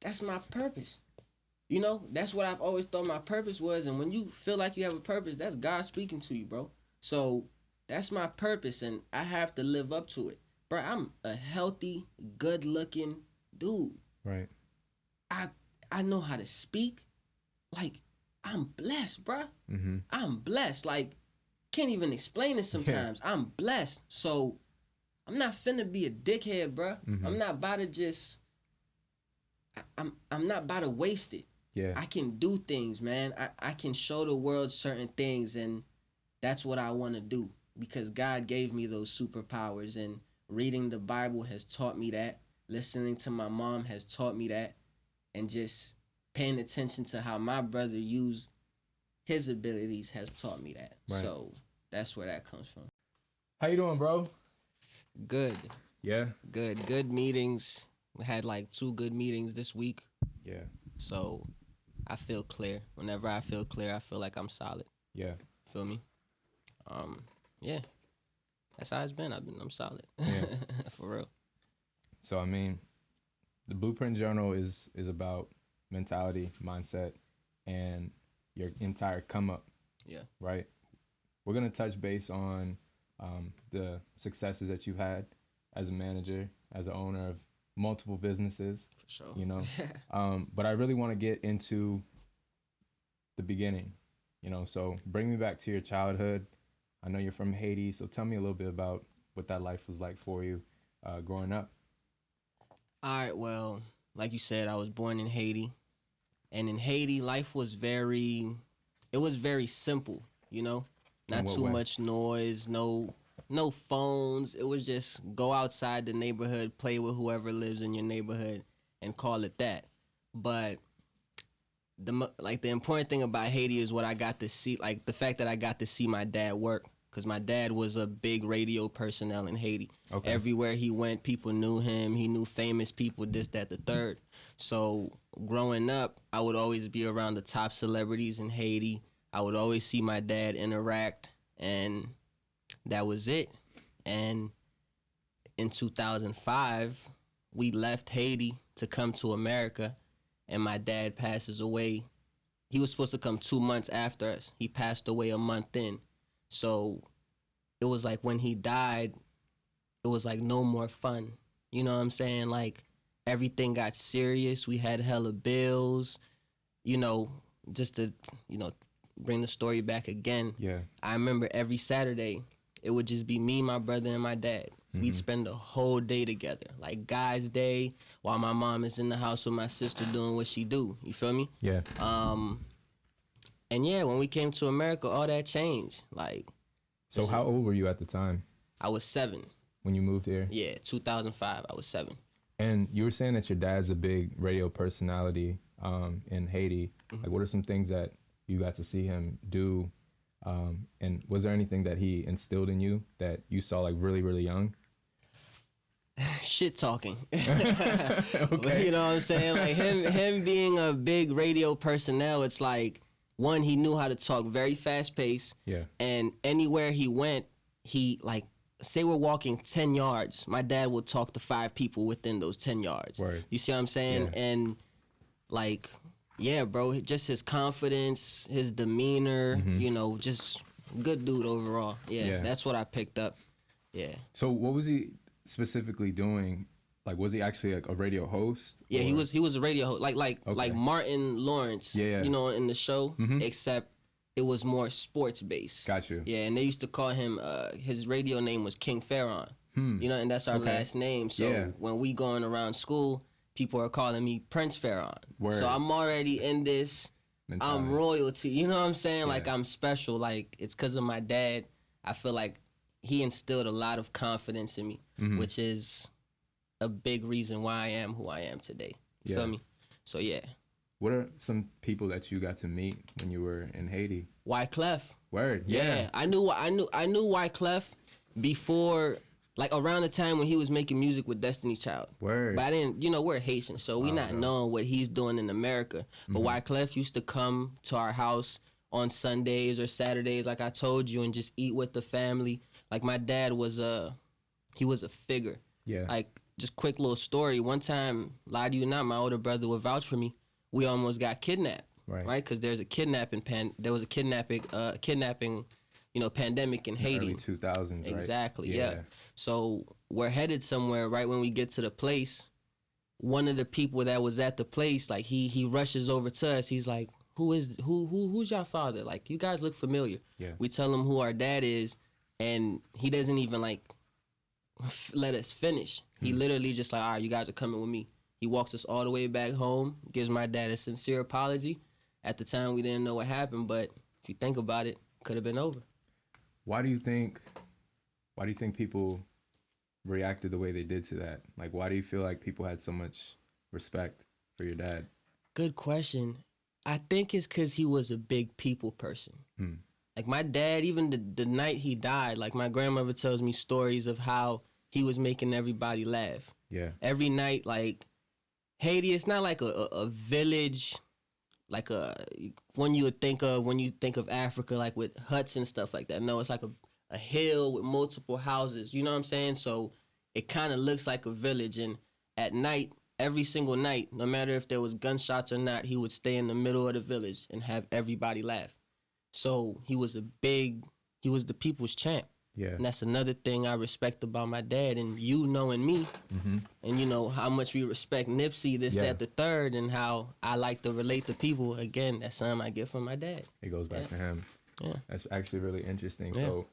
that's my purpose. You know, that's what I've always thought my purpose was. And when you feel like you have a purpose, that's God speaking to you, bro. So that's my purpose, and I have to live up to it. Bro, I'm a healthy, good-looking dude. Right. I know how to speak. Like, I'm blessed, bro. Mm-hmm. I'm blessed. Like, can't even explain it sometimes. Yeah. I'm blessed. So I'm not finna be a dickhead, bro. Mm-hmm. I'm not about to just... I'm not about to waste it. Yeah. I can do things, man. I can show the world certain things, and that's what I want to do because God gave me those superpowers, and reading the Bible has taught me that. Listening to my mom has taught me that, and just paying attention to how my brother used his abilities has taught me that. Right. So that's where that comes from. How you doing, bro? Good. Yeah? Good meetings. We had like 2 good meetings this week. Yeah. So I feel clear. Whenever I feel clear, I feel like I'm solid. Yeah. Feel me? Yeah. That's how it's been. I'm solid. Yeah. For real. So I mean, the Blueprint Journal is about mentality, mindset, and your entire come up. Yeah. Right? We're gonna touch base on the successes that you've had as a manager, as an owner of multiple businesses. For sure. You know? But I really want to get into the beginning, you know, so bring me back to your childhood. I know you're from Haiti, so tell me a little bit about what that life was like for you growing up. All right, well, like you said, I was born in Haiti. And in Haiti, life was very simple, you know? Not too much noise, no phones. It was just go outside the neighborhood, play with whoever lives in your neighborhood, and call it that. But the important thing about Haiti is what I got to see, like the fact that I got to see my dad work, because my dad was a big radio personnel in Haiti. Okay. Everywhere he went, people knew him. He knew famous people, this, that, the third. So growing up, I would always be around the top celebrities in Haiti. I would always see my dad interact, and that was it. And in 2005, we left Haiti to come to America, and my dad passes away. He was supposed to come 2 months after us. He passed away a month in. So it was like when he died, it was like no more fun. You know what I'm saying? Like everything got serious. We had hella bills, you know, just to, you know, bring the story back again. Yeah. I remember every Saturday, it would just be me, my brother, and my dad. Mm-hmm. We'd spend the whole day together, like guys' day, while my mom is in the house with my sister doing what she do. You feel me? Yeah. And yeah, when we came to America, all that changed. Like. So how old were you at the time? I was 7. When you moved here? Yeah, 2005, I was 7. And you were saying that your dad's a big radio personality in Haiti. Mm-hmm. Like, what are some things that you got to see him do? And was there anything that he instilled in you that you saw like really, really young? Shit talking. Okay. You know what I'm saying? Like him being a big radio personnel, it's like, one, he knew how to talk very fast paced. Yeah. And anywhere he went, he like, say we're walking 10 yards, my dad would talk to 5 people within those 10 yards. Word. You see what I'm saying? Yeah. And like, yeah, bro, just his confidence, his demeanor, mm-hmm. you know, just good dude overall. Yeah, that's what I picked up. Yeah. So what was he specifically doing? Like, was he actually like a radio host? Yeah, he was a radio host, like Martin Lawrence, you know, in the show, mm-hmm. except it was more sports based. Got you. Yeah, and they used to call him, his radio name was King Pharaon, you know, and that's our last name. So when we going around school, people are calling me Prince Pharaon. Word. So I'm already in this, mentality. I'm royalty, you know what I'm saying? Yeah. Like, I'm special. Like, it's because of my dad. I feel like he instilled a lot of confidence in me, mm-hmm. which is a big reason why I am who I am today. You feel me? So, yeah. What are some people that you got to meet when you were in Haiti? Wyclef. Word, yeah. I knew Wyclef before, like around the time when he was making music with Destiny's Child. Word. But I didn't, you know, we're Haitian, so we not knowing what he's doing in America. But mm-hmm. Wyclef used to come to our house on Sundays or Saturdays, like I told you, and just eat with the family. Like, my dad was he was a figure. Yeah. Like, just quick little story. One time, lie to you not, my older brother would vouch for me. We almost got kidnapped, right? Because there was a kidnapping, pandemic in Haiti. Early 2000s, right? Exactly, yeah. So we're headed somewhere. Right when we get to the place, one of the people that was at the place, like he rushes over to us. He's like, who's your father? Like, you guys look familiar. Yeah. We tell him who our dad is, and he doesn't even like let us finish. He literally just like, all right, you guys are coming with me. He walks us all the way back home, gives my dad a sincere apology. At the time, we didn't know what happened, but if you think about it, could have been over. Why do you think people reacted the way they did to that? Like, why do you feel like people had so much respect for your dad? Good question. I think it's because he was a big people person. Like, my dad, even the night he died, like, my grandmother tells me stories of how he was making everybody laugh. Yeah. Every night, like, Haiti, it's not like a village, like one you would think of when you think of Africa, like with huts and stuff like that. No, it's like a hill with multiple houses. You know what I'm saying? So it kind of looks like a village. And at night, every single night, no matter if there was gunshots or not, he would stay in the middle of the village and have everybody laugh. So he was the people's champ. Yeah. And that's another thing I respect about my dad, and you knowing me, and you know how much we respect Nipsey, that, the third, and how I like to relate to people. Again, that's something I get from my dad. It goes back to him. Yeah. That's actually really interesting. Yeah. So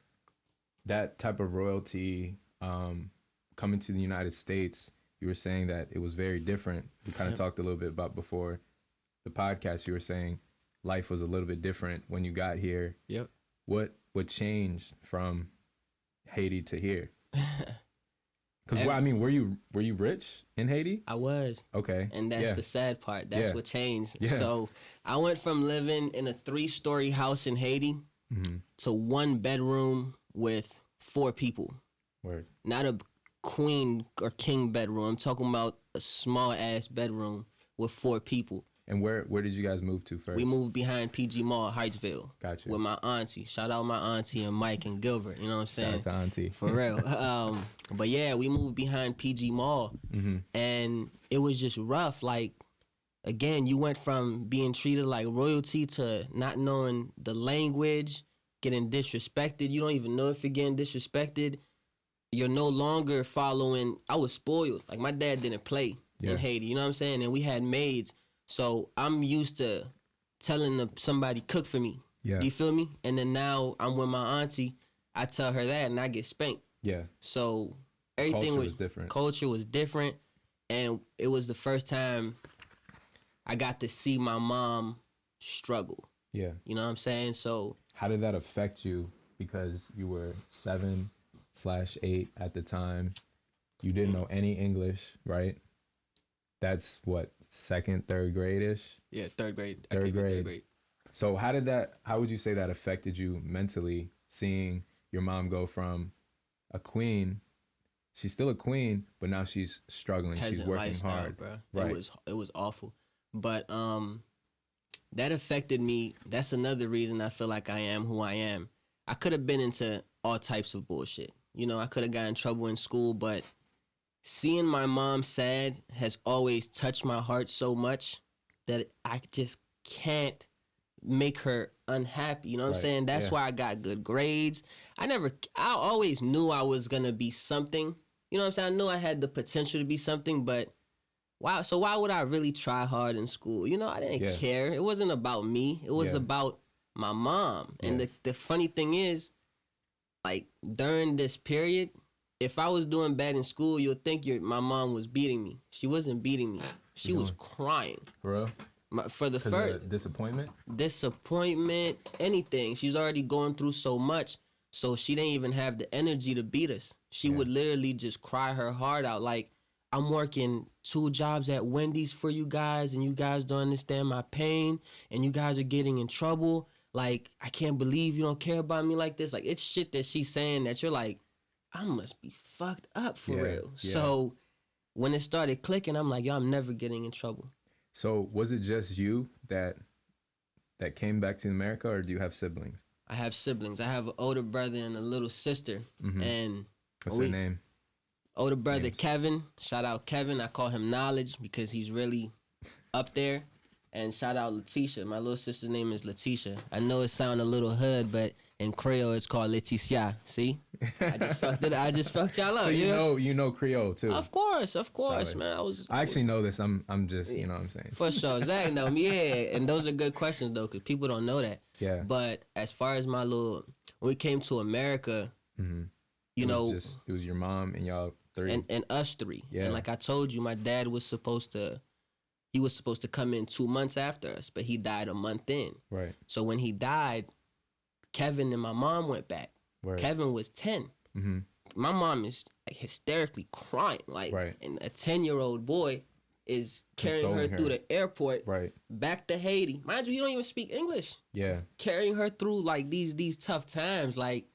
that type of royalty coming to the United States, you were saying that it was very different. We kind of talked a little bit about before the podcast. You were saying life was a little bit different when you got here. Yep. What changed from Haiti to here? Because were you rich in Haiti? I was. Okay. And that's the sad part. That's what changed. Yeah. So I went from living in a 3-story house in Haiti to 1 bedroom with 4 people. Word. Not a queen or king bedroom. I'm talking about a small ass bedroom with 4 people. And where did you guys move to first? We moved behind PG Mall, Heightsville. Gotcha. With my auntie. Shout out my auntie and Mike and Gilbert. You know what I'm saying? Shout out to auntie. For real. But yeah, we moved behind PG Mall. And it was just rough. Like, again, you went from being treated like royalty to not knowing the language, getting disrespected. You don't even know if you're getting disrespected. You're no longer following. I was spoiled. Like, my dad didn't play in Haiti. You know what I'm saying? And we had maids. So I'm used to telling somebody cook for me. Yeah. You feel me? And then now I'm with my auntie. I tell her that and I get spanked. Yeah. So everything was different. Culture was different. And it was the first time I got to see my mom struggle. Yeah. You know what I'm saying? So how did that affect you? Because you were 7/8 at the time. You didn't know any English, right? That's what, 2nd, 3rd grade-ish? Yeah, 3rd grade. Third grade. So how would you say that affected you mentally, seeing your mom go from a queen, she's still a queen, but now she's struggling, she's working hard. Bro. Right. It was awful. But that affected me. That's another reason I feel like I am who I am. I could have been into all types of bullshit. You know, I could have gotten in trouble in school, but seeing my mom sad has always touched my heart so much that I just can't make her unhappy. You know what I'm saying? That's why I got good grades. I always knew I was going to be something. You know what I'm saying? I knew I had the potential to be something, but why would I really try hard in school? You know, I didn't care. It wasn't about me. It was about my mom. And the funny thing is, like, during this period, if I was doing bad in school, you'll think my mom was beating me. She wasn't beating me. She was crying. For real? For the first disappointment, anything. She's already going through so much, so she didn't even have the energy to beat us. She would literally just cry her heart out. Like, I'm working 2 jobs at Wendy's for you guys, and you guys don't understand my pain, and you guys are getting in trouble. Like, I can't believe you don't care about me like this. Like, it's shit that she's saying that you're like, I must be fucked up for real. Yeah. So when it started clicking, I'm like, yo, I'm never getting in trouble. So was it just you that came back to America, or do you have siblings? I have siblings. I have an older brother and a little sister. And what's her name? Older brother names. Kevin. Shout out Kevin. I call him Knowledge because he's really up there. And shout out Letitia. My little sister's name is Letitia. I know it sounds a little hood, but in Creole it's called Leticia. See? I just fucked it. I just fucked y'all up. So you know Creole too. Of course, Solid. man. I actually know this. I'm just you know what I'm saying. For sure. Zach know me. Yeah. And those are good questions though, because people don't know that. Yeah. But as far as my little, when we came to America, you know, it was your mom and y'all three. And us three. Yeah. And like I told you, my dad was supposed to come in 2 months after us, but he died a month in. Right. So when he died, Kevin and my mom went back. Right. Kevin was 10. Mm-hmm. My mom is like hysterically crying. Like, right. And a 10-year-old boy is carrying her through the airport back to Haiti. Mind you, he don't even speak English. Yeah. Carrying her through like these tough times. Like,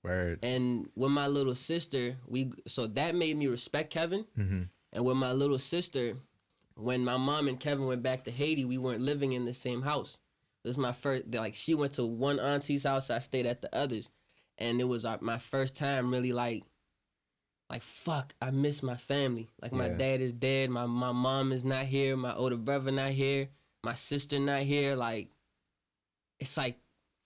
Word. And with my little sister, so that made me respect Kevin. Mm-hmm. And with my little sister, when my mom and Kevin went back to Haiti, we weren't living in the same house. It was my first, like, she went to one auntie's house, I stayed at the others. And it was my first time really like, fuck, I miss my family. Like, my dad is dead, my mom is not here, my older brother not here, my sister not here. Like, it's like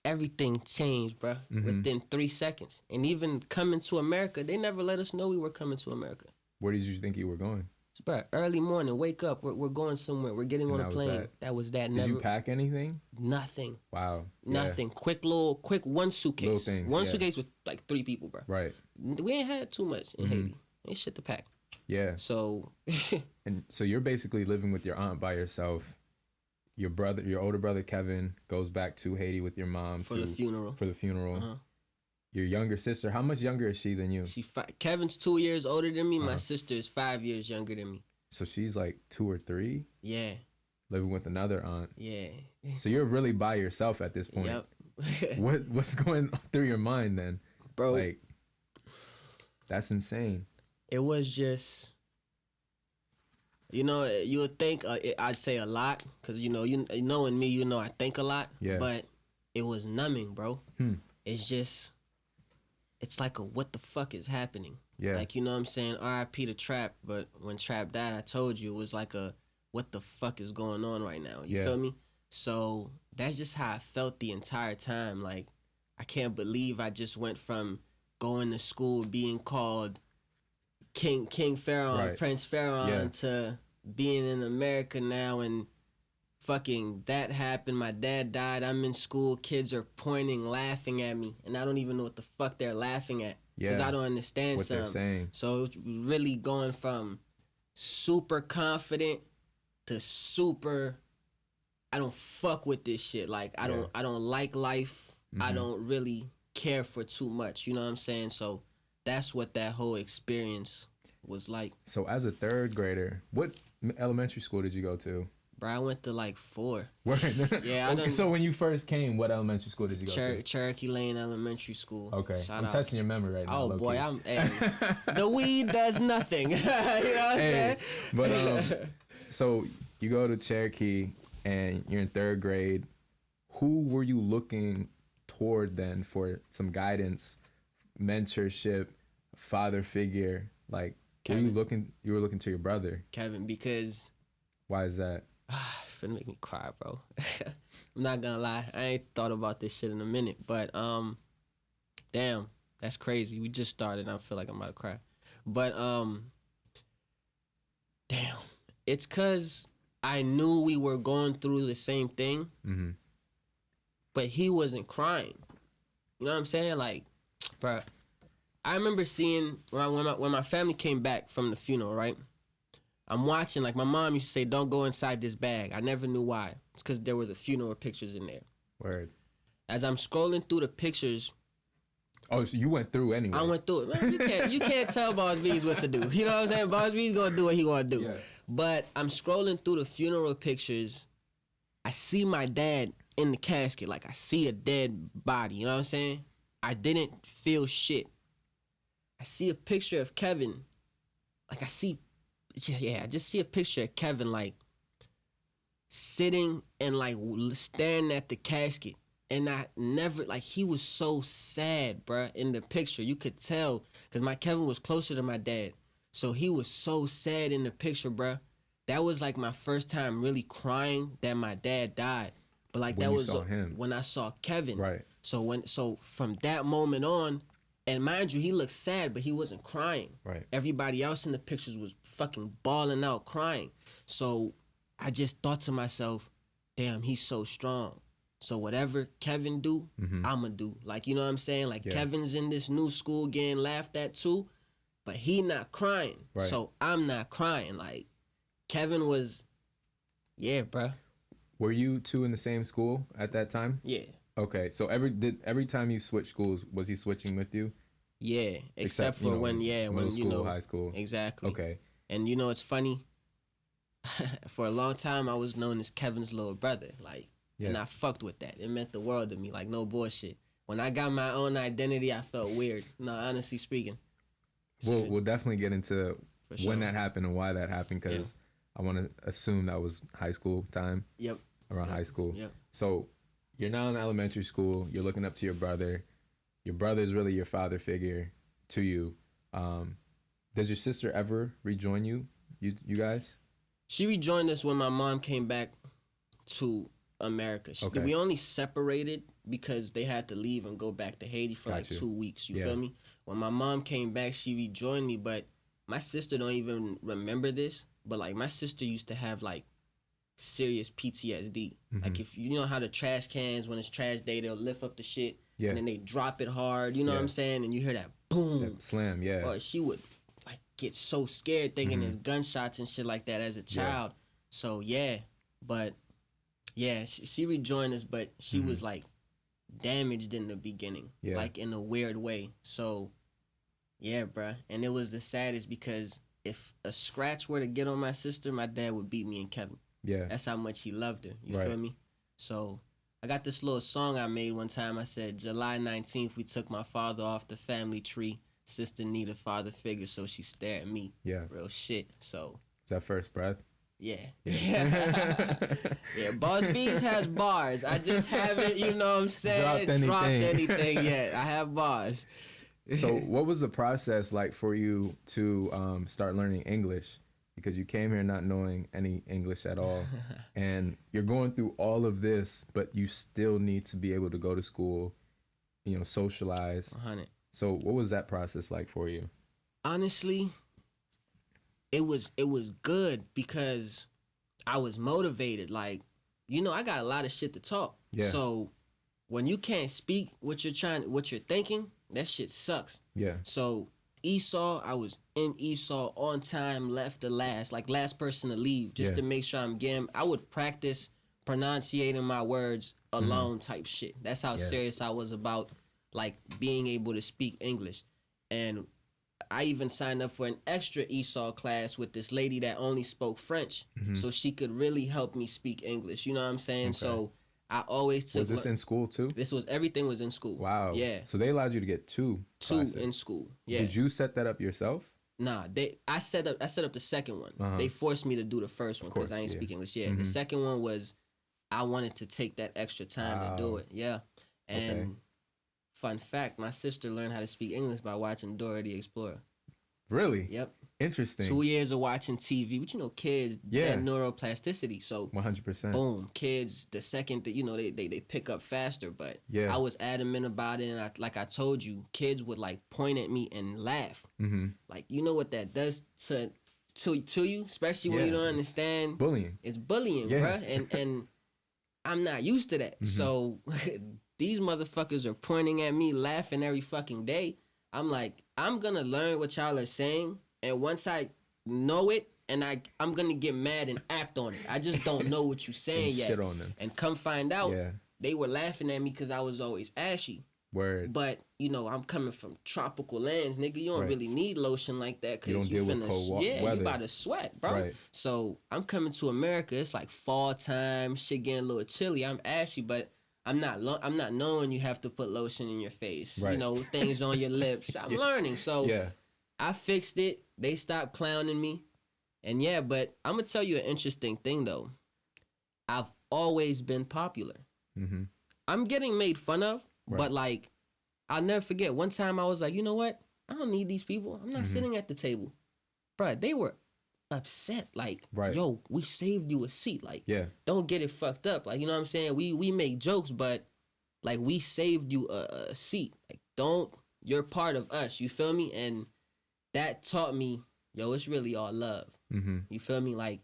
everything changed, bro, within 3 seconds. And even coming to America, they never let us know we were coming to America. Where did you think you were going? Bro, early morning, wake up. We're going somewhere. We're getting on a plane. That was that. Did you pack anything? Nothing. Wow. Nothing. Yeah. Quick one suitcase. Little things, one suitcase with like 3 people, bro. Right. We ain't had too much in Haiti. Ain't shit to pack. Yeah. So. And so you're basically living with your aunt by yourself. Your older brother Kevin goes back to Haiti with your mom for the funeral. Uh-huh. Your younger sister, how much younger is she than you? Kevin's 2 years older than me. My sister is 5 years younger than me. So she's like 2 or 3? Yeah. Living with another aunt. Yeah. So you're really by yourself at this point. Yep. What's going through your mind then? Bro. Like, that's insane. It was just, you know, you would think I'd say a lot because, you knowing me, I think a lot. Yeah. But it was numbing, bro. It's just... It's like what the fuck is happening? Yeah. Like, you know what I'm saying? R.I.P. to Trap, but when Trap died, I told you, it was like what the fuck is going on right now? You feel me? So that's just how I felt the entire time. Like, I can't believe I just went from going to school being called King Pharaon, Prince Pharaon, to being in America now and fucking that happened. My dad died. I'm in school. Kids are pointing, laughing at me, and I don't even know what the fuck they're laughing at because I don't understand what they're saying. So it's really going from super confident to super. I don't fuck with this shit. Like I don't like life. I don't really care for too much. You know what I'm saying? So that's what that whole experience was like. So as a 3rd grader, what elementary school did you go to? Bro, I went to like 4. Word. Yeah, so when you first came, what elementary school did you go to? Cherokee Lane Elementary School. Okay. I'm testing your memory right now. Oh boy, the weed does nothing. You know what I'm saying? But so you go to Cherokee and you're in 3rd grade. Who were you looking toward then for some guidance, mentorship, father figure? Like, Kevin. You were looking to your brother. Kevin, because... Why is that? It's finna make me cry, bro. I'm not gonna lie. I ain't thought about this shit in a minute. But, damn, that's crazy. We just started. I feel like I'm about to cry. But, damn. It's because I knew we were going through the same thing. But he wasn't crying. You know what I'm saying? Like, bro, I remember seeing when my family came back from the funeral, right? I'm watching, like, my mom used to say, don't go inside this bag. I never knew why. It's because there were the funeral pictures in there. Word. As I'm scrolling through the pictures... Oh, so you went through anyway. I went through it. Man, you can't tell Boss Beez what to do. You know what I'm saying? Boss Beez gonna do what he wanna do. Yeah. But I'm scrolling through the funeral pictures. I see my dad in the casket. Like, I see a dead body. You know what I'm saying? I didn't feel shit. I see a picture of Kevin. Like, I just see a picture of Kevin, like, sitting and, like, staring at the casket. And I never, like, he was so sad, bruh, in the picture. You could tell, because my Kevin was closer to my dad. So he was so sad in the picture, bruh. That was like my first time really crying that my dad died. But like when that you was saw him. when I saw Kevin. Right. So from that moment on, and mind you, he looked sad, but he wasn't crying. Right. Everybody else in the pictures was fucking bawling out, crying. So I just thought to myself, damn, he's so strong. So whatever Kevin do, I'ma do. Like, you know what I'm saying? Like Kevin's in this new school getting laughed at too, but he not crying. Right. So I'm not crying. Like Kevin was, yeah, bruh. Were you two in the same school at that time? Yeah. Okay, so every time you switched schools, was he switching with you? Yeah, except for when middle you school, know, high school. Exactly. Okay. And you know it's funny. For a long time, I was known as Kevin's little brother, like, and I fucked with that. It meant the world to me, like no bullshit. When I got my own identity, I felt weird. No, honestly speaking. So, We'll definitely get into sure. when that happened and why that happened, because I want to assume that was high school time. Yep. Around high school. Yep. So you're now in elementary school. You're looking up to your brother. Your brother is really your father figure to you. Does your sister ever rejoin you guys? She rejoined us when my mom came back to America. Okay. We only separated because they had to leave and go back to Haiti for like 2 weeks. You feel me? When my mom came back, she rejoined me, but my sister don't even remember this. But like my sister used to have like serious PTSD. Like if you know how the trash cans, when it's trash day, they'll lift up the shit and then they drop it hard. You know what I'm saying? And you hear that boom, that slam. Yeah. Or she would like get so scared thinking there's gunshots and shit like that as a child. So but she rejoined us, but she was like damaged in the beginning, like in a weird way. So yeah, bruh. And it was the saddest because if a scratch were to get on my sister, my dad would beat me and Kevin. Yeah. That's how much he loved her. You feel me? So I got this little song I made one time. I said, July 19th, we took my father off the family tree. Sister need a father figure, so she stared at me. Yeah. Real shit. So. Is that first breath? Yeah. Yeah, Boss Beez has bars. I just haven't, you know what I'm saying, dropped anything yet. I have bars. So what was the process like for you to start learning English? Because you came here not knowing any English at all. And you're going through all of this, but you still need to be able to go to school, you know, socialize. 100. So what was that process like for you? Honestly, it was good because I was motivated. Like, you know, I got a lot of shit to talk. Yeah. So when you can't speak what you're thinking, that shit sucks. Yeah. So Esau, I was in Esau on time, left the last person to leave, just to make sure I would practice pronunciating my words alone type shit. That's how serious I was about like being able to speak English. And I even signed up for an extra Esau class with this lady that only spoke French, so she could really help me speak English. You know what I'm saying? Okay. So I always took. Was this in school too? Everything was in school. Wow. Yeah. So they allowed you to get two classes. In school. Yeah. Did you set that up yourself? Nah, I set up the second one. They forced me to do the first one because I ain't speak English. Yeah. The second one was I wanted to take that extra time to do it. Yeah. And fun fact, my sister learned how to speak English by watching Dora the Explorer. Really? Yep. Interesting. 2 years of watching TV, but you know, kids, that neuroplasticity. So 100%. Boom, kids. The second that you know they pick up faster. But I was adamant about it, and like I told you, kids would like point at me and laugh. Like you know what that does to you, especially when you don't understand. Bullying. It's bullying, bruh. And I'm not used to that. So these motherfuckers are pointing at me, laughing every fucking day. I'm like, I'm gonna learn what y'all are saying, and once I know it, and I'm gonna get mad and act on it. I just don't know what you're saying yet. Shit on them. And come find out, they were laughing at me because I was always ashy. Word. But you know, I'm coming from tropical lands, nigga. You don't really need lotion like that because you finna, you about to sweat, bro. Right. So I'm coming to America. It's like fall time, shit getting a little chilly. I'm ashy, but I'm not knowing you have to put lotion in your face. Right. You know, things on your lips. I'm learning. So I fixed it. They stopped clowning me. And but I'm going to tell you an interesting thing, though. I've always been popular. I'm getting made fun of, but, like, I'll never forget. One time I was like, you know what? I don't need these people. I'm not sitting at the table. bro, they were upset. Like, Right. yo, we saved you a seat. Like, Yeah. don't get it fucked up. Like, you know what I'm saying? We make jokes, but like, we saved you a seat. Like, you're part of us. You feel me? And that taught me, yo, it's really all love. Mm-hmm. You feel me? Like,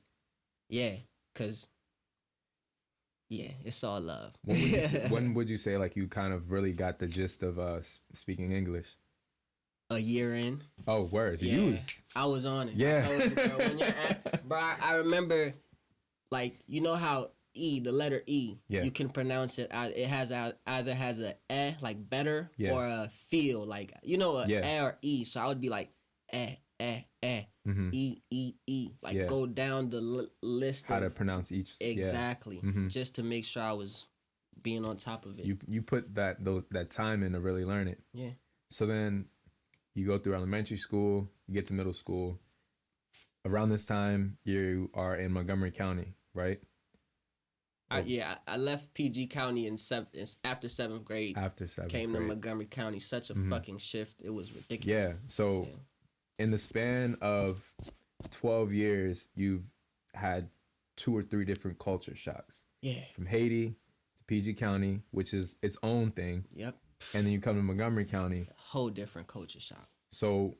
yeah, cause yeah, it's all love. When would you say like you kind of really got the gist of speaking English? A year in. Oh, words. Yeah, You was. I was on it. Yeah. I told you, bro, when you're bro, I remember, like, you know how E, the letter E, Yeah. you can pronounce it. It has either has a like better, Yeah. or a feel, like, you know, a Yeah. or E. So I would be like Mm-hmm. E, like, Yeah. go down the list How of to pronounce each. exactly, Yeah. Mm-hmm. just to make sure I was being on top of it. You put that time in to really learn it. Yeah. So then you go through elementary school, you get to middle school. Around this time, you are in Montgomery County, right? I left PG County after seventh grade. After seventh Came grade. to Montgomery County. Such a fucking shift. It was ridiculous. Yeah. So in the span of 12 years, you've had 2 or 3 different culture shocks. Yeah. From Haiti to PG County, which is its own thing. Yep. And then you come to Montgomery County. A whole different culture shock. So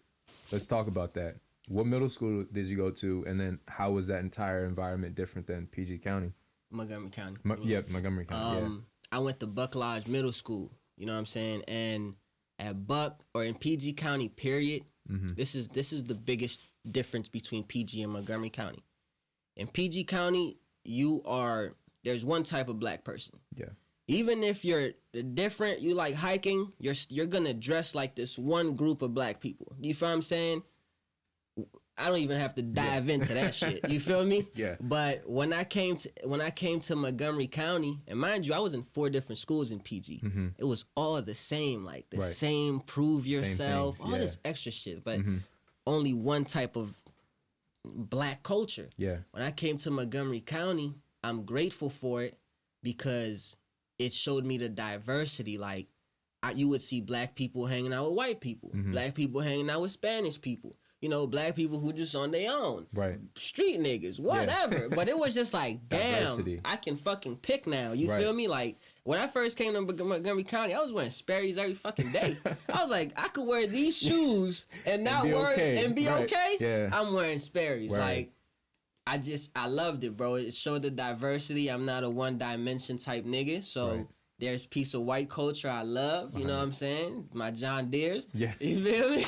let's talk about that. What middle school did you go to? And then how was that entire environment different than PG County? Montgomery County. Montgomery County. I went to Buck Lodge Middle School. You know what I'm saying? And at Buck, or in PG County, period, this is the biggest difference between PG and Montgomery County. In PG County, there's one type of black person. Yeah. Even if you're different, you like hiking, you're gonna dress like this one group of black people. You feel what I'm saying? I don't even have to dive into that shit. You feel me? Yeah. But when I came to Montgomery County, and mind you, I was in 4 different schools in PG. It was all the same, like the same prove yourself, things, all this extra shit, but only one type of black culture. Yeah. When I came to Montgomery County, I'm grateful for it because it showed me the diversity. Like, you would see black people hanging out with white people, black people hanging out with Spanish people. You know, black people who just on their own. Right. Street niggas, whatever. Yeah. But it was just like, damn, diversity. I can fucking pick now. You feel me? Like, when I first came to Montgomery County, I was wearing Sperry's every fucking day. I was like, I could wear these shoes and not be okay. Yeah. I'm wearing Sperry's. Like, I loved it, bro. It showed the diversity. I'm not a one-dimension type nigga, so... There's piece of white culture I love, you know what I'm saying? My John Deere's. Yeah. You feel me?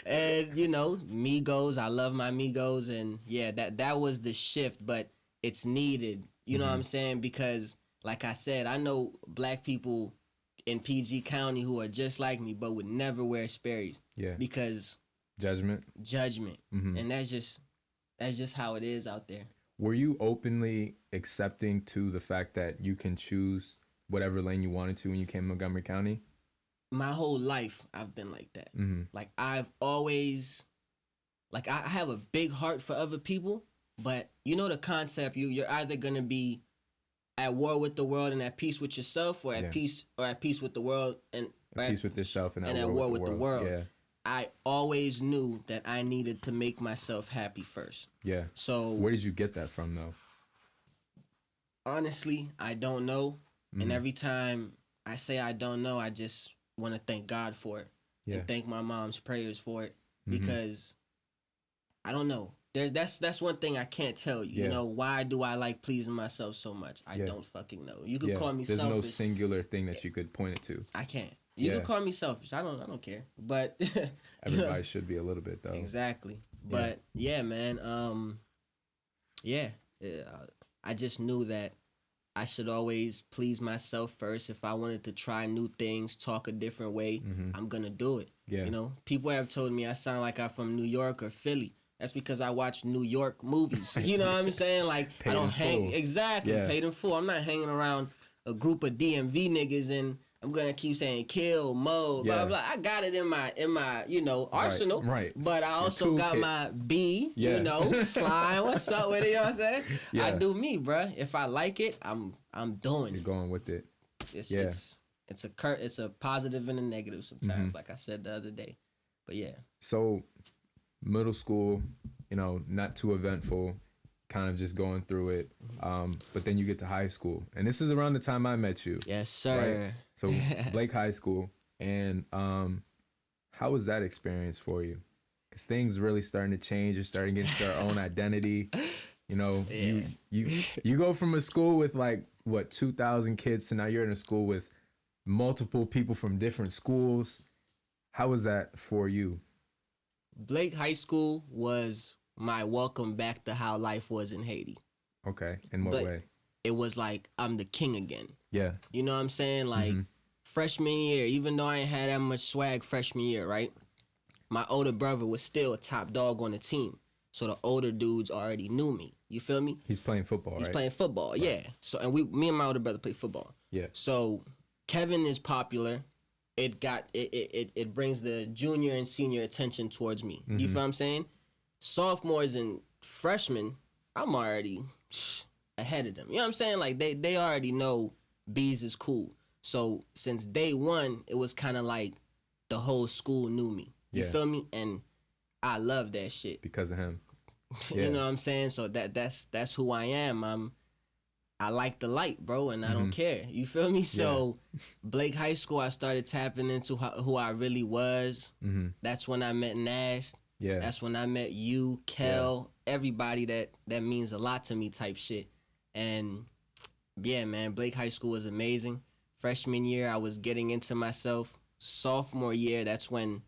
And, you know, Migos, I love my Migos. And yeah, that was the shift, but it's needed, you know what I'm saying? Because, like I said, I know black people in PG County who are just like me, but would never wear Sperry's. Yeah. Because... Judgement. And that's just how it is out there. Were you openly accepting to the fact that you can choose whatever lane you wanted to when you came to Montgomery County? My whole life, I've been like that. Like, I've always, like, I have a big heart for other people, but you know the concept, you're either going to be at war with the world and at peace with yourself, or at peace with the world and at peace with yourself and at war with the world. Yeah. I always knew that I needed to make myself happy first. Yeah. So where did you get that from, though? Honestly, I don't know. And every time I say I don't know, I just want to thank God for it. And thank my mom's prayers for it. Because I don't know. That's one thing I can't tell you. You know, why do I like pleasing myself so much? I don't fucking know. You could call me selfish. There's no singular thing that you could point it to. I can't. You could call me selfish. I don't care. But everybody should be a little bit, though. Exactly. But yeah, man. I just knew that I should always please myself first. If I wanted to try new things, talk a different way, I'm going to do it. Yeah. You know, people have told me I sound like I'm from New York or Philly. That's because I watch New York movies. You know what I'm saying? Like, I don't hang. Exactly. Yeah. Paid in full. I'm not hanging around a group of DMV niggas and I'm going to keep saying kill, mo, blah, blah. I got it in my you know, arsenal. Right. But I also got my B, you know, slime. What's up with it? You know what I'm saying? Yeah. I do me, bruh. If I like it, I'm doing it. You're going with it. It's a positive and a negative sometimes, like I said the other day. But yeah. So middle school, you know, not too eventful, kind of just going through it. But then you get to high school, and this is around the time I met you. Yes, sir. Right? So Blake High School, and how was that experience for you? Because things really starting to change. You're starting to get your own identity. You know, you go from a school with like what 2,000 kids to now you're in a school with multiple people from different schools. How was that for you? Blake High School was my welcome back to how life was in Haiti. Okay, in what way? It was like I'm the king again. Yeah. You know what I'm saying? Like freshman year, even though I ain't had that much swag freshman year, right? My older brother was still a top dog on the team. So the older dudes already knew me. You feel me? He's playing football, He's right? playing football, yeah. So and me and my older brother play football. Yeah. So Kevin is popular. It brings the junior and senior attention towards me. You feel what I'm saying? Sophomores and freshmen, I'm already ahead of them. You know what I'm saying? Like they already know Beez is cool. So since day one, it was kind of like the whole school knew me. You feel me? And I love that shit because of him. You know what I'm saying? So that's who I am. I like the light, bro, and I don't care. You feel me? So Blake High School, I started tapping into who I really was. That's when I met Nast. Yeah. That's when I met you, Kel, everybody that means a lot to me type shit. And yeah, man, Blake High School was amazing. Freshman year, I was getting into myself. Sophomore year, that's when,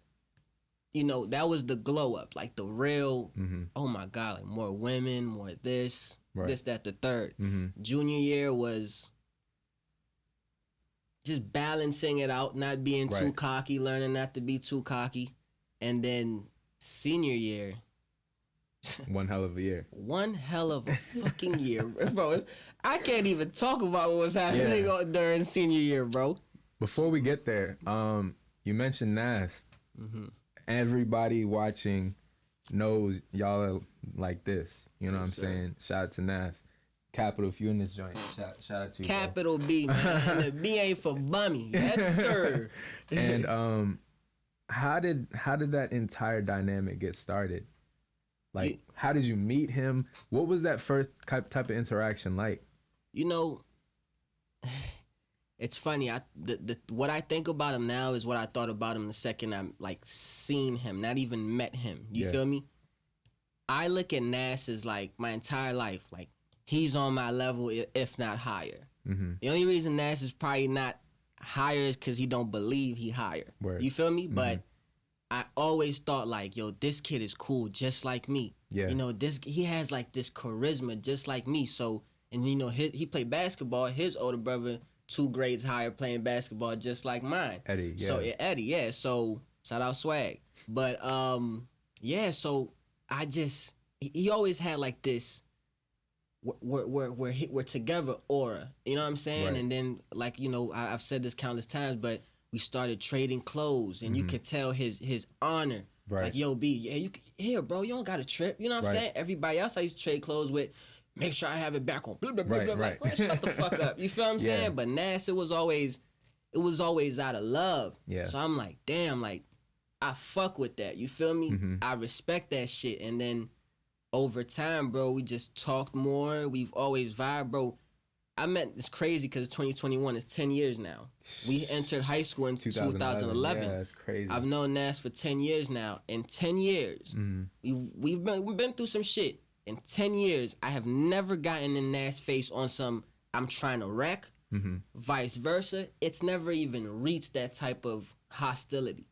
you know, that was the glow up, like the real, oh my God, like more women, more this, this, that, the third. Junior year was just balancing it out, not being too cocky, learning not to be too cocky. And then senior year. One hell of a year. One hell of a fucking year, bro. I can't even talk about what was happening during senior year, bro. Before we get there, you mentioned Nast. Everybody watching knows y'all are like this. You know what I'm saying? Shout out to Nast. Capital, if you in this joint, shout out to you. Capital B, man. And the B ain't for bummy. Yes, sir. And how did that entire dynamic get started? Like, how did you meet him? What was that first type of interaction like? You know, it's funny. What I think about him now is what I thought about him the second I like seen him, not even met him. You feel me? I look at Nas as like my entire life, like he's on my level, if not higher. The only reason Nas is probably not higher is because he don't believe he higher. You feel me? But I always thought like, yo, this kid is cool, just like me. You know, he has like this charisma, just like me. So, and you know, he played basketball. His older brother, 2 grades higher, playing basketball, just like mine. Eddie, yeah. So Eddie, yeah. So shout out Swag. But yeah. So I just he always had like this. We're together aura. You know what I'm saying? And then like you know, I've said this countless times, but we started trading clothes, and you could tell his honor. Like, yo, B, yeah, you here, bro. You don't got a trip. You know what I'm saying? Everybody else I used to trade clothes with, make sure I have it back on. Blah, blah, blah, blah. Like, man, shut the fuck up. You feel what I'm saying? But Nas, it was always out of love. So I'm like, damn, like I fuck with that. You feel me? I respect that shit. And then over time, bro, we just talked more. We've always vibed, bro. I met, it's crazy because 2021 is 10 years now. We entered high school in 2011. Yeah, that's crazy. I've known Nas for 10 years now. In 10 years, we've been through some shit. In 10 years, I have never gotten in Nas' face on some, I'm trying to wreck, vice versa. It's never even reached that type of hostility.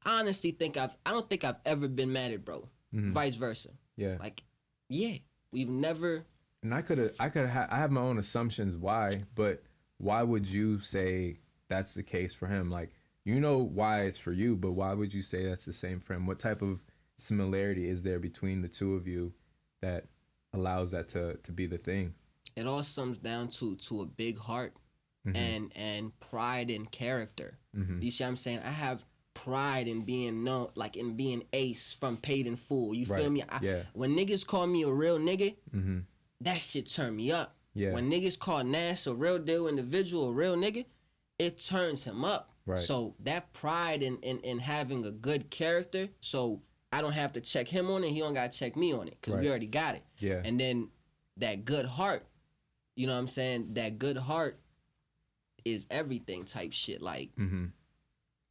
I honestly I don't think I've ever been mad at bro. Vice versa. Like, yeah, we've never... And I have my own assumptions why, but why would you say that's the case for him? Like, you know why it's for you, but why would you say that's the same for him? What type of similarity is there between the two of you that allows that to be the thing? It all sums down to a big heart and pride in character. You see what I'm saying? I have pride in being known, like in being ace from Paid in Full. You feel me? When niggas call me a real nigga, that shit turned me up. When niggas call Nas a real deal individual, a real nigga, it turns him up. So that pride in having a good character, so I don't have to check him on it. He don't got to check me on it because we already got it. Yeah. And then that good heart, you know what I'm saying? That good heart is everything type shit. Like,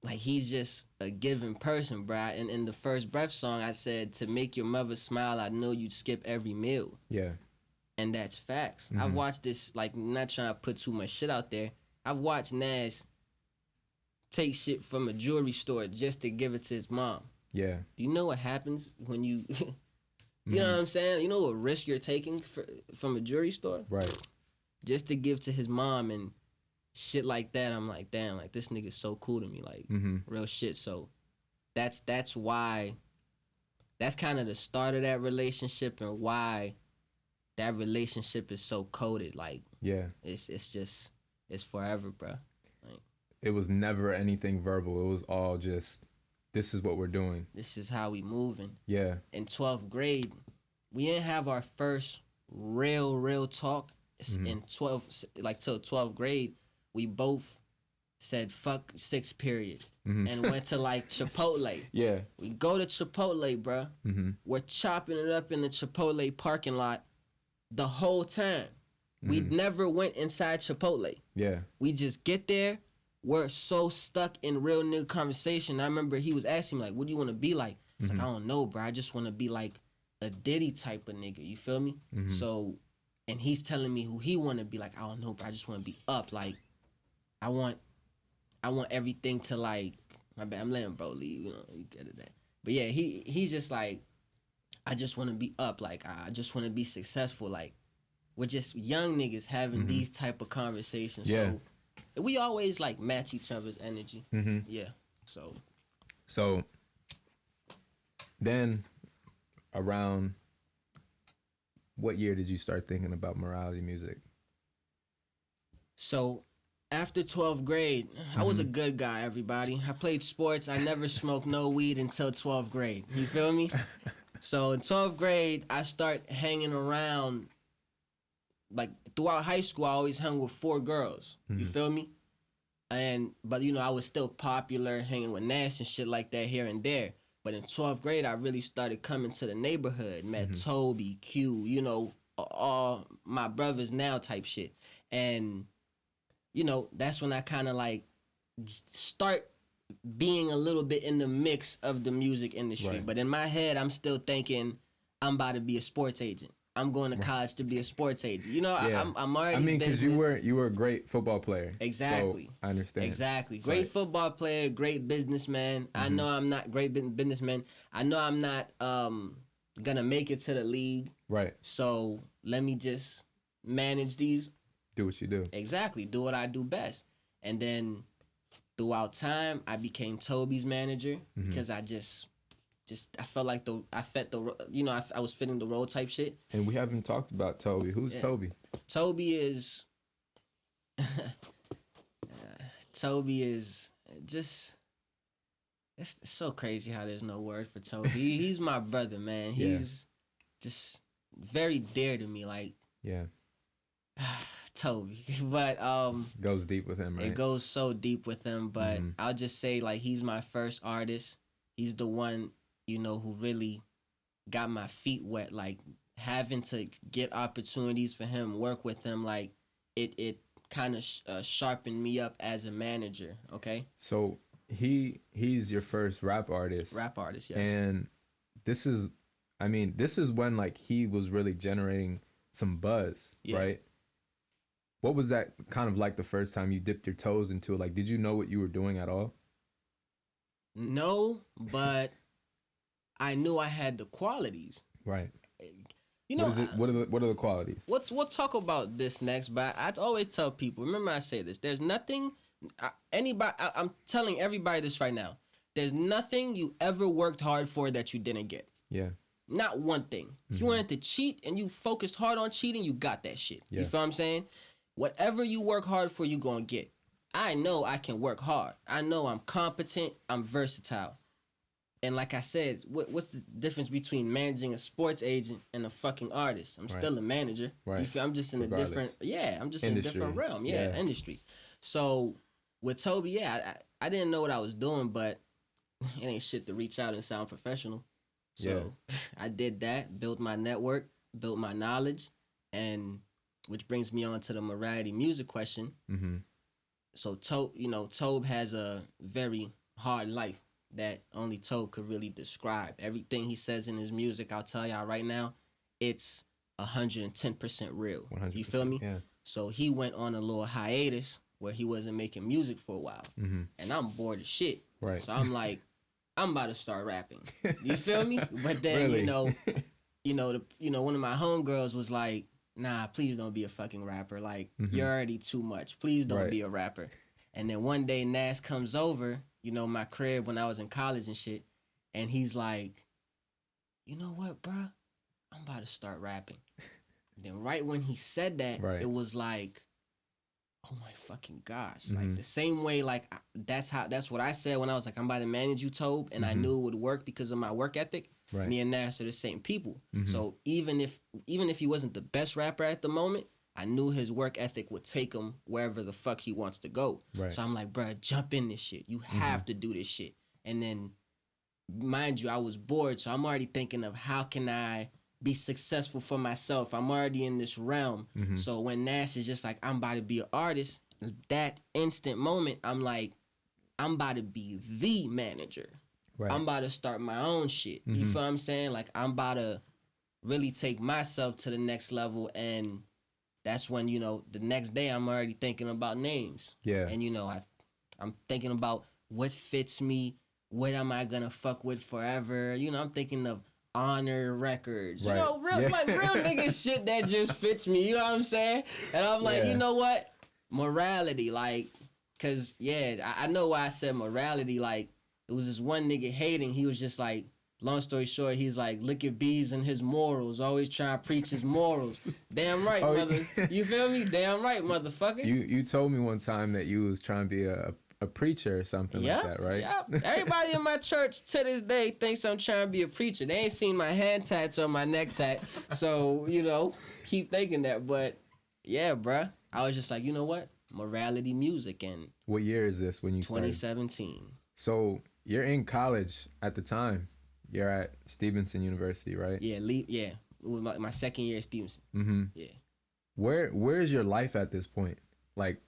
like he's just a giving person, bruh. And in the First Breath song, I said, to make your mother smile, I know you'd skip every meal. Yeah. And that's facts. I've watched this, like, not trying to put too much shit out there. I've watched Nas take shit from a jewelry store just to give it to his mom. Yeah. Do you know what happens when you, you know what I'm saying? You know what risk you're taking from a jewelry store? Right. Just to give to his mom and shit like that. I'm like, damn, like this nigga's so cool to me, like real shit. So that's why, that's kind of the start of that relationship and why that relationship is so coded. Like, yeah, it's forever, bro. Like, it was never anything verbal. It was all just, this is what we're doing. This is how we moving. Yeah. In 12th grade, we didn't have our first real talk. In 12, like till 12th grade, we both said fuck 6th period and went to like Chipotle. Yeah. We go to Chipotle, bro. We're chopping it up in the Chipotle parking lot the whole time. We never went inside Chipotle. Yeah. We just get there. We're so stuck in real nigga conversation. I remember he was asking me, like, what do you want to be like? I was like, I don't know, bro. I just want to be like a Diddy type of nigga. You feel me? So, and he's telling me who he want to be like. I don't know, bro. I just want to be up. Like, I want everything to like, my bad, I'm letting bro leave. You know, you get it that. But yeah, he's just like, I just want to be up. Like, I just want to be successful. Like, we're just young niggas having these type of conversations. Yeah. So we always like match each other's energy. Yeah. So then around what year did you start thinking about morality music? So after 12th grade, I was a good guy, everybody. I played sports. I never smoked no weed until 12th grade. You feel me? So in 12th grade, I start hanging around. Like, throughout high school, I always hung with 4 girls. You feel me? But, you know, I was still popular, hanging with Nash and shit like that here and there. But in 12th grade, I really started coming to the neighborhood. Met Toby, Q, you know, all my brothers now type shit. And, you know, that's when I kind of, like, start being a little bit in the mix of the music industry. Right. But in my head, I'm still thinking I'm about to be a sports agent. I'm going to college to be a sports agent. You know, yeah. I'm already. I mean, because you were a great football player. Exactly. So I understand. Exactly. Great football player, great businessman. I know I'm not great businessman. I know I'm not gonna make it to the league. Right. So let me just manage these. Do what you do. Exactly. Do what I do best. And then throughout time, I became Toby's manager because I I felt like I was fitting the role type shit. And we haven't talked about Toby. Who's Toby? Toby is just, it's so crazy how there's no word for Toby. He's my brother, man. He's just very dear to me. Like, yeah. Toby. But goes deep with him, right? It goes so deep with him, but I'll just say, like, he's my first artist. He's the one, you know, who really got my feet wet, like having to get opportunities for him, work with him, like it kind of sharpened me up as a manager, okay? So he's your first rap artist. Rap artist, yes. And this is when like he was really generating some buzz, right? What was that kind of like the first time you dipped your toes into it? Like, did you know what you were doing at all? No, but I knew I had the qualities. Right. You know, what are the qualities? We'll talk about this next, but I always tell people, remember I say this, there's nothing, I'm telling everybody this right now, there's nothing you ever worked hard for that you didn't get. Yeah. Not one thing. If you wanted to cheat and you focused hard on cheating, you got that shit. Yeah. You feel what I'm saying? Whatever you work hard for, you gonna get. I know I can work hard. I know I'm competent. I'm versatile. And like I said, what's the difference between managing a sports agent and a fucking artist? I'm still a manager. Right. You feel, I'm just in a different, I'm just industry. In a different realm. Yeah, industry. So with Toby, I didn't know what I was doing, but it ain't shit to reach out and sound professional. So I did that, built my network, built my knowledge, and which brings me on to the morality music question. Mm-hmm. So Tobe has a very hard life that only Tobe could really describe. Everything he says in his music, I'll tell y'all right now, it's 110% real. 100%, you feel me? Yeah. So he went on a little hiatus where he wasn't making music for a while. Mm-hmm. And I'm bored as shit. Right. So I'm like, I'm about to start rapping. You feel me? But then, Really? one of my homegirls was like, nah, please don't be a fucking rapper. Like, you're already too much. Please don't be a rapper. And then one day Nas comes over, my crib when I was in college and shit. And he's like, you know what, bruh? I'm about to start rapping. Then right when he said that, it was like, oh my fucking gosh. Like the same way, like that's what I said when I was like, I'm about to manage you, Tobe. And I knew it would work because of my work ethic. Right. Me and Nas are the same people. So even if he wasn't the best rapper at the moment, I knew his work ethic would take him wherever the fuck he wants to go. Right. So I'm like, bruh, jump in this shit. You have to do this shit. And then, mind you, I was bored, so I'm already thinking of how can I be successful for myself. I'm already in this realm. So when Nas is just like, I'm about to be an artist, that instant moment, I'm like, I'm about to be the manager. Right. I'm about to start my own shit. You feel what I'm saying? Like, I'm about to really take myself to the next level. And that's when, the next day I'm already thinking about names. Yeah. And, I'm thinking about what fits me. What am I going to fuck with forever? I'm thinking of Honor Records. Right. Real nigga shit that just fits me. You know what I'm saying? And I'm like, you know what? Morality, like, because, I know why I said morality. Like, it was this one nigga hating. He was just like, long story short, he's like, look at Beez and his morals. Always trying to preach his morals. Damn right, mother. You feel me? Damn right, motherfucker. You told me one time that you was trying to be a preacher or something like that, right? Yeah. Everybody in my church to this day thinks I'm trying to be a preacher. They ain't seen my hand tats or my neck tat. So, keep thinking that. But, yeah, bruh. I was just like, you know what? Morality music. And what year is this when you started? 2017. So you're in college at the time. You're at Stevenson University, right? Yeah, it was my second year at Stevenson. Mm-hmm. Yeah. Where is your life at this point? Like,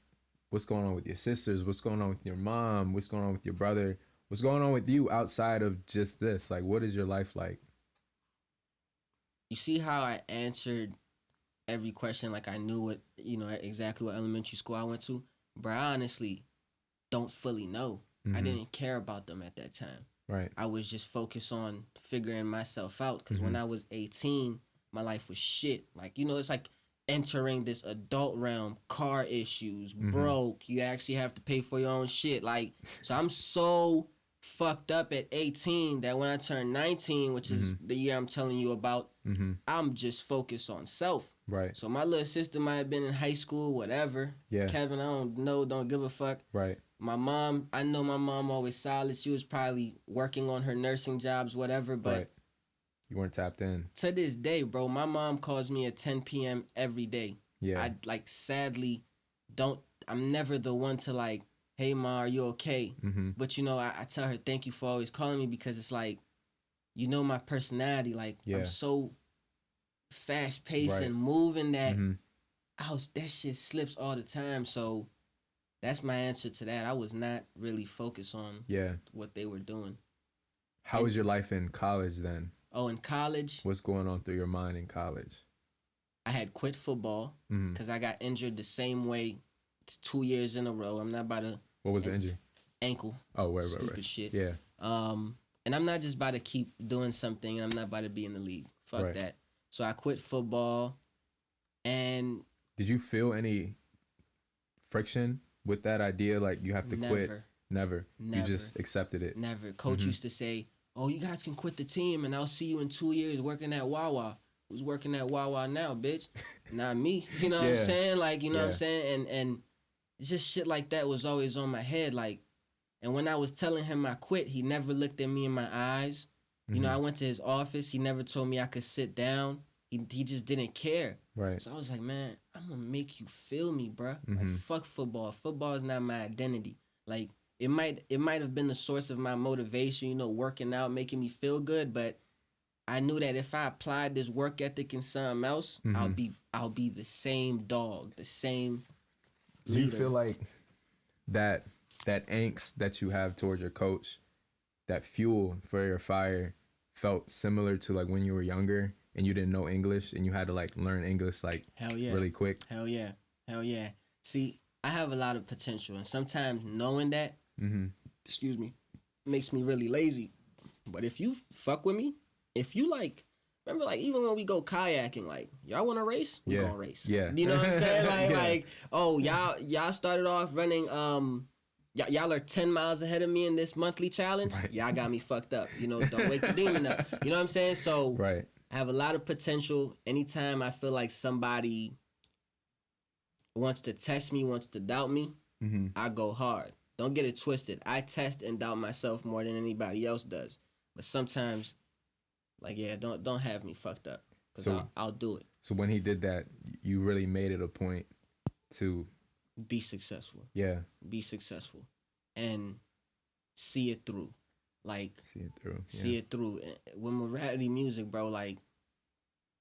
what's going on with your sisters? What's going on with your mom? What's going on with your brother? What's going on with you outside of just this? Like, what is your life like? You see how I answered every question like I knew what, exactly what elementary school I went to? But I honestly don't fully know. I didn't care about them at that time. Right. I was just focused on figuring myself out because when I was 18, my life was shit. Like, it's like entering this adult realm, car issues, broke. You actually have to pay for your own shit. Like, so I'm so fucked up at 18 that when I turned 19, which is the year I'm telling you about, I'm just focused on self. Right. So my little sister might have been in high school, whatever. Yeah. Kevin, I don't know, don't give a fuck. Right. My mom, I know my mom always solid. She was probably working on her nursing jobs, whatever, but you weren't tapped in. To this day, bro, my mom calls me at 10 p.m. every day. Yeah. I sadly I'm never the one to like, hey ma, are you okay? But I tell her thank you for always calling me because it's like, my personality, like I'm so fast paced and moving that that shit slips all the time. So that's my answer to that. I was not really focused on what they were doing. How was your life in college then? Oh, in college? What's going on through your mind in college? I had quit football because I got injured the same way 2 years in a row. I'm not about to... What was the injury? Ankle. Oh, right. Stupid shit. Yeah. And I'm not just about to keep doing something and I'm not about to be in the league. Fuck that. So I quit football and... Did you feel any friction with that idea? Like you have to quit? Never. You just accepted it? Never. Coach used to say, oh, you guys can quit the team and I'll see you in 2 years working at Wawa. Who's working at Wawa now, bitch? Not me. You know what I'm saying? Like, you know what I'm saying? And just shit like that was always on my head. Like, and when I was telling him I quit, he never looked at me in my eyes. You know, I went to his office. He never told me I could sit down. He just didn't care. Right. So I was like, man, I'm going to make you feel me, bruh. Like, fuck football. Football is not my identity. Like, it might have been the source of my motivation, working out, making me feel good, but I knew that if I applied this work ethic in something else, I'll be the same dog, the same leader. Do you feel like that angst that you have towards your coach, that fuel for your fire, felt similar to like when you were younger and you didn't know English and you had to like learn English like Hell yeah. really quick? Hell yeah. Hell yeah. See, I have a lot of potential, and sometimes knowing that, excuse me, makes me really lazy. But if you fuck with me, if you like, remember like even when we go kayaking, like y'all want to race, we gonna race. Yeah. You know what I'm saying? Like oh y'all started off running y'all are 10 miles ahead of me in this monthly challenge. Right. Y'all got me fucked up. You know, don't wake the demon up. You know what I'm saying? So right. I have a lot of potential. Anytime I feel like somebody wants to test me, wants to doubt me, I go hard. Don't get it twisted. I test and doubt myself more than anybody else does. But sometimes, like, yeah, don't have me fucked up, because I'll do it. So when he did that, you really made it a point to be successful. Yeah. Be successful. And see it through. Like, see it through. See it through. With morality music, bro, like,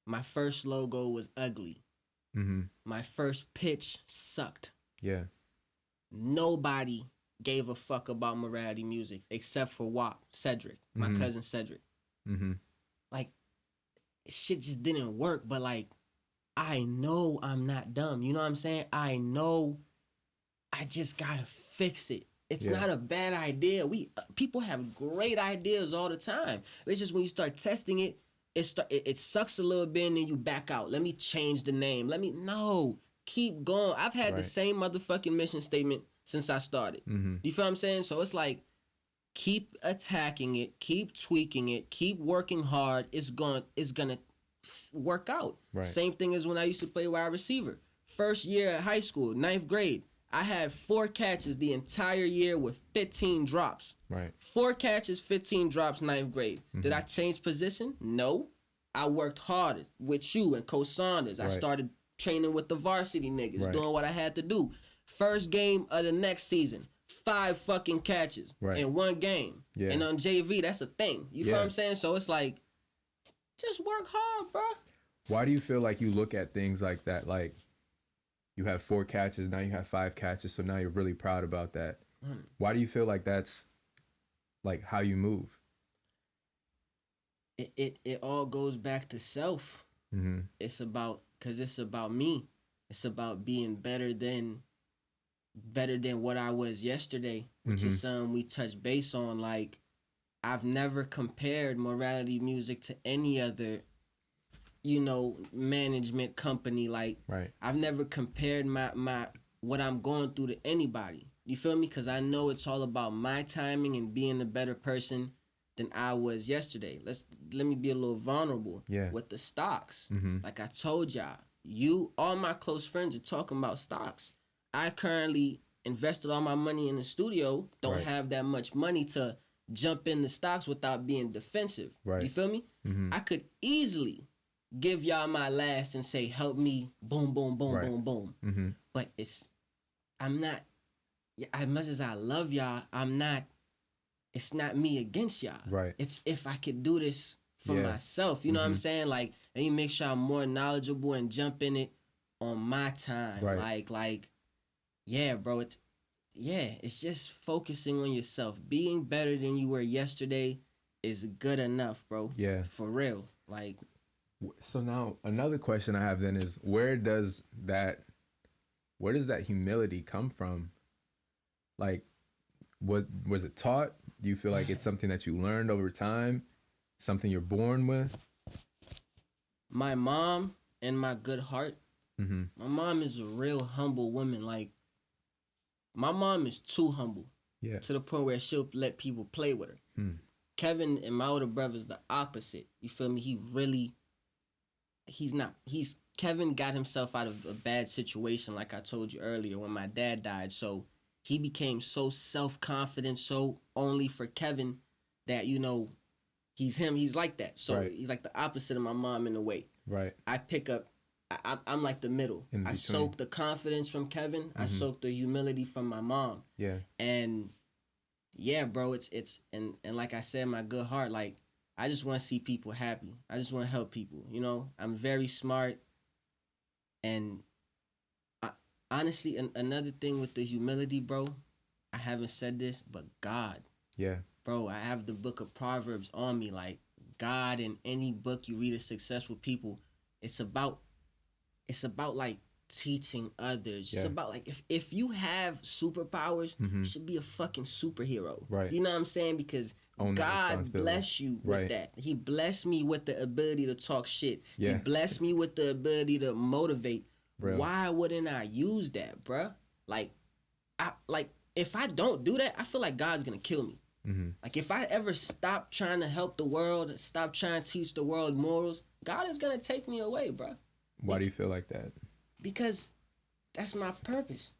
my first logo was ugly. My first pitch sucked. Yeah. Nobody gave a fuck about morality music except for WAP, Cedric, my cousin Cedric. Like, shit just didn't work, but like, I know I'm not dumb. You know what I'm saying? I know I just gotta fix it. It's not a bad idea. People have great ideas all the time. It's just when you start testing it, it sucks a little bit and then you back out. Let me change the name. No, keep going. I've had the same motherfucking mission statement since I started. You feel what I'm saying? So it's like, keep attacking it, keep tweaking it, keep working hard. It's gonna work out. Right. Same thing as when I used to play wide receiver. First year at high school, 9th grade, I had 4 catches the entire year with 15 drops. Right. 4 catches, 15 drops, 9th grade. Did I change position? No. I worked hard with you and Coach Saunders. I started training with the varsity niggas, doing what I had to do. First game of the next season, 5 fucking catches in 1 game. Yeah. And on JV, that's a thing. You feel what I'm saying? So it's like, just work hard, bro. Why do you feel like you look at things like that? Like, you have 4 catches, now you have 5 catches, so now you're really proud about that. Why do you feel like that's like how you move? It all goes back to self. It's about me. It's about being better than what I was yesterday, which is something we touch base on. Like, I've never compared morality music to any other, management company. Like, I've never compared my what I'm going through to anybody. You feel me? Because I know it's all about my timing and being a better person than I was yesterday. Let me be a little vulnerable with the stocks. Like I told y'all, all my close friends are talking about stocks. I currently invested all my money in the studio. Don't have that much money to jump in the stocks without being defensive. You feel me? I could easily give y'all my last and say, help me, boom, boom, boom, boom, boom. But I'm not, as much as I love y'all, it's not me against y'all. It's if I could do this for myself. You know what I'm saying? Like, let me make sure I'm more knowledgeable and jump in it on my time. Like, yeah, bro, it's just focusing on yourself. Being better than you were yesterday is good enough, bro. Yeah. For real. Like, so now another question I have then is, where does that humility come from? Like, was it taught? Do you feel like it's something that you learned over time? Something you're born with? My mom and my good heart. My mom is a real humble woman. Like, my mom is too humble. Yeah. To the point where she'll let people play with her. Kevin and my older brother's the opposite. You feel me? Kevin got himself out of a bad situation, like I told you earlier, when my dad died. So he became so self-confident, so only for Kevin, that, he's him. He's like that. So he's like the opposite of my mom in a way. Right. I pick up, I'm like the middle. I soak the confidence from Kevin. I soak the humility from my mom. Yeah. And yeah, bro, it's and like I said, my good heart, like, I just want to see people happy. I just want to help people. You know, I'm very smart, and honestly, another thing with the humility, bro. I haven't said this, but God. Yeah. Bro, I have the book of Proverbs on me. Like, God, in any book you read of successful people, it's about like teaching others. Yeah. It's about like if you have superpowers, you should be a fucking superhero. Right. You know what I'm saying? Because God bless you with that. He blessed me with the ability to talk shit. Yeah. He blessed me with the ability to motivate. Real. Why wouldn't I use that, bruh? Like, if I don't do that, I feel like God's gonna kill me. Like, if I ever stop trying to help the world, stop trying to teach the world morals, God is gonna take me away, bruh. Why do you feel like that? Because that's my purpose.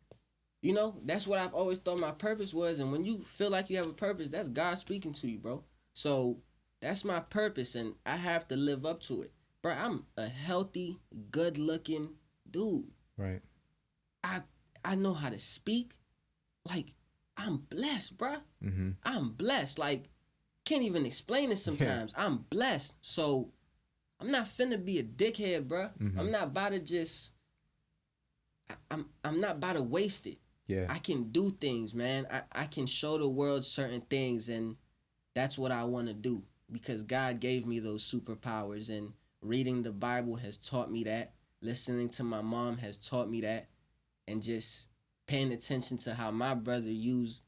You know, that's what I've always thought my purpose was. And when you feel like you have a purpose, that's God speaking to you, bro. So that's my purpose, and I have to live up to it. Bro, I'm a healthy, good-looking dude. Right. I know how to speak. Like, I'm blessed, bro. I'm blessed. Like, can't even explain it sometimes. Yeah. I'm blessed. So I'm not finna be a dickhead, bro. I'm not about to just... I'm not about to waste it. Yeah. I can do things, man. I can show the world certain things, and that's what I want to do because God gave me those superpowers, and reading the Bible has taught me that. Listening to my mom has taught me that, and just paying attention to how my brother used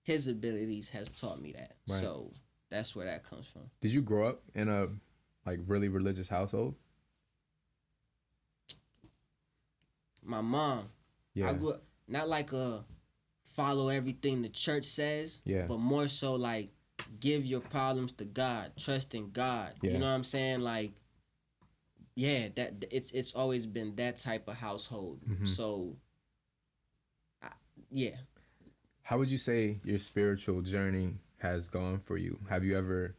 his abilities has taught me that. Right. So that's where that comes from. Did you grow up in a really religious household? My mom. Yeah. I grew up not like follow everything the church says, but more so like give your problems to God, trust in God. Yeah. You know what I'm saying? Like, yeah, that it's always been that type of household. So, yeah. How would you say your spiritual journey has gone for you? Have you ever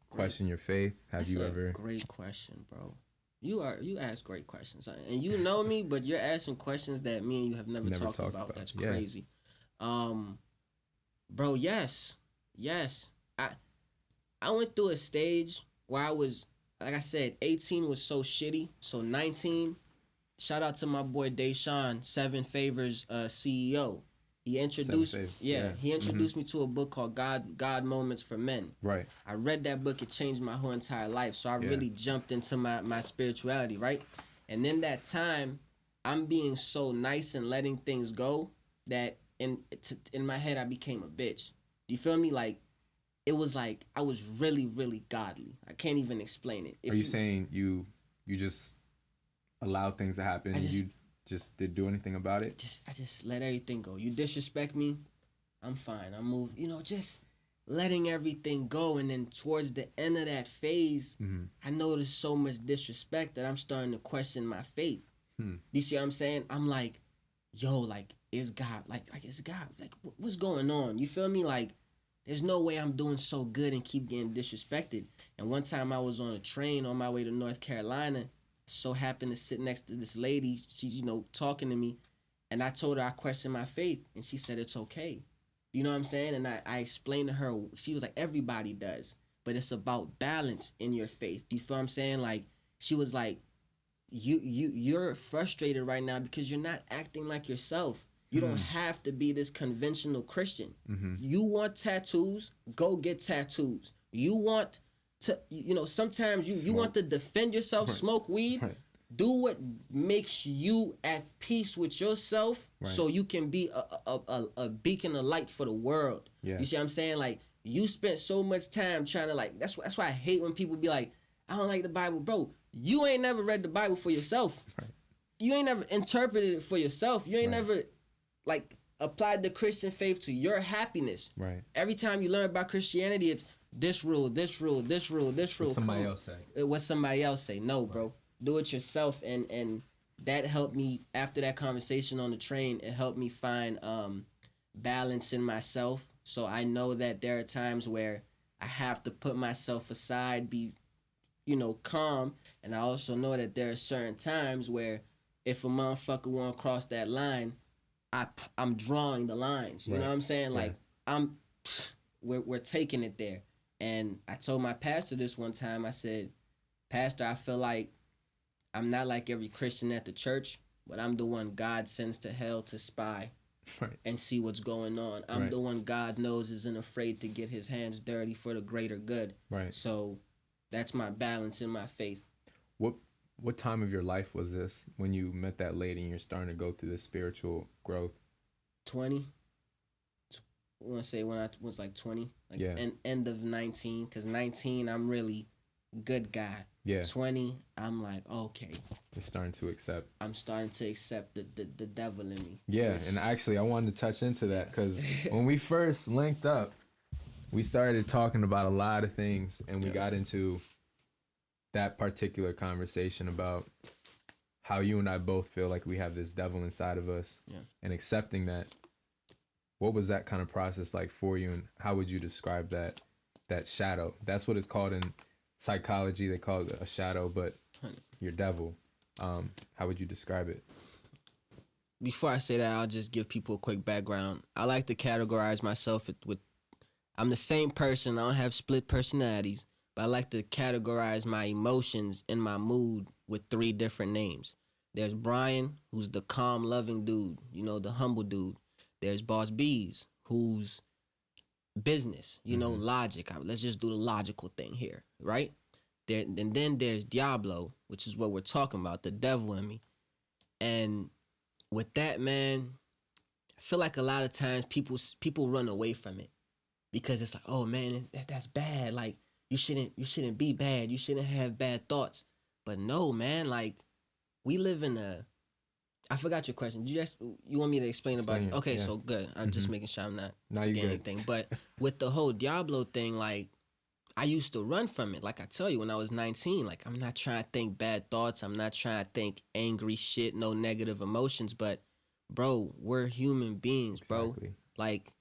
questioned your faith? Have you ever? Great question, bro. You ask great questions, and you know me, but you're asking questions that me and you have never talked about. That's crazy. Bro, yes. I went through a stage where I was, like I said, 18 was so shitty. So 19, shout out to my boy Deshaun, Seven Favors CEO. He introduced me to a book called God Moments for Men. Right. I read that book, it changed my whole entire life. So I really jumped into my spirituality, right? And in that time, I'm being so nice and letting things go that in my head I became a bitch. You feel me? Like, it was like I was really, really godly. I can't even explain it. Are you saying you just allowed things to happen and you just didn't do anything about it? I just let everything go. You disrespect me, I'm fine. I'm moved. You know, just letting everything go. And then towards the end of that phase, I noticed so much disrespect that I'm starting to question my faith. You see what I'm saying? I'm like, yo, like, is God, like is God, like, what's going on? You feel me? Like, there's no way I'm doing so good and keep getting disrespected. And one time I was on a train on my way to North Carolina, so happened to sit next to this lady. She's, talking to me, and I told her I questioned my faith, and she said it's okay. You know what I'm saying? And I explained to her, she was like, everybody does, but it's about balance in your faith. You feel what I'm saying? Like, she was like, you're frustrated right now because you're not acting like yourself. You don't have to be this conventional Christian. You want tattoos? Go get tattoos. You want to, sometimes you want to defend yourself, smoke weed. Right. Do what makes you at peace with yourself, so you can be a beacon of light for the world. Yeah. You see what I'm saying? Like, you spent so much time trying to, like, that's why I hate when people be like, I don't like the Bible. Bro, you ain't never read the Bible for yourself. Right. You ain't never interpreted it for yourself. You ain't never, like, applied the Christian faith to your happiness. Right. Every time you learn about Christianity, it's this rule, this rule, this rule, this rule. What somebody else say. What somebody else say. No, bro. Do it yourself. And that helped me, after that conversation on the train, it helped me find balance in myself. So I know that there are times where I have to put myself aside, be, calm. And I also know that there are certain times where if a motherfucker want to cross that line, I'm drawing the lines. You know what I'm saying? Like, we're taking it there. And I told my pastor this one time. I said, Pastor, I feel like I'm not like every Christian at the church, but I'm the one God sends to hell to spy and see what's going on. I'm the one God knows isn't afraid to get his hands dirty for the greater good. Right. So that's my balance in my faith. What time of your life was this when you met that lady and you're starting to go through this spiritual growth? 20. I want to say when I was like 20. Like end of 19. Because 19, I'm really good guy. Yeah. 20, I'm like, okay. You're starting to accept. I'm starting to accept the devil in me. Yeah, and actually I wanted to touch into that because when we first linked up, we started talking about a lot of things, and we got into that particular conversation about how you and I both feel like we have this devil inside of us and accepting that. What was that kind of process like for you, and how would you describe that shadow? That's what it's called in psychology. They call it a shadow, but your devil. How would you describe it? Before I say that, I'll just give people a quick background. I like to categorize myself with I'm the same person. I don't have split personalities, but I like to categorize my emotions and my mood with 3 different names. There's Bryan, who's the calm, loving dude, the humble dude. There's Boss Beez, who's business, logic. Let's just do the logical thing here, right? And then there's Diablo, which is what we're talking about, the devil in me. And with that, man, I feel like a lot of times people run away from it because it's like, oh man, that's bad. Like you shouldn't be bad. You shouldn't have bad thoughts. But no, man, like we live in I forgot your question. You want me to explain about it? Okay, so good. I'm just making sure I'm not forgetting anything. But with the whole Diablo thing, like I used to run from it. Like I tell you, when I was 19, like I'm not trying to think bad thoughts. I'm not trying to think angry shit, no negative emotions. But bro, we're human beings, bro. Exactly. Like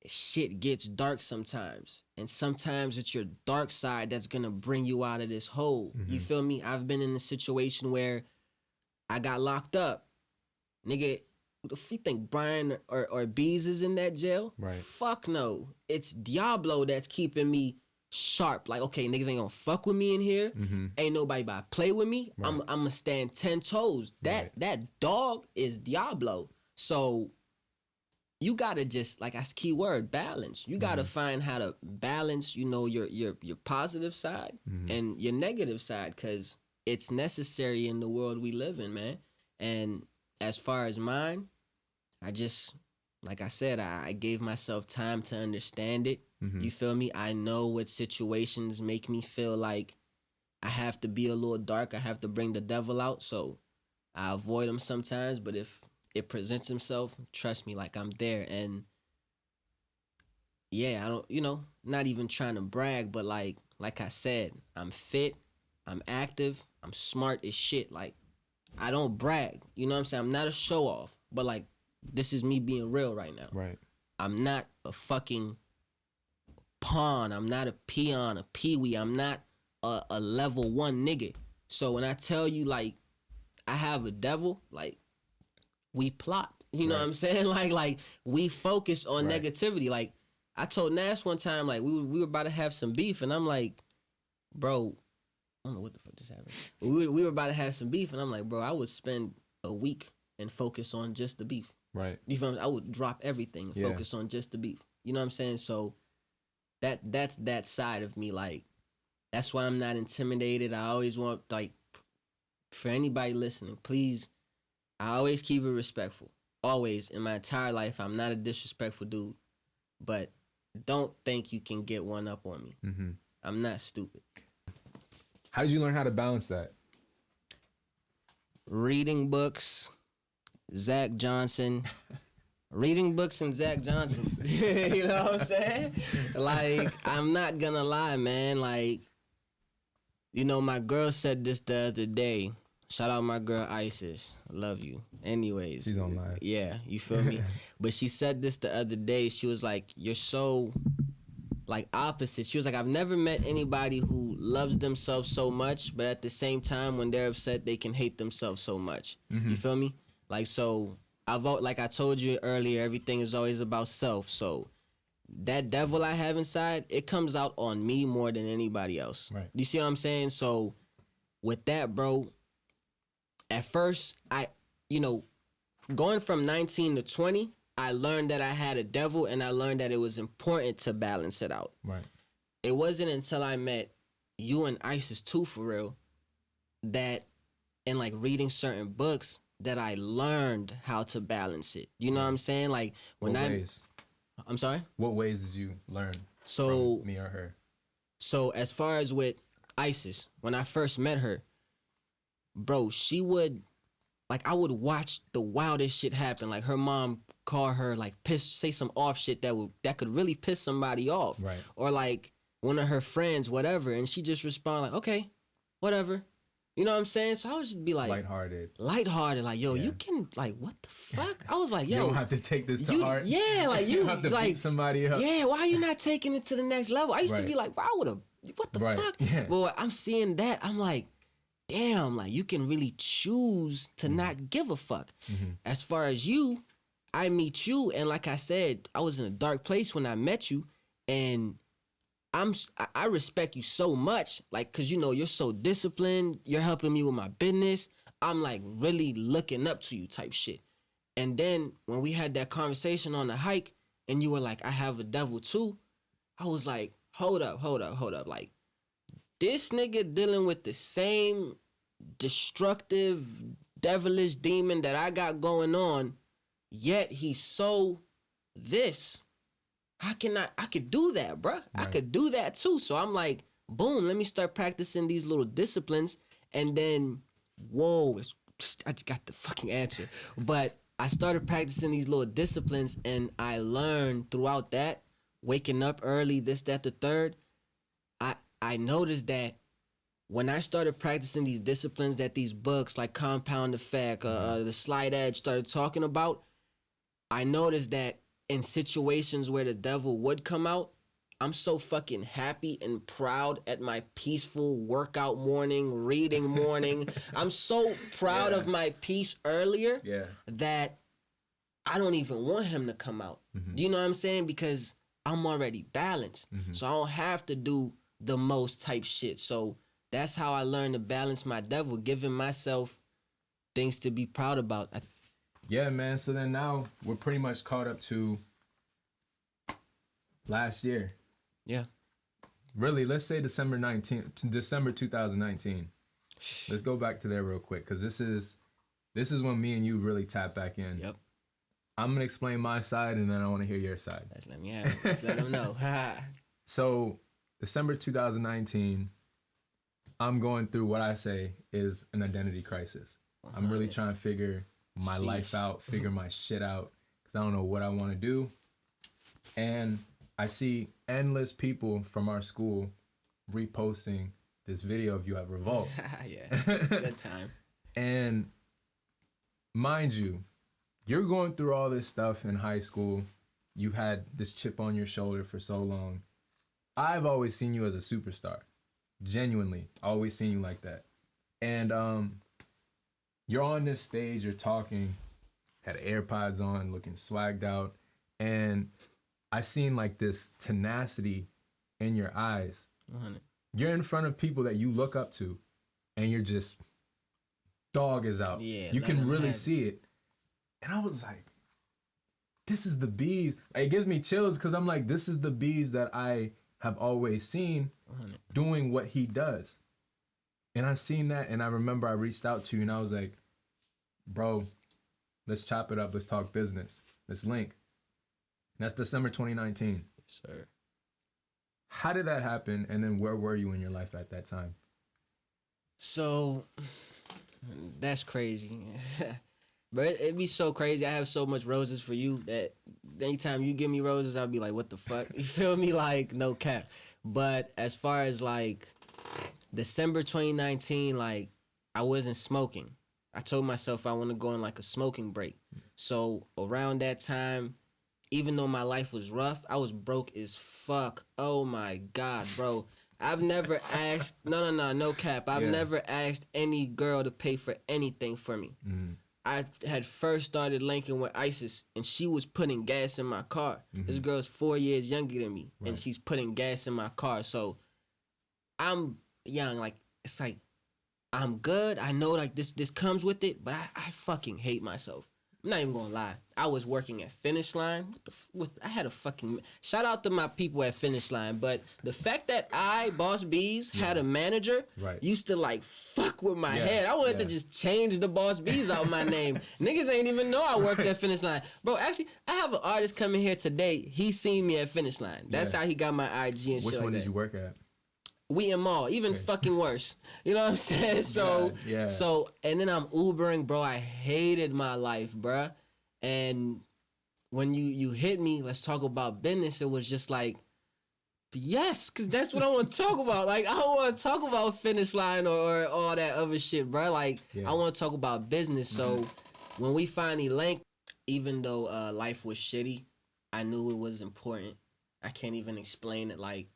shit gets dark sometimes. And sometimes it's your dark side that's gonna bring you out of this hole. You feel me? I've been in a situation where I got locked up. Nigga, if you think Bryan or Beez is in that jail, right? Fuck no. It's Diablo that's keeping me sharp. Like, okay, niggas ain't gonna fuck with me in here. Ain't nobody about to play with me. Right. I'm gonna stand 10 toes. That dog is Diablo. So you gotta just, like, that's key word, balance. You gotta find how to balance, your positive side and your negative side, because it's necessary in the world we live in, man. And as far as mine, I just, like I said, I gave myself time to understand it. You feel me? I know what situations make me feel like I have to be a little dark. I have to bring the devil out. So I avoid him sometimes. But if it presents himself, trust me, like I'm there. And yeah, I don't, not even trying to brag, but like I said, I'm fit, I'm active, I'm smart as shit. Like, I don't brag. You know what I'm saying? I'm not a show off. But like, this is me being real right now. Right. I'm not a fucking pawn. I'm not a peon, a peewee. I'm not a level 1 nigga. So when I tell you, like, I have a devil, like, we plot. You know what I'm saying? Like we focus on negativity. Like, I told Nas one time, like, we were about to have some beef, and I'm like, bro, I don't know what the fuck just happened. We were about to have some beef, and I'm like, bro, I would spend a week and focus on just the beef. Right. You feel me? I would drop everything and focus on just the beef. You know what I'm saying? So that's that side of me. Like, that's why I'm not intimidated. I always want, like, for anybody listening, please, I always keep it respectful. Always. In my entire life, I'm not a disrespectful dude. But don't think you can get one up on me. I'm not stupid. How did you learn how to balance that? Reading books, Zach Johnson. Reading books and Zach Johnson. You know what I'm saying? Like, I'm not gonna lie, man. Like, my girl said this the other day. Shout out my girl Isis. I love you. Anyways. She's online. Yeah, you feel me? But she said this the other day. She was like, you're so, like, opposite. She was like, I've never met anybody who loves themselves so much, but at the same time, when they're upset, they can hate themselves so much. You feel me? Like, so, like I told you earlier, everything is always about self. So that devil I have inside, it comes out on me more than anybody else. Right. You see what I'm saying? So with that, bro, at first, going from 19 to 20, I learned that I had a devil, and I learned that it was important to balance it out. Right. It wasn't until I met you and Isis too, for real, that, and like reading certain books, that I learned how to balance it. You know what I'm saying? Like when What ways? I'm sorry? What ways did you learn from me or her? So as far as with Isis, when I first met her, bro, she would, like, I would watch the wildest shit happen. Like her mom call her, like, say some off shit that could really piss somebody off. Right. Or like one of her friends, whatever, and she just respond like, okay, whatever. You know what I'm saying? So I would just be like, lighthearted, like, yo, you can, like, what the fuck? I was like, yo, you don't have to take this to heart. Yeah, like you don't have to like, beat somebody up. Yeah, why are you not taking it to the next level? I used to Right. be like, why would what the Right. fuck? Yeah. But I'm seeing that, I'm like, damn, like, you can really choose to not give a fuck. As far as you, I meet you, and like I said, I was in a dark place when I met you, and I respect you so much, like, cause you know you're so disciplined. You're helping me with my business. I'm like really looking up to you, type shit. And then when we had that conversation on the hike, and you were like, "I have a devil too," I was like, "Hold up. Like, this nigga dealing with the same destructive, devilish demon that I got going on, yet he's so this." How can I could do that, bruh. Right. I could do that too. So I'm like, boom, let me start practicing these little disciplines. And then, whoa, I just got the fucking answer. But I started practicing these little disciplines, and I learned throughout that, waking up early, this, that, the third, I noticed that when I started practicing these disciplines that these books like Compound Effect, the Slight Edge started talking about, I noticed that in situations where the devil would come out, I'm so fucking happy and proud at my peaceful workout morning, reading morning. I'm so proud of my peace earlier that I don't even want him to come out. Do you know what I'm saying? Because I'm already balanced. So I don't have to do the most type shit. So that's how I learned to balance my devil, giving myself things to be proud about. Yeah, man. So then now we're pretty much caught up to last year. Yeah. Really, let's say December 2019. Let's go back to there real quick, because this is when me and you really tap back in. Yep. I'm going to explain my side, and then I want to hear your side. Let's let me have it. Let's let them know. So, December 2019, I'm going through what I say is an identity crisis. I'm really trying to figure my life out, figure my shit out, because I don't know what I want to do. And I see endless people from our school reposting this video of you at Revolt. Yeah, it's a good time. And mind you, you're going through all this stuff in high school. You had this chip on your shoulder for so long. I've always seen you as a superstar. Genuinely, always seen you like that. And you're on this stage, you're talking, had AirPods on, looking swagged out, and I seen like this tenacity in your eyes. 100. You're in front of people that you look up to, and you're just, dog is out. Yeah, you can really see it. And I was like, this is the Beez. It gives me chills, because I'm like, this is the Beez that I have always seen 100. doing what he does. And I seen that, and I remember I reached out to you, and I was like, bro, let's chop it up. Let's talk business. Let's link. And that's December 2019. Yes, sir. How did that happen? And then where were you in your life at that time? So, that's crazy. But it'd be so crazy. I have so much roses for you that anytime you give me roses, I'll be like, what the fuck? You feel me? Like, no cap. But as far as like December 2019, like, I wasn't smoking. I told myself I want to go on like a smoking break. So around that time, even though my life was rough, I was broke as fuck. Oh my God, bro. I've never asked, no cap. I've never asked any girl to pay for anything for me. I had first started linking with Isis, and she was putting gas in my car. This girl's 4 years younger than me, and she's putting gas in my car. So I'm young, like it's like I'm good. I know like this comes with it, but I fucking hate myself. I'm not even gonna lie. I was working at Finish Line. I had a fucking shout out to my people at Finish Line, but the fact that Boss Beez, had a manager used to like fuck with my head. I wanted to just change the Boss Beez out my name. Niggas ain't even know I worked at Finish Line, bro. Actually, I have an artist coming here today. He seen me at Finish Line. That's how he got my IG and shit. Which one did you work at? We and Mall, even fucking worse. You know what I'm saying? So, so, and then I'm Ubering, bro. I hated my life, bruh. And when you hit me, let's talk about business. It was just like, yes, because that's what I want to talk about. Like, I don't want to talk about Finish Line or all that other shit, bruh. Like, I want to talk about business. So, when we finally linked, even though life was shitty, I knew it was important. I can't even explain it. Like,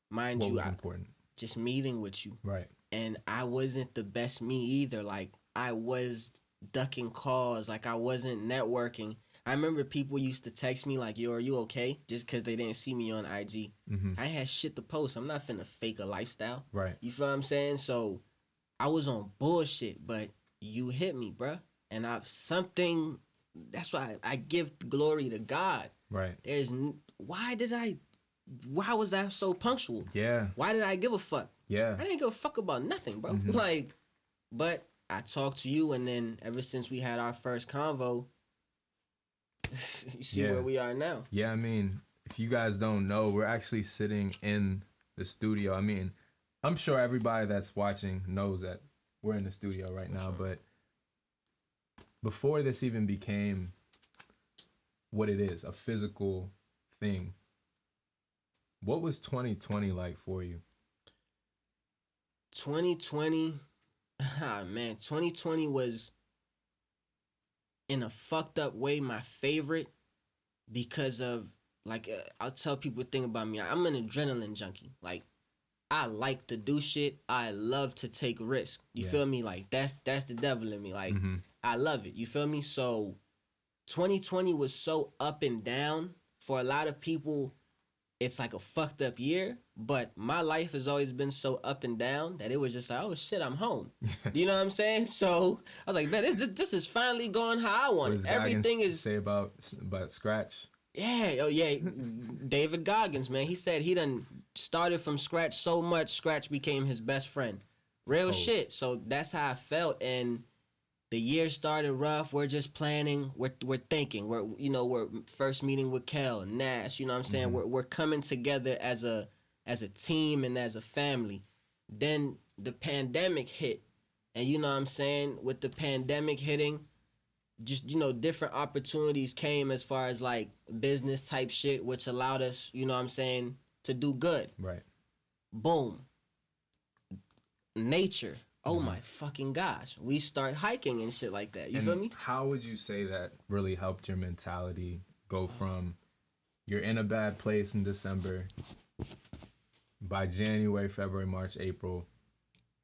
mind what you, was important? Just meeting with you. Right. And I wasn't the best me either. Like, I was ducking calls. Like, I wasn't networking. I remember people used to text me like, yo, are you okay? Just because they didn't see me on IG. I had shit to post. I'm not finna fake a lifestyle. Right. You feel what I'm saying? So, I was on bullshit, but you hit me, bruh. And that's why I give glory to God. Right. Why was I so punctual? Yeah. Why did I give a fuck? Yeah. I didn't give a fuck about nothing, bro. Like, but I talked to you, and then ever since we had our first convo, you see where we are now. Yeah, I mean, if you guys don't know, we're actually sitting in the studio. I mean, I'm sure everybody that's watching knows that we're in the studio right now, but before this even became what it is, a physical thing, what was 2020 like for you? 2020, man, 2020 was, in a fucked up way, my favorite because of, like, I'll tell people the thing about me. I'm an adrenaline junkie. Like, I like to do shit. I love to take risks. You feel me? Like, that's the devil in me. Like, I love it. You feel me? So, 2020 was so up and down. For a lot of people, it's like a fucked up year, but my life has always been so up and down that it was just like, oh shit, I'm home. You know what I'm saying? So I was like, man, this is finally going how I want it. Everything is say about Scratch. Yeah, oh yeah, David Goggins, man. He said he done started from scratch so much, Scratch became his best friend. Real shit. So that's how I felt, and the year started rough. We're just planning. We're thinking. We're first meeting with Kel, Nash. You know what I'm saying? We're coming together as a team and as a family. Then the pandemic hit, and you know what I'm saying? With the pandemic hitting, just different opportunities came as far as like business type shit, which allowed us, you know what I'm saying, to do good. Right. Boom. Nature. Oh my fucking gosh. We start hiking and shit like that. You feel me? How would you say that really helped your mentality go from you're in a bad place in December, by January, February, March, April,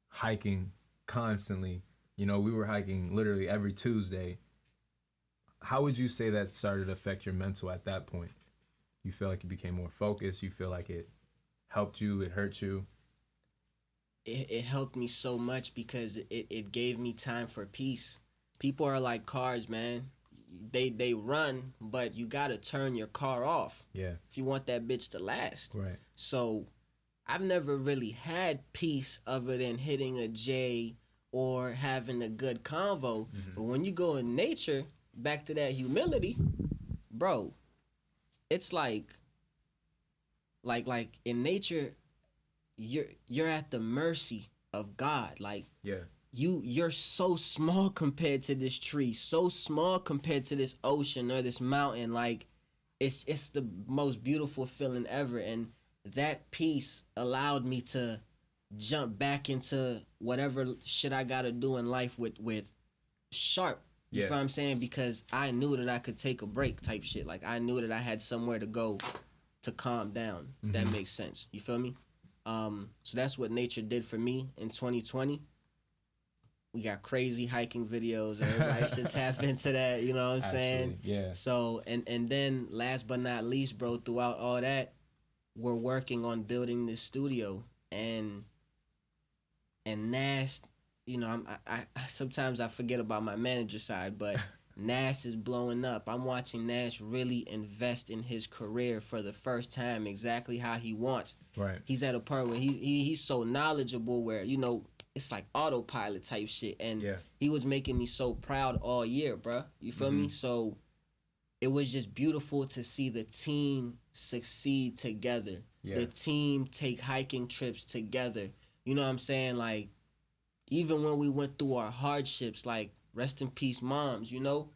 hiking constantly? We were hiking literally every Tuesday. How would you say that started to affect your mental at that point? You feel like you became more focused? You feel like it helped you? It hurt you? It helped me so much because it gave me time for peace. People are like cars, man. They run, but you gotta turn your car off. Yeah. If you want that bitch to last. Right. So I've never really had peace other than hitting a J or having a good convo. But when you go in nature, back to that humility, bro, it's like in nature, you're at the mercy of God. Like, you're so small compared to this tree, so small compared to this ocean or this mountain. Like, it's the most beautiful feeling ever, and that peace allowed me to jump back into whatever shit I gotta do in life with sharp. You feel what I'm saying? Because I knew that I could take a break type shit. Like, I knew that I had somewhere to go to calm down. If that makes sense. You feel me? So that's what nature did for me in 2020. we got crazy hiking videos. Everybody should tap into that. You know what I'm saying? Yeah. So and then last but not least, bro, throughout all that, we're working on building this studio, and Nas, you know, I sometimes I forget about my manager side, but Nas is blowing up. I'm watching Nas really invest in his career for the first time, exactly how he wants. Right. He's at a part where he's so knowledgeable, where, you know, it's like autopilot type shit, and he was making me so proud all year, bruh. You feel me? So it was just beautiful to see the team succeed together. The team take hiking trips together. You know what I'm saying? Like, even when we went through our hardships, like, rest in peace, moms, you know?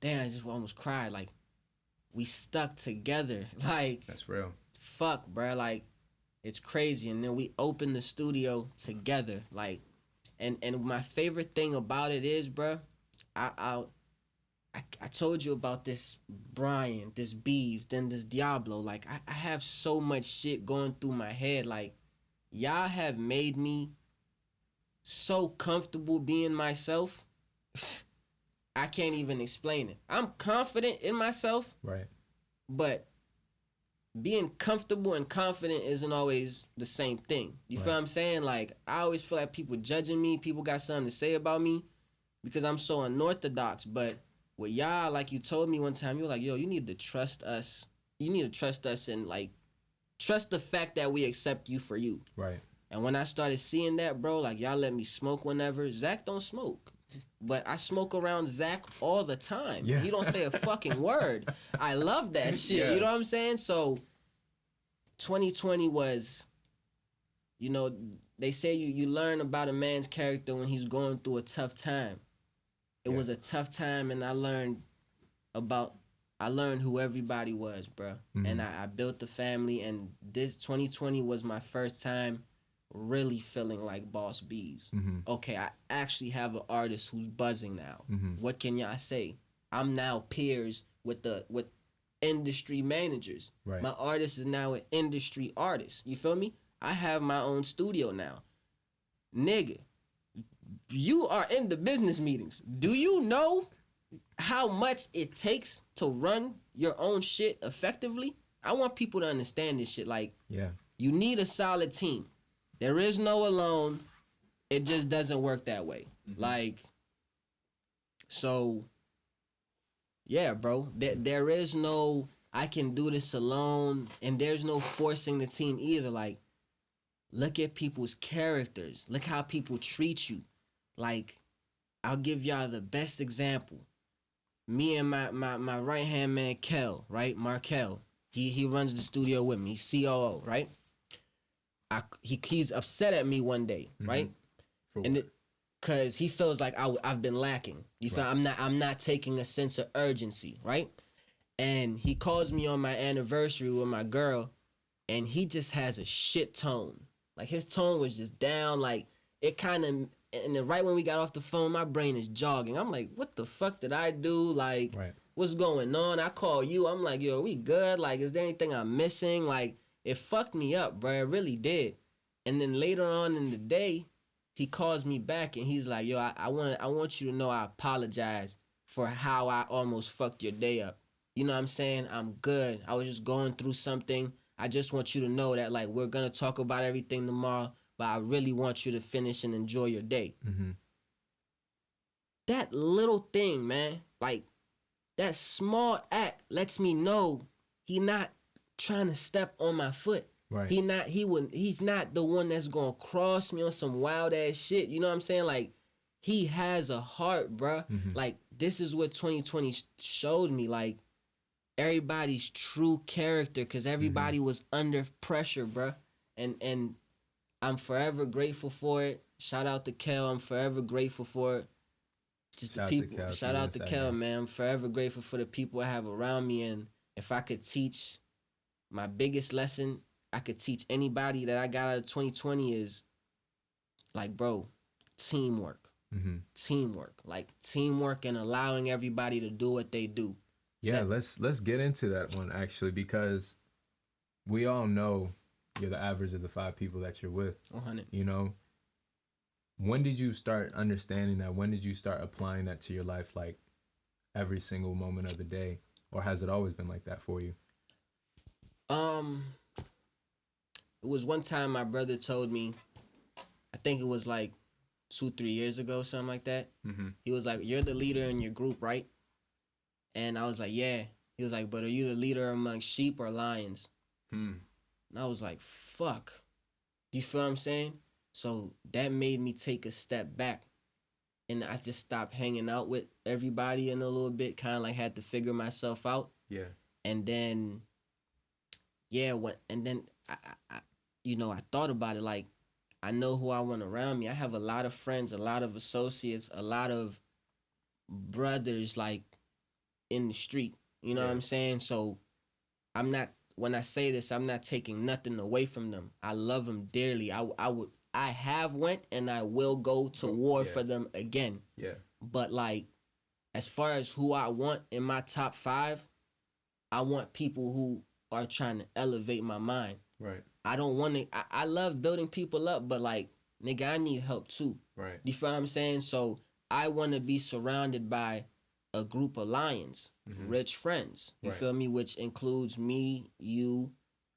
Damn, I just almost cried. Like, we stuck together. Like, that's real. Fuck, bruh. Like, it's crazy. And then we opened the studio together. Like, and my favorite thing about it is, bruh, I told you about this Bryan, this Beez, then this Diablo. Like, I have so much shit going through my head. Like, y'all have made me so comfortable being myself. I can't even explain it. I'm confident in myself. Right. But being comfortable and confident isn't always the same thing. You feel what I'm saying? Like, I always feel like people judging me. People got something to say about me because I'm so unorthodox. But with y'all, like you told me one time, you were like, yo, you need to trust us. You need to trust us and, like, trust the fact that we accept you for you. Right. And when I started seeing that, bro, like, y'all let me smoke whenever. Zach don't smoke. But I smoke around Zach all the time. Yeah. He don't say a fucking word. I love that shit. Yeah. You know what I'm saying? So 2020 was, you know, they say you learn about a man's character when he's going through a tough time. It was a tough time, and I learned who everybody was, bro. Mm-hmm. And I built the family, and this 2020 was my first time really feeling like Boss Beez. Mm-hmm. Okay, I actually have an artist who's buzzing now. Mm-hmm. What can y'all say? I'm now peers with industry managers. Right. My artist is now an industry artist. You feel me? I have my own studio now. Nigga, you are in the business meetings. Do you know how much it takes to run your own shit effectively? I want people to understand this shit. Like, you need a solid team. There is no alone. It just doesn't work that way. Mm-hmm. Like, so, yeah, bro. There is no, I can do this alone, and there's no forcing the team either. Like, look at people's characters. Look how people treat you. Like, I'll give y'all the best example. Me and my right-hand man, Kel, right? Markel. He runs the studio with me. He's COO, right? He's upset at me one day, right? For what? Because he feels like I've been lacking. You feel? I'm not taking a sense of urgency, right? And he calls me on my anniversary with my girl, and he just has a shit tone. Like, his tone was just down. Like, it kind of, and then right when we got off the phone, my brain is jogging. I'm like, what the fuck did I do? Like, what's going on? I call you. I'm like, yo, we good? Like, is there anything I'm missing? Like, it fucked me up, bro. It really did. And then later on in the day, he calls me back and he's like, yo, I want you to know I apologize for how I almost fucked your day up. You know what I'm saying? I'm good. I was just going through something. I just want you to know that, like, we're going to talk about everything tomorrow, but I really want you to finish and enjoy your day. Mm-hmm. That little thing, man, like, that small act lets me know he not trying to step on my foot. Right. He's not the one that's gonna cross me on some wild ass shit. You know what I'm saying? Like, he has a heart, bruh. Mm-hmm. Like, this is what 2020 showed me. Like, everybody's true character, because everybody was under pressure, bruh. And I'm forever grateful for it. Shout out to Kel. I'm forever grateful for it. Just the people. Shout out to Kel, man. I'm forever grateful for the people I have around me. And if I could teach my biggest lesson I could teach anybody that I got out of 2020 is, like, bro, teamwork. Mm-hmm. Teamwork. Like, teamwork and allowing everybody to do what they do. Yeah, let's get into that one, actually, because we all know you're the average of the 5 people that you're with. 100. You know, when did you start understanding that? When did you start applying that to your life, like every single moment of the day? Or has it always been like that for you? It was one time my brother told me, I think it was like 2-3 years ago, something like that. Mm-hmm. He was like, "You're the leader in your group, right?" And I was like, "Yeah." He was like, "But are you the leader among sheep or lions?" And I was like, "Fuck." Do you feel what I'm saying? So that made me take a step back. And I just stopped hanging out with everybody in a little bit, kind of like had to figure myself out. Yeah. And then, I I thought about it, like, I know who I want around me. I have a lot of friends, a lot of associates, a lot of brothers, like, in the street. You know what I'm saying? So when I say this, I'm not taking nothing away from them. I love them dearly. I have went and I will go to war for them again. Yeah. But, like, as far as who I want in my top 5, I want people who are trying to elevate my mind. Right. I don't want to. I love building people up, but, like, nigga, I need help too. Right. You feel what I'm saying? So I want to be surrounded by a group of lions, rich friends. You feel me? Which includes me, you,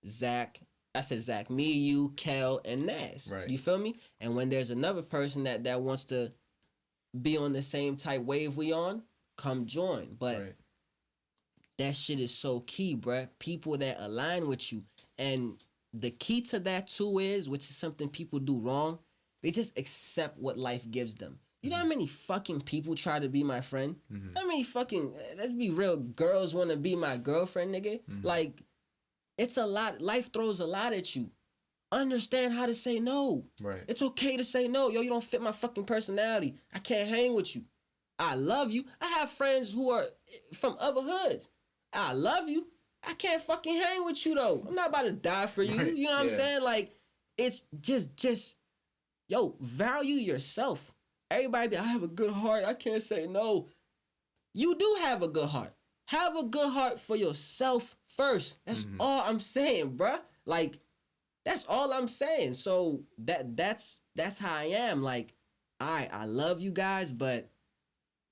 Zach. I said Zach, me, you, Kel, and Nas. Right. You feel me? And when there's another person that wants to be on the same type wave we on, come join. But that shit is so key, bruh. People that align with you. And the key to that too is, which is something people do wrong, they just accept what life gives them. You know how many fucking people try to be my friend? How many fucking, let's be real, girls want to be my girlfriend, nigga? Like, it's a lot. Life throws a lot at you. Understand how to say no. Right. It's okay to say no. Yo, you don't fit my fucking personality. I can't hang with you. I love you. I have friends who are from other hoods. I love you. I can't fucking hang with you, though. I'm not about to die for you. Right. You know what I'm saying? Like, it's just, yo, value yourself. Everybody be, I have a good heart. I can't say no. You do have a good heart. Have a good heart for yourself first. That's all I'm saying, bruh. Like, that's all I'm saying. So that's how I am. Like, all right, I love you guys, but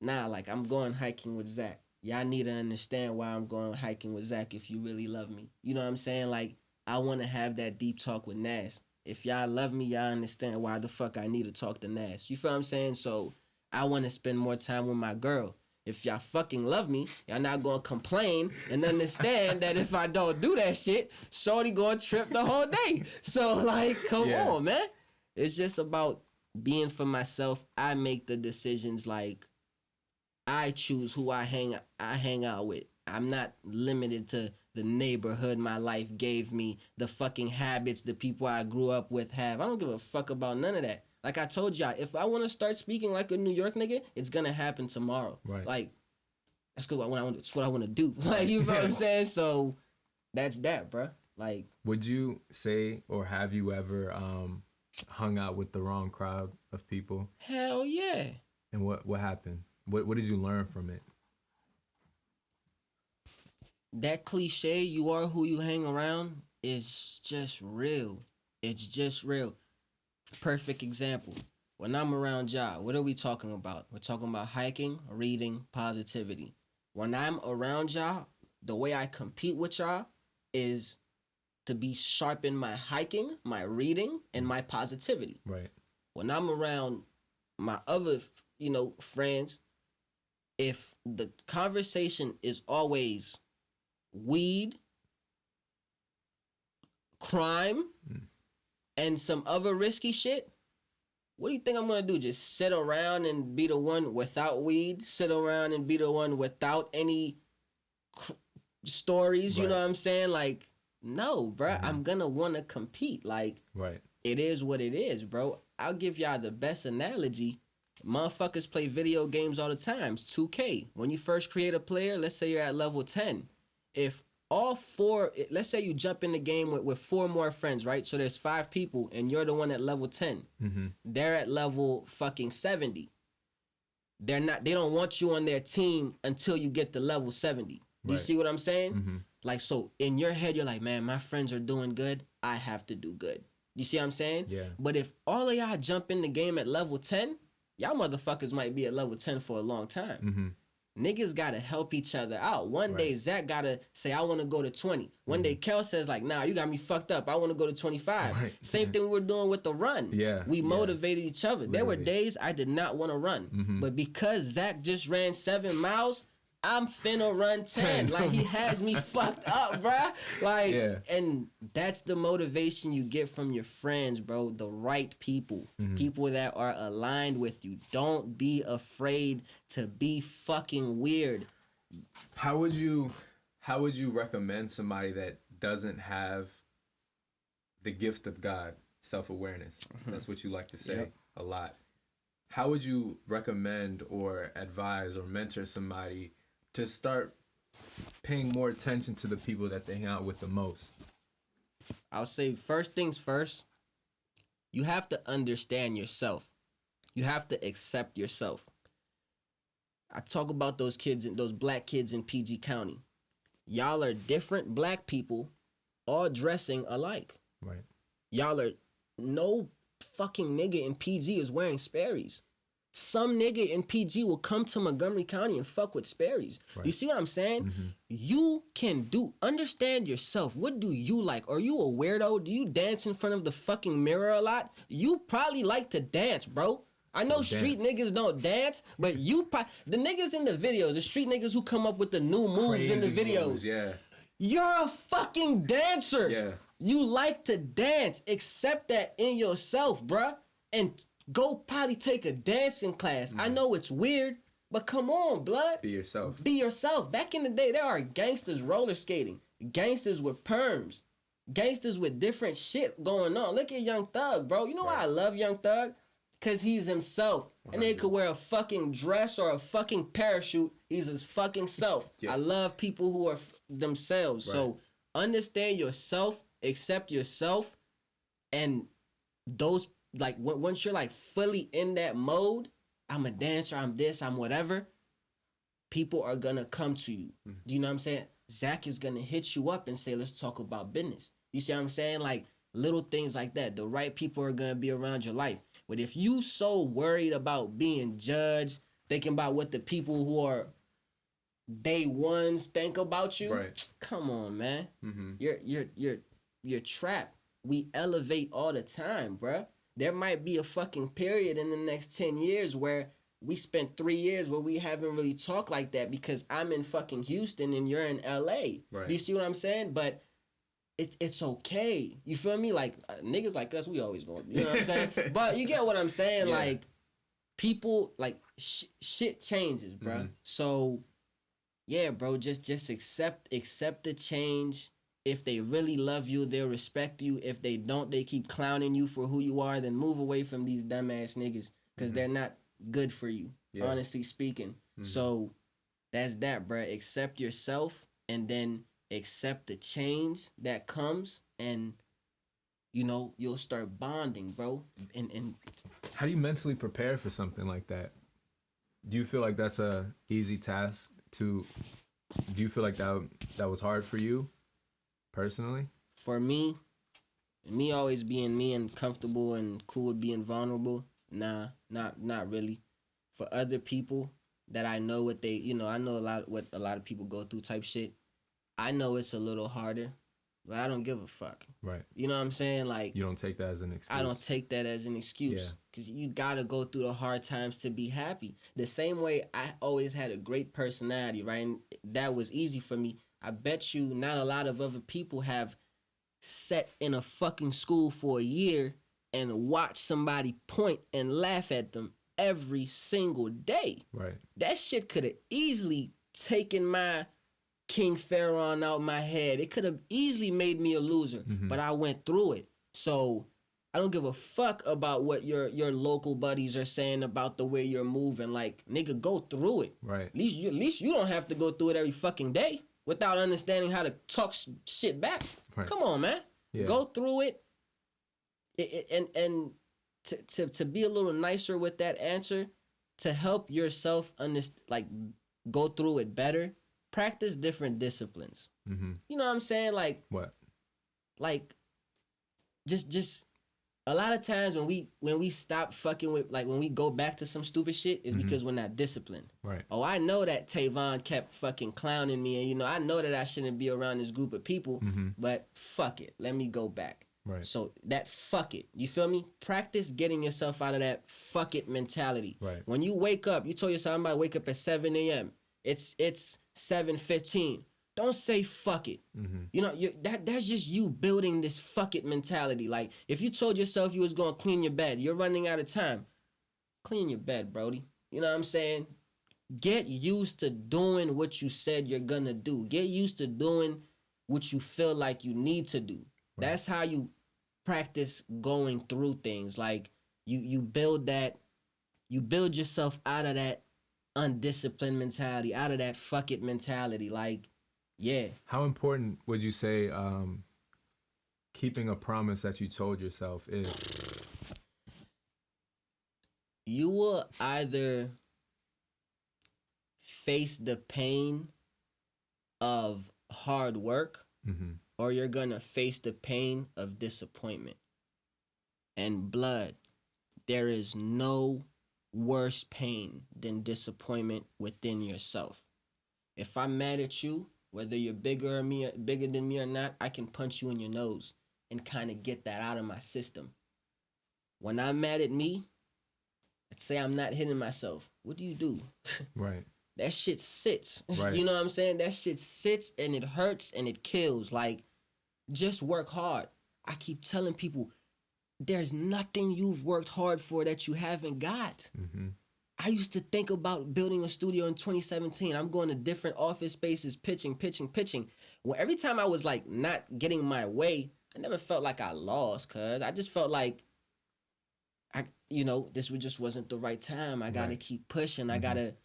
nah, like, I'm going hiking with Zach. Y'all need to understand why I'm going hiking with Zach if you really love me. You know what I'm saying? Like, I want to have that deep talk with Nas. If y'all love me, y'all understand why the fuck I need to talk to Nas. You feel what I'm saying? So I want to spend more time with my girl. If y'all fucking love me, y'all not gonna complain and understand that if I don't do that shit, shorty gonna trip the whole day. So, like, come on, man. It's just about being for myself. I make the decisions. Like, I choose who I hang out with. I'm not limited to the neighborhood my life gave me, the fucking habits the people I grew up with have. I don't give a fuck about none of that. Like I told y'all, if I want to start speaking like a New York nigga, it's gonna happen tomorrow. Right. Like, that's good. That's what I want to do. Like, you know what I'm saying? So that's that, bro. Like, would you say, or have you ever hung out with the wrong crowd of people? Hell yeah. And what happened? What did you learn from it? That cliche, you are who you hang around, is just real. It's just real. Perfect example. When I'm around y'all, what are we talking about? We're talking about hiking, reading, positivity. When I'm around y'all, the way I compete with y'all is to be sharp in my hiking, my reading, and my positivity. Right. When I'm around my other, friends, if the conversation is always weed, crime, and some other risky shit, what do you think I'm going to do? Just sit around and be the one without weed? Sit around and be the one without any stories? Right. You know what I'm saying? Like, no, bro. I'm going to want to compete. Like, right. It is what it is, bro. I'll give y'all the best analogy. Motherfuckers play video games all the time. It's 2K. When you first create a player, let's say you're at level 10. If all four, let's say you jump in the game with 4 more friends, right? So there's 5 people and you're the one at level 10. They're at level fucking 70. They don't want you on their team until you get to level 70. Do you see what I'm saying? Like, so in your head, you're like, man, my friends are doing good. I have to do good. You see what I'm saying? Yeah. But if all of y'all jump in the game at level 10, y'all motherfuckers might be at level 10 for a long time. Mm-hmm. Niggas gotta help each other out. One day Zach gotta say, I wanna go to 20. One day Kel says like, nah, you got me fucked up. I wanna go to 25. Right. Same thing we were doing with the run. Yeah. We motivated each other. There were days I did not wanna run. But because Zach just ran 7 miles, I'm finna run 10. Like, he has me fucked up, bruh. Like, and that's the motivation you get from your friends, bro. The right people. People that are aligned with you. Don't be afraid to be fucking weird. How would you recommend somebody that doesn't have the gift of God, self-awareness? That's what you like to say a lot. How would you recommend or advise or mentor somebody to start paying more attention to the people that they hang out with the most? I'll say first things first, you have to understand yourself. You have to accept yourself. I talk about those black kids in PG County. Y'all are different black people all dressing alike. Right. Y'all are, no fucking nigga in PG is wearing Sperry's. Some nigga in PG will come to Montgomery County and fuck with Sperry's. Right. You see what I'm saying? You can understand yourself. What do you like? Are you a weirdo? Do you dance in front of the fucking mirror a lot? You probably like to dance, bro. I know street niggas don't dance, but the niggas in the videos, the street niggas who come up with the new moves crazy in the videos. Moves, yeah. You're a fucking dancer. Yeah. You like to dance. Accept that in yourself, bruh. And go probably take a dancing class. I know it's weird, but come on, blood. Be yourself. Be yourself. Back in the day, there are gangsters roller skating, gangsters with perms, gangsters with different shit going on. Look at Young Thug, bro. You know why I love Young Thug? Because he's himself. 100. And they could wear a fucking dress or a fucking parachute. He's his fucking self. I love people who are themselves. Right. So understand yourself, accept yourself, and those, like, once you're like fully in that mode, I'm a dancer, I'm this, I'm whatever, people are gonna come to you. Do you know what I'm saying? Zach is gonna hit you up and say, let's talk about business. You see what I'm saying? Like, little things like that. The right people are gonna be around your life. But if you so worried about being judged, thinking about what the people who are day ones think about you, come on, man. You're trapped. We elevate all the time, bruh. There might be a fucking period in the next 10 years where we spent 3 years where we haven't really talked like that because I'm in fucking Houston and you're in LA. Right. Do you see what I'm saying? But it's okay. You feel me? Like, niggas like us, we always going, you know what I'm saying? But you get what I'm saying? Like, people, like, shit changes, bro. So, yeah, bro, just accept the change. If they really love you, they'll respect you. If they don't, they keep clowning you for who you are, then move away from these dumbass niggas because they're not good for you, honestly speaking. So, that's that, bro. Accept yourself and then accept the change that comes, and you know you'll start bonding, bro. And how do you mentally prepare for something like that? Do you feel like that's a easy task to? Do you feel like that was hard for you personally? For me always being me and comfortable and cool with being vulnerable, nah, not really. For other people that I know what they, you know, I know what a lot of people go through type shit. I know it's a little harder, but I don't give a fuck. Right. You know what I'm saying? Like, you don't take that as an excuse. I don't take that as an excuse. Because you got to go through the hard times to be happy. The same way I always had a great personality, right? And that was easy for me. I bet you not a lot of other people have sat in a fucking school for a year and watched somebody point and laugh at them every single day. Right. That shit could have easily taken my King Pharaon out my head. It could have easily made me a loser, but I went through it. So I don't give a fuck about what your local buddies are saying about the way you're moving. Like, nigga, go through it. Right. At least you don't have to go through it every fucking day without understanding how to talk shit back. Right. Come on, man. Yeah. Go through it. And to be a little nicer with that answer, to help yourself go through it better. Practice different disciplines. You know what I'm saying? Like what? Like just a lot of times when we stop fucking with, like, when we go back to some stupid shit, is because we're not disciplined. Right. Oh, I know that Tavon kept fucking clowning me, and you know, I know that I shouldn't be around this group of people, but fuck it, let me go back. Right. So that fuck it, you feel me? Practice getting yourself out of that fuck it mentality. Right. When you wake up, you told yourself I'm about to wake up at 7 a.m. It's 7:15. Don't say fuck it. You know, that's just you building this fuck it mentality. Like, if you told yourself you was gonna clean your bed, you're running out of time. Clean your bed, Brody. You know what I'm saying? Get used to doing what you said you're gonna do. Get used to doing what you feel like you need to do. Right. That's how you practice going through things. Like, you build yourself out of that undisciplined mentality, out of that fuck it mentality. Like, yeah. How important would you say keeping a promise that you told yourself is? You will either face the pain of hard work, or you're gonna face the pain of disappointment. And blood, there is no worse pain than disappointment within yourself. If I'm mad at you, whether you're bigger than me or not, I can punch you in your nose and kind of get that out of my system. When I'm mad at me, let's say I'm not hitting myself, what do? Right. That shit sits. Right. You know what I'm saying? That shit sits and it hurts and it kills. Like, just work hard. I keep telling people, there's nothing you've worked hard for that you haven't got. I used to think about building a studio in 2017. I'm going to different office spaces, pitching. Well, every time I was like not getting my way, I never felt like I lost, cuz I just felt like this just wasn't the right time. I gotta keep pushing. I gotta,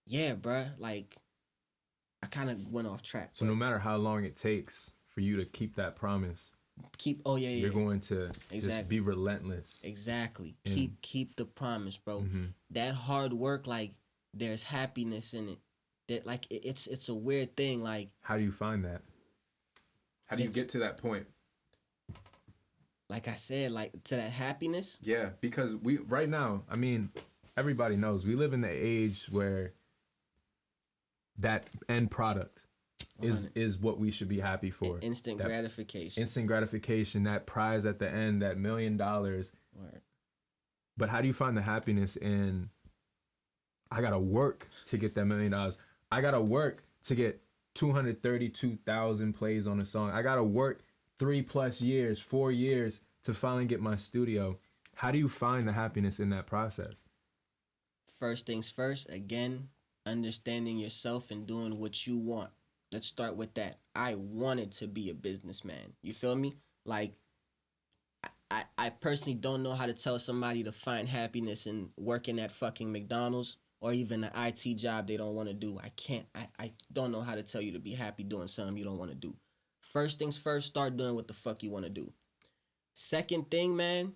yeah, bruh. Like, I kind of went off track. So no matter how long it takes for you to keep that promise, you're going to just be relentless. Exactly. Keep the promise, bro. That hard work, like, there's happiness in it. That, like, it's a weird thing. Like, how do you find that? How do you get to that point? Like I said, like, to that happiness. Yeah, because right now, I mean, everybody knows we live in the age where that end product is what we should be happy for. Instant gratification. Instant gratification, that prize at the end, that $1 million. Word. But how do you find the happiness in, I gotta work to get that $1 million. I gotta work to get 232,000 plays on a song. I gotta work 3+ years, 4 years to finally get my studio. How do you find the happiness in that process? First things first, again, understanding yourself and doing what you want. Let's start with that. I wanted to be a businessman. You feel me? Like, I personally don't know how to tell somebody to find happiness in working at fucking McDonald's or even an IT job they don't want to do. I don't know how to tell you to be happy doing something you don't want to do. First things first, start doing what the fuck you want to do. Second thing, man,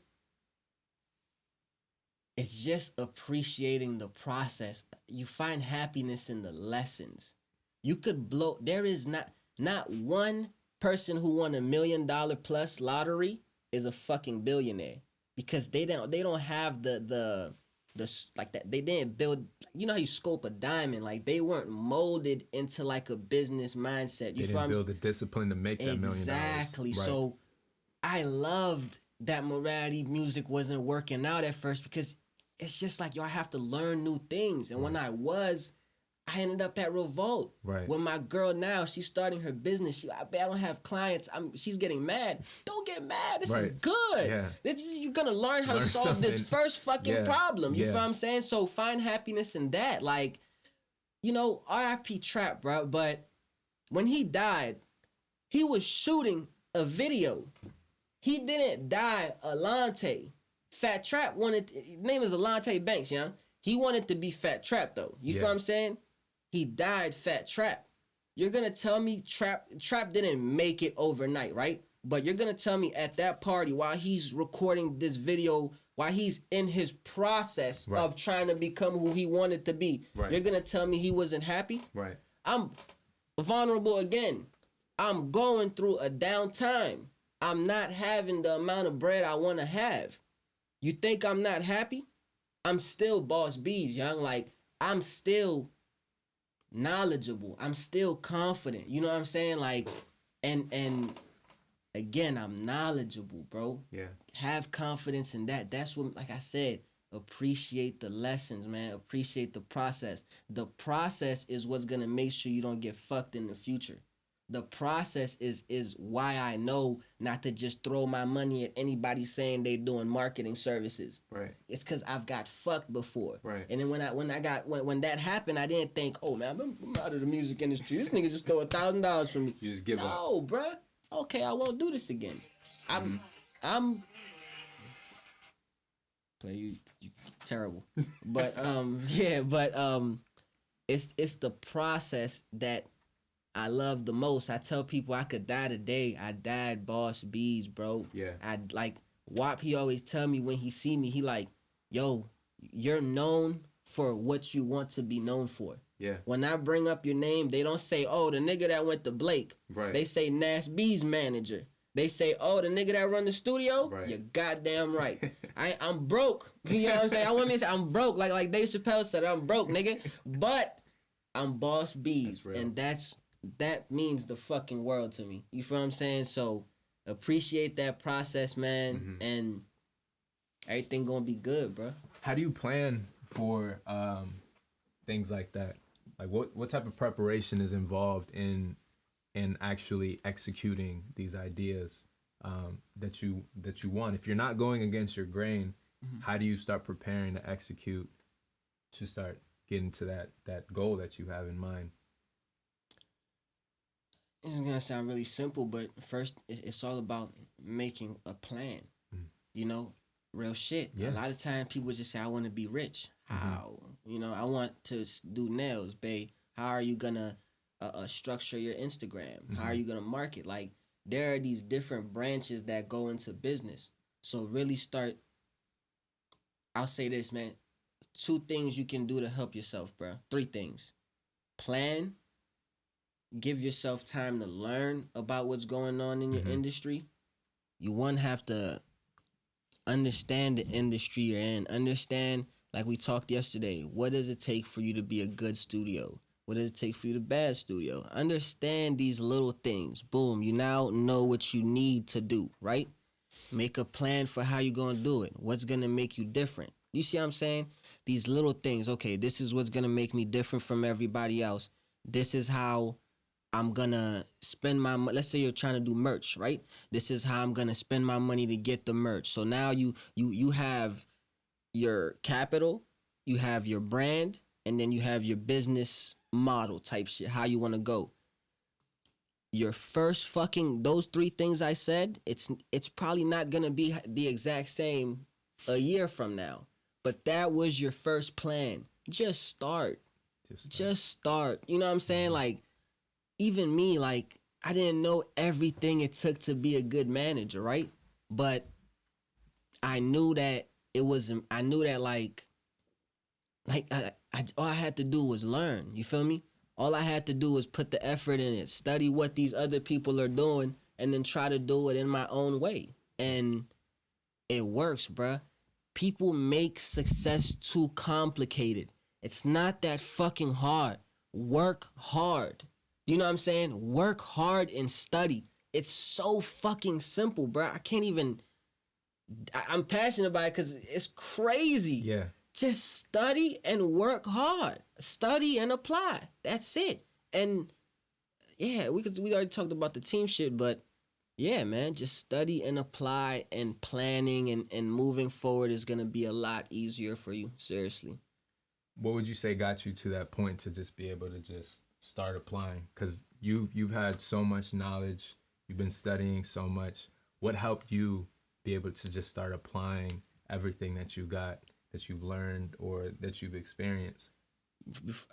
it's just appreciating the process. You find happiness in the lessons. You could blow. There is not one person who won $1 million plus lottery is a fucking billionaire, because they don't have the like that. They didn't build. You know how you scope a diamond? Like, they weren't molded into like a business mindset. They didn't build the discipline to make that $1 million. Exactly. Right. So I loved that morality music wasn't working out at first, because it's just like, yo, I have to learn new things. And when I ended up at Revolt. Right. When my girl now, she's starting her business. I don't have clients. She's getting mad. Don't get mad. This is good. Yeah. You're going to learn how to solve this first fucking problem. You feel what I'm saying? So find happiness in that. Like, R.I.P. Trap, bro. But when he died, he was shooting a video. He didn't die Alante. Fat Trap his name is Alante Banks, young. He wanted to be Fat Trap, though. You feel what I'm saying? He died Fat Trap. You're going to tell me Trap didn't make it overnight, right? But you're going to tell me at that party, while he's recording this video, while he's in his process of trying to become who he wanted to be, you're going to tell me he wasn't happy? Right. I'm vulnerable again. I'm going through a down time. I'm not having the amount of bread I want to have. You think I'm not happy? I'm still Boss Beez, young. Like, I'm still knowledgeable. I'm still confident. You know what I'm saying? Like, and again, I'm knowledgeable, bro. Yeah. Have confidence in that. That's what, like I said, appreciate the lessons, man. Appreciate the process. The process is what's gonna make sure you don't get fucked in the future. The process is why I know not to just throw my money at anybody saying they doing marketing services. Right. It's because I've got fucked before. Right. And then when that happened, I didn't think, oh man, I'm out of the music industry. This nigga just throw $1,000 from me. You just give up. No, bruh. Okay, I won't do this again. I'm play you terrible. But it's the process that I love the most. I tell people I could die today. I died Boss Beez, bro. Yeah. I like WAP, he always tell me when he see me, he like, yo, you're known for what you want to be known for. Yeah. When I bring up your name, they don't say, oh, the nigga that went to Blake. Right. They say Nast B's manager. They say, oh, the nigga that run the studio? Right. You're goddamn right. I'm broke. You know what I'm saying? I want me to say I'm broke. Like Dave Chappelle said, I'm broke, nigga. But I'm Boss Beez. And that means the fucking world to me. You feel what I'm saying? So appreciate that process, man. And everything gonna be good, bro. How do you plan for things like that? Like what type of preparation is involved in actually executing these ideas that you want? If you're not going against your grain, how do you start preparing to execute to start getting to that goal that you have in mind? It's gonna sound really simple, but first it's all about making a plan. You know, real shit. Yeah. A lot of times people just say, I want to be rich. How? You know, I want to do nails, babe. How are you gonna structure your Instagram? How are you gonna market? Like, there are these different branches that go into business. So really start. I'll say this, man. 2 things you can do to help yourself, bro. 3 things. Plan. Give yourself time to learn about what's going on in your industry. You have to understand the industry you're in. Understand, like we talked yesterday, what does it take for you to be a good studio? What does it take for you to bad studio? Understand these little things. Boom, you now know what you need to do, right? Make a plan for how you're going to do it. What's going to make you different? You see what I'm saying? These little things. Okay, this is what's going to make me different from everybody else. This is how I'm gonna spend my money. Let's say you're trying to do merch, right? This is how I'm gonna spend my money to get the merch. So now you have your capital, you have your brand, and then you have your business model type shit, how you wanna go. Your first fucking, those 3 things I said, it's probably not gonna be the exact same a year from now. But that was your first plan. Just start. Just start. You know what I'm saying? Like, even me, like, I didn't know everything it took to be a good manager, right? But I knew that all I had to do was learn. You feel me? All I had to do was put the effort in it, study what these other people are doing, and then try to do it in my own way. And it works, bruh. People make success too complicated. It's not that fucking hard. Work hard. You know what I'm saying? Work hard and study. It's so fucking simple, bro. I can't even... I'm passionate about it because it's crazy. Yeah. Just study and work hard. Study and apply. That's it. And yeah, we already talked about the team shit, but yeah, man, just study and apply, and planning and moving forward is going to be a lot easier for you. Seriously. What would you say got you to that point to just be able to just start applying? Because you've had so much knowledge, you've been studying so much. What helped you be able to just start applying everything that you got, that you've learned or that you've experienced?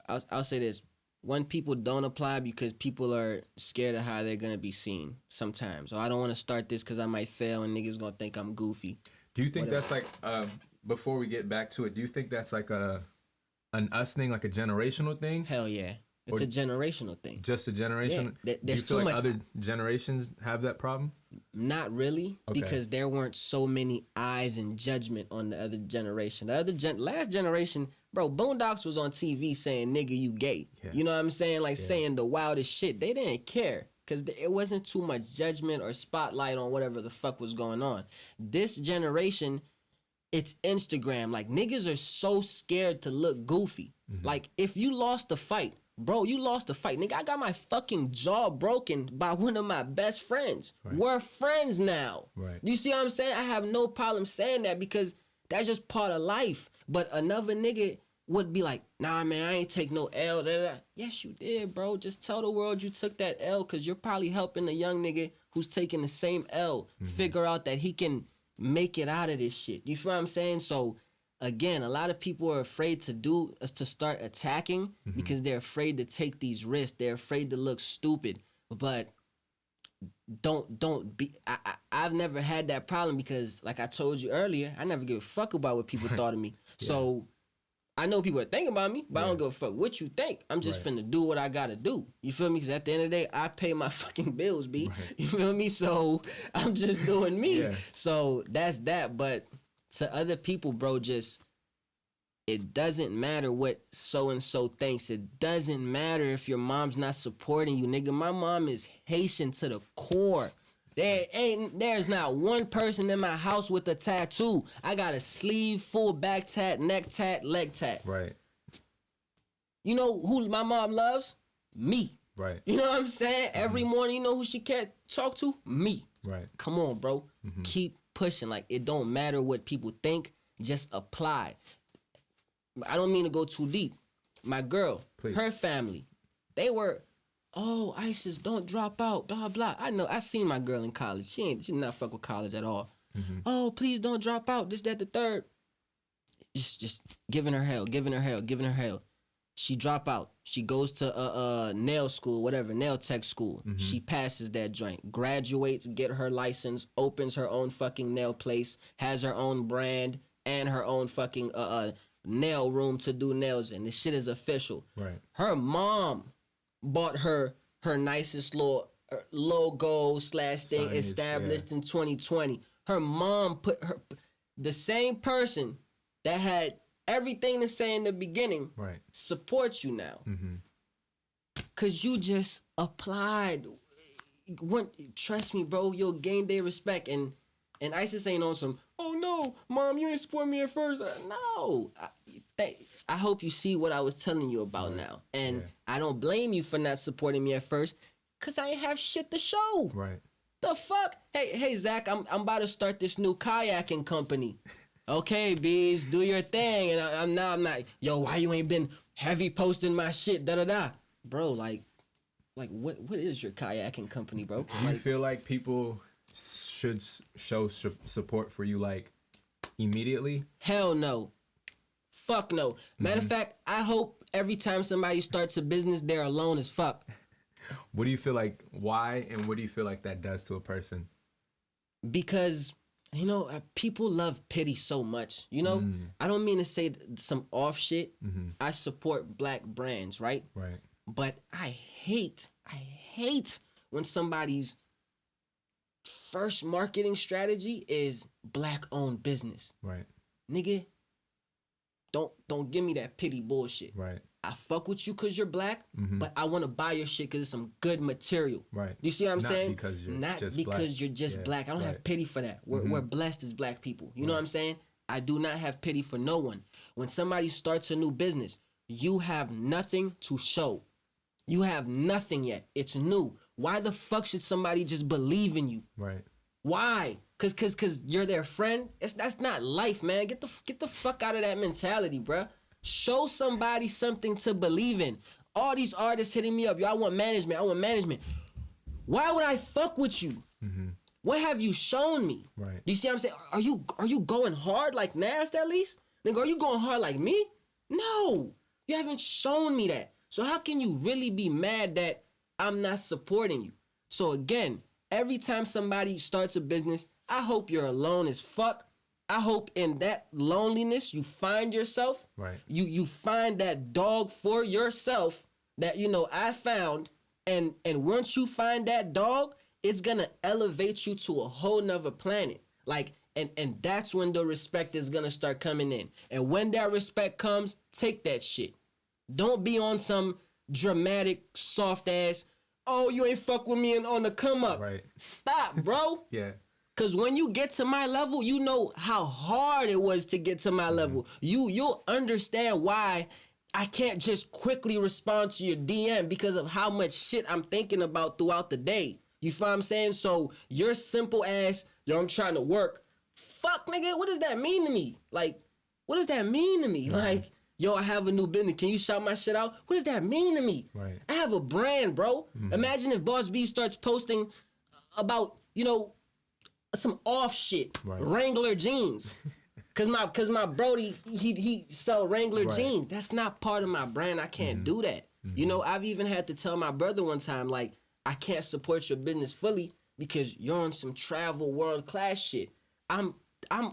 I'll say this. One, people don't apply because people are scared of how they're going to be seen sometimes. Or I don't want to start this because I might fail and niggas going to think I'm goofy. Do you think that's like, before we get back to it, do you think that's like an us thing, like a generational thing? Hell yeah. It's a generational thing. Just a generation? Yeah, do you feel like other generations have that problem? Not really, because there weren't so many eyes and judgment on the other generation. The last generation, bro, Boondocks was on TV saying, nigga, you gay. Yeah. You know what I'm saying? Like saying the wildest shit. They didn't care because it wasn't too much judgment or spotlight on whatever the fuck was going on. This generation, it's Instagram. Like, niggas are so scared to look goofy. Like, if you lost a fight, bro, you lost a fight. Nigga, I got my fucking jaw broken by one of my best friends. Right. We're friends now. Right. You see what I'm saying? I have no problem saying that because that's just part of life. But another nigga would be like, nah, man, I ain't take no L. Yes, you did, bro. Just tell the world you took that L because you're probably helping a young nigga who's taking the same L figure out that he can make it out of this shit. You feel what I'm saying? So, again, a lot of people are afraid to start attacking because they're afraid to take these risks. They're afraid to look stupid. But don't be. I've never had that problem because, like I told you earlier, I never give a fuck about what people thought of me. Yeah. So I know people are thinking about me, but I don't give a fuck what you think. I'm just finna do what I gotta do. You feel me? Because at the end of the day, I pay my fucking bills, B. Right. You feel me? So I'm just doing me. Yeah. So that's that. But to other people, bro, it doesn't matter what so-and-so thinks. It doesn't matter if your mom's not supporting you, nigga. My mom is Haitian to the core. There's not one person in my house with a tattoo. I got a sleeve, full back tat, neck tat, leg tat. Right. You know who my mom loves? Me. Right. You know what I'm saying? Every morning, you know who she can't talk to? Me. Right. Come on, bro. Keep pushing. Like, it don't matter what people think. Just apply. I don't mean to go too deep. My girl, her family, they were, oh, Isis, don't drop out, blah, blah. I know, I seen my girl in college. She did not fuck with college at all. Oh, please don't drop out, this, that, the third. Just giving her hell, giving her hell, giving her hell. She drop out. She goes to nail school, whatever, nail tech school. She passes that joint, graduates, get her license, opens her own fucking nail place, has her own brand and her own fucking nail room to do nails in. This shit is official. Right. Her mom bought her nicest little logo / thing established in 2020. Her mom put the same person that had everything to say in the beginning supports you now. Cause you just applied. Trust me, bro, you'll gain their respect. And Isis ain't on some, oh no, mom, you ain't support me at first. No. I hope you see what I was telling you about now. And I don't blame you for not supporting me at first, cause I ain't have shit to show. Right. The fuck? Hey, Zach, I'm about to start this new kayaking company. Okay, Beez, do your thing. And I'm not, yo, why you ain't been heavy posting my shit, da-da-da. Bro, like what is your kayaking company, bro? Do you feel like people should show support for you, like, immediately? Hell no. Fuck no. Matter of fact, I hope every time somebody starts a business, they're alone as fuck. What do you feel like, why, and what do you feel like that does to a person? Because, you know, people love pity so much, you know? I don't mean to say some off shit. I support black brands, right? Right. But I hate when somebody's first marketing strategy is black-owned business. Right. Nigga, don't give me that pity bullshit. Right. I fuck with you because you're black, but I want to buy your shit because it's some good material. Right. You see what I'm saying? Not because you're just black. I don't have pity for that. We're blessed as black people. You know what I'm saying? I do not have pity for no one. When somebody starts a new business, you have nothing to show. You have nothing yet. It's new. Why the fuck should somebody just believe in you? Right. Why? Cause you're their friend? That's not life, man. Get the fuck out of that mentality, bruh. Show somebody something to believe in. All these artists hitting me up. Yo, I want management. Why would I fuck with you? What have you shown me? Right. You see what I'm saying? Are you going hard like Nast at least? Nigga, are you going hard like me? No. You haven't shown me that. So how can you really be mad that I'm not supporting you? So again, every time somebody starts a business, I hope you're alone as fuck. I hope in that loneliness you find yourself. Right. You find that dog for yourself that, you know, I found. And once you find that dog it's gonna elevate you to a whole nother planet. Like, and that's when the respect is gonna start coming in. And when that respect comes, take that shit. Don't be on some dramatic, soft ass, oh, you ain't fuck with me and on the come up. Right. Stop, bro. Yeah. Cause when you get to my level, you know how hard it was to get to my level. You'll understand why I can't just quickly respond to your DM because of how much shit I'm thinking about throughout the day. You feel what I'm saying? So your simple ass, yo, I'm trying to work. Fuck, nigga, what does that mean to me? Like, what does that mean to me? Like, yo, I have a new business. Can you shout my shit out? What does that mean to me? Right. I have a brand, bro. Imagine if Boss B starts posting about, you know, some off shit, Wrangler jeans. Cause my Brody, he sell Wrangler jeans. That's not part of my brand. I can't do that. You know, I've even had to tell my brother one time, like, I can't support your business fully because you're on some travel world class shit. I'm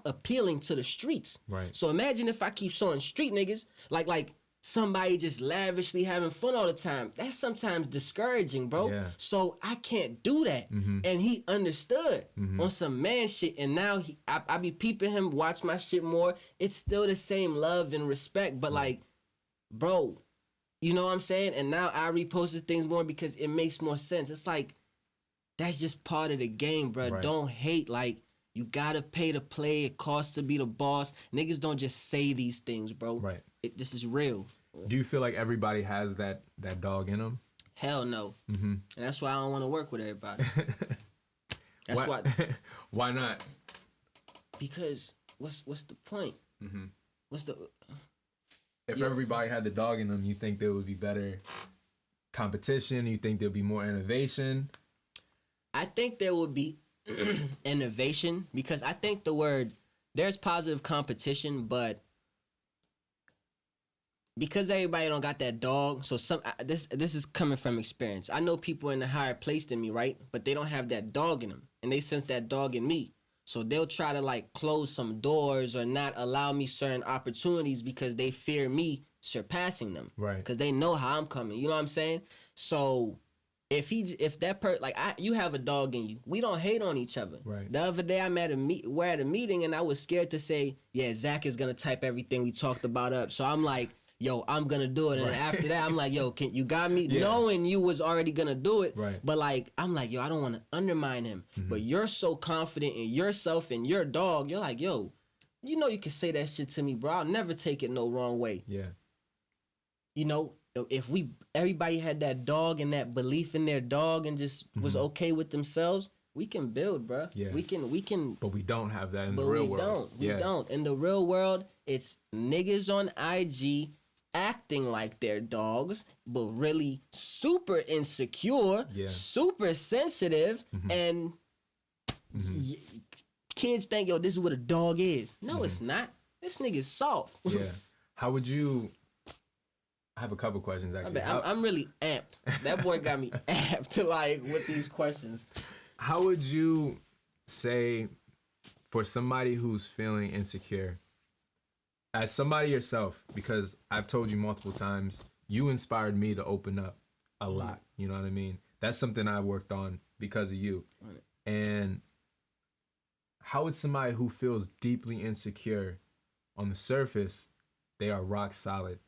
appealing to the streets. Right. So imagine if I keep showing street niggas like somebody just lavishly having fun all the time. That's sometimes discouraging, bro. Yeah. So I can't do that. And he understood on some man shit. And now I be peeping him, watch my shit more. It's still the same love and respect. But like, bro, you know what I'm saying? And now I reposted things more because it makes more sense. It's like, that's just part of the game, bro. Right. Don't hate. Like, you gotta pay to play. It costs to be the boss. Niggas don't just say these things, bro. Right. This is real. Do you feel like everybody has that dog in them? Hell no. And that's why I don't want to work with everybody. That's why. Why not? Because what's the point? What's the? If everybody had the dog in them, you think there would be better competition? You think there'll be more innovation? I think there would be innovation because I think there's positive competition, but because everybody don't got that dog, so this is coming from experience. I know people in a higher place than me, right? But they don't have that dog in them, and they sense that dog in me. So they'll try to like close some doors or not allow me certain opportunities because they fear me surpassing them. Right. Because they know how I'm coming. You know what I'm saying? So you have a dog in you, we don't hate on each other. Right. The other day we're at a meeting and I was scared to say, yeah, Zach is gonna type everything we talked about up. So I'm like, yo, I'm gonna do it. And after that, I'm like, yo, you got me? Yeah. Knowing you was already gonna do it. Right. But like, I'm like, yo, I don't wanna undermine him. But you're so confident in yourself and your dog, you're like, yo, you know you can say that shit to me, bro. I'll never take it no wrong way. Yeah. You know, if everybody had that dog and that belief in their dog and just was okay with themselves, we can build, bro. Yeah. We can. But we don't have that in the real world. We don't. In the real world, it's niggas on IG acting like they're dogs, but really super insecure, super sensitive, and kids think, yo, this is what a dog is. No, it's not. This nigga's soft. Yeah. How would you... I have a couple questions, actually. I'm really amped. That boy got me amped to like with these questions. How would you say for somebody who's feeling insecure, as somebody yourself, because I've told you multiple times, you inspired me to open up a lot. You know what I mean? That's something I worked on because of you. Right. And how would somebody who feels deeply insecure on the surface, they are rock solid?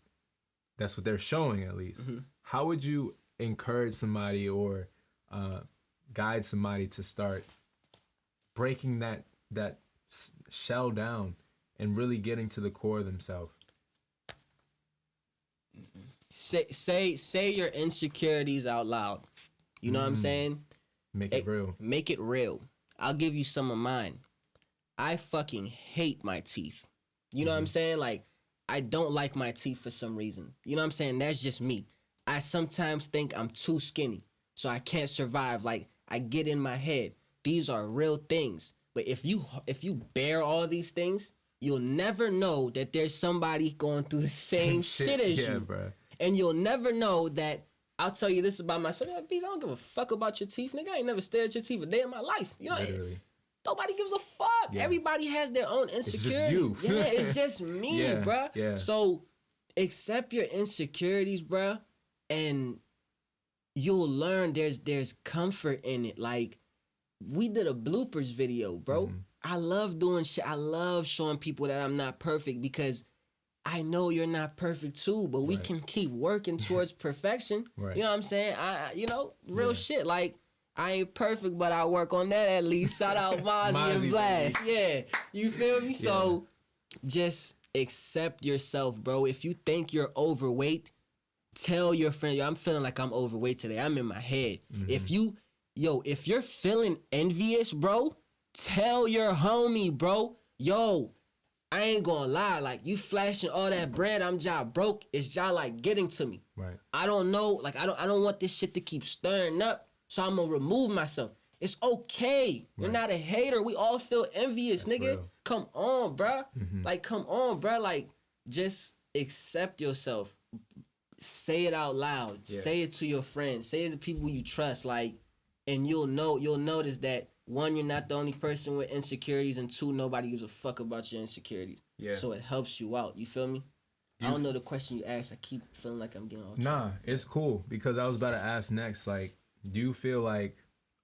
That's what they're showing, at least. How would you encourage somebody or guide somebody to start breaking that shell down and really getting to the core of themselves? Say your insecurities out loud. You know what I'm saying? Make it real. Make it real. I'll give you some of mine. I fucking hate my teeth. You know what I'm saying? Like, I don't like my teeth for some reason. You know what I'm saying? That's just me. I sometimes think I'm too skinny, so I can't survive. Like, I get in my head. These are real things. But if you bear all these things, you'll never know that there's somebody going through the same shit as you. Bro. And you'll never know that. I'll tell you this about myself. Beez, I don't give a fuck about your teeth. Nigga, I ain't never stared at your teeth a day in my life. You know, nobody gives a fuck. Yeah. Everybody has their own insecurities. It's just you. Yeah, it's just me, bruh. Yeah. So accept your insecurities, bruh, and you'll learn there's comfort in it. Like, we did a bloopers video, bro. I love doing shit. I love showing people that I'm not perfect because I know you're not perfect too, but we can keep working towards perfection. You know what I'm saying? Real shit. Like, I ain't perfect, but I work on that at least. Shout out Mozzie and Blast. Yeah. You feel me? Yeah. So just accept yourself, bro. If you think you're overweight, tell your friend, yo, I'm feeling like I'm overweight today. I'm in my head. If you're feeling envious, bro, tell your homie, bro. Yo, I ain't gonna lie. Like, you flashing all that bread, I'm job broke. It's job like getting to me. Right. I don't know. Like, I don't want this shit to keep stirring up. So I'm gonna remove myself. It's okay. You're not a hater. We all feel envious, nigga. Real. Come on, bruh. Like, come on, bruh. Like, just accept yourself. Say it out loud. Yeah. Say it to your friends. Say it to people you trust. Like, and you'll notice that, one, you're not the only person with insecurities, and two, nobody gives a fuck about your insecurities. Yeah. So it helps you out. You feel me? I don't know the question you asked. I keep feeling like I'm getting off track. Nah, it's cool, because I was about to ask next, like, do you feel like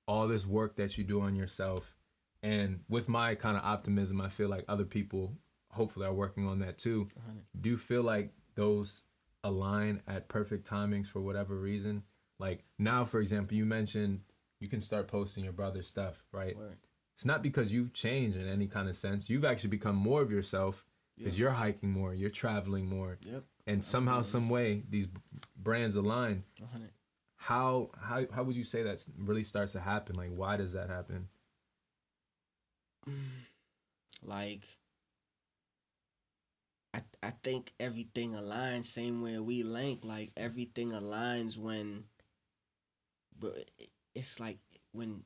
all this work that you do on yourself, and with my kind of optimism, I feel like other people hopefully are working on that too. 100. Do you feel like those align at perfect timings for whatever reason? Like, now, for example, you mentioned you can start posting your brother's stuff, right? It's not because you've changed in any kind of sense. You've actually become more of yourself because you're hiking more, you're traveling more. And somehow, some way, these brands align. 100. How would you say that really starts to happen? Like, why does that happen? Like, I think everything aligns same way we link. Like, everything aligns when, but it's like when,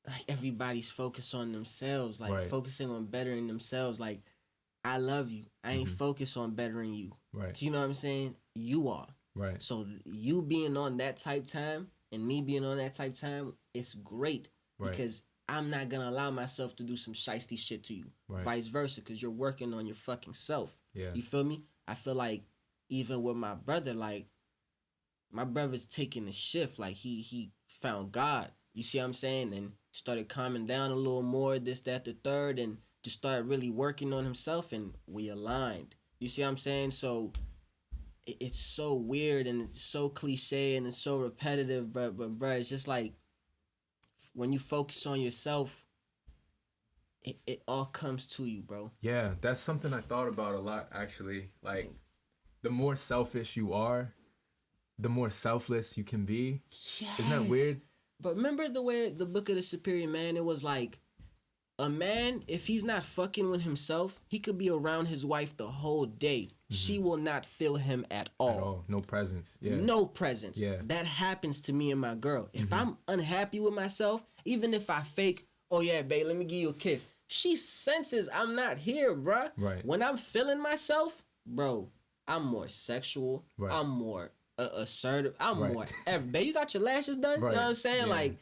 like, everybody's focused on themselves, like focusing on bettering themselves. Like, I love you. I ain't focused on bettering you. Right. You know what I'm saying? You are. Right. So you being on that type time and me being on that type time, it's great because I'm not gonna allow myself to do some shiesty shit to you. Vice versa, because you're working on your fucking self. Yeah. You feel me? I feel like even with my brother, like, my brother's taking a shift. Like, he found God. You see what I'm saying? And started calming down a little more, this, that, the third, and just started really working on himself, and we aligned. You see what I'm saying? So it's so weird and it's so cliche and it's so repetitive, but bro, it's just like when you focus on yourself, it all comes to you, bro. Yeah, that's something I thought about a lot, actually. Like, the more selfish you are, the more selfless you can be. Yes. Isn't that weird? But remember the way the Book of the Superior Man, it was like, a man, if he's not fucking with himself, he could be around his wife the whole day. She will not feel him at all. No presence. Yeah. No presence. Yeah. That happens to me and my girl. If I'm unhappy with myself, even if I fake, oh yeah, babe, let me give you a kiss, she senses I'm not here, bruh. Right. When I'm feeling myself, bro, I'm more sexual. Right. I'm more assertive. I'm more ever. Babe, you got your lashes done? Right. You know what I'm saying? Yeah. Like,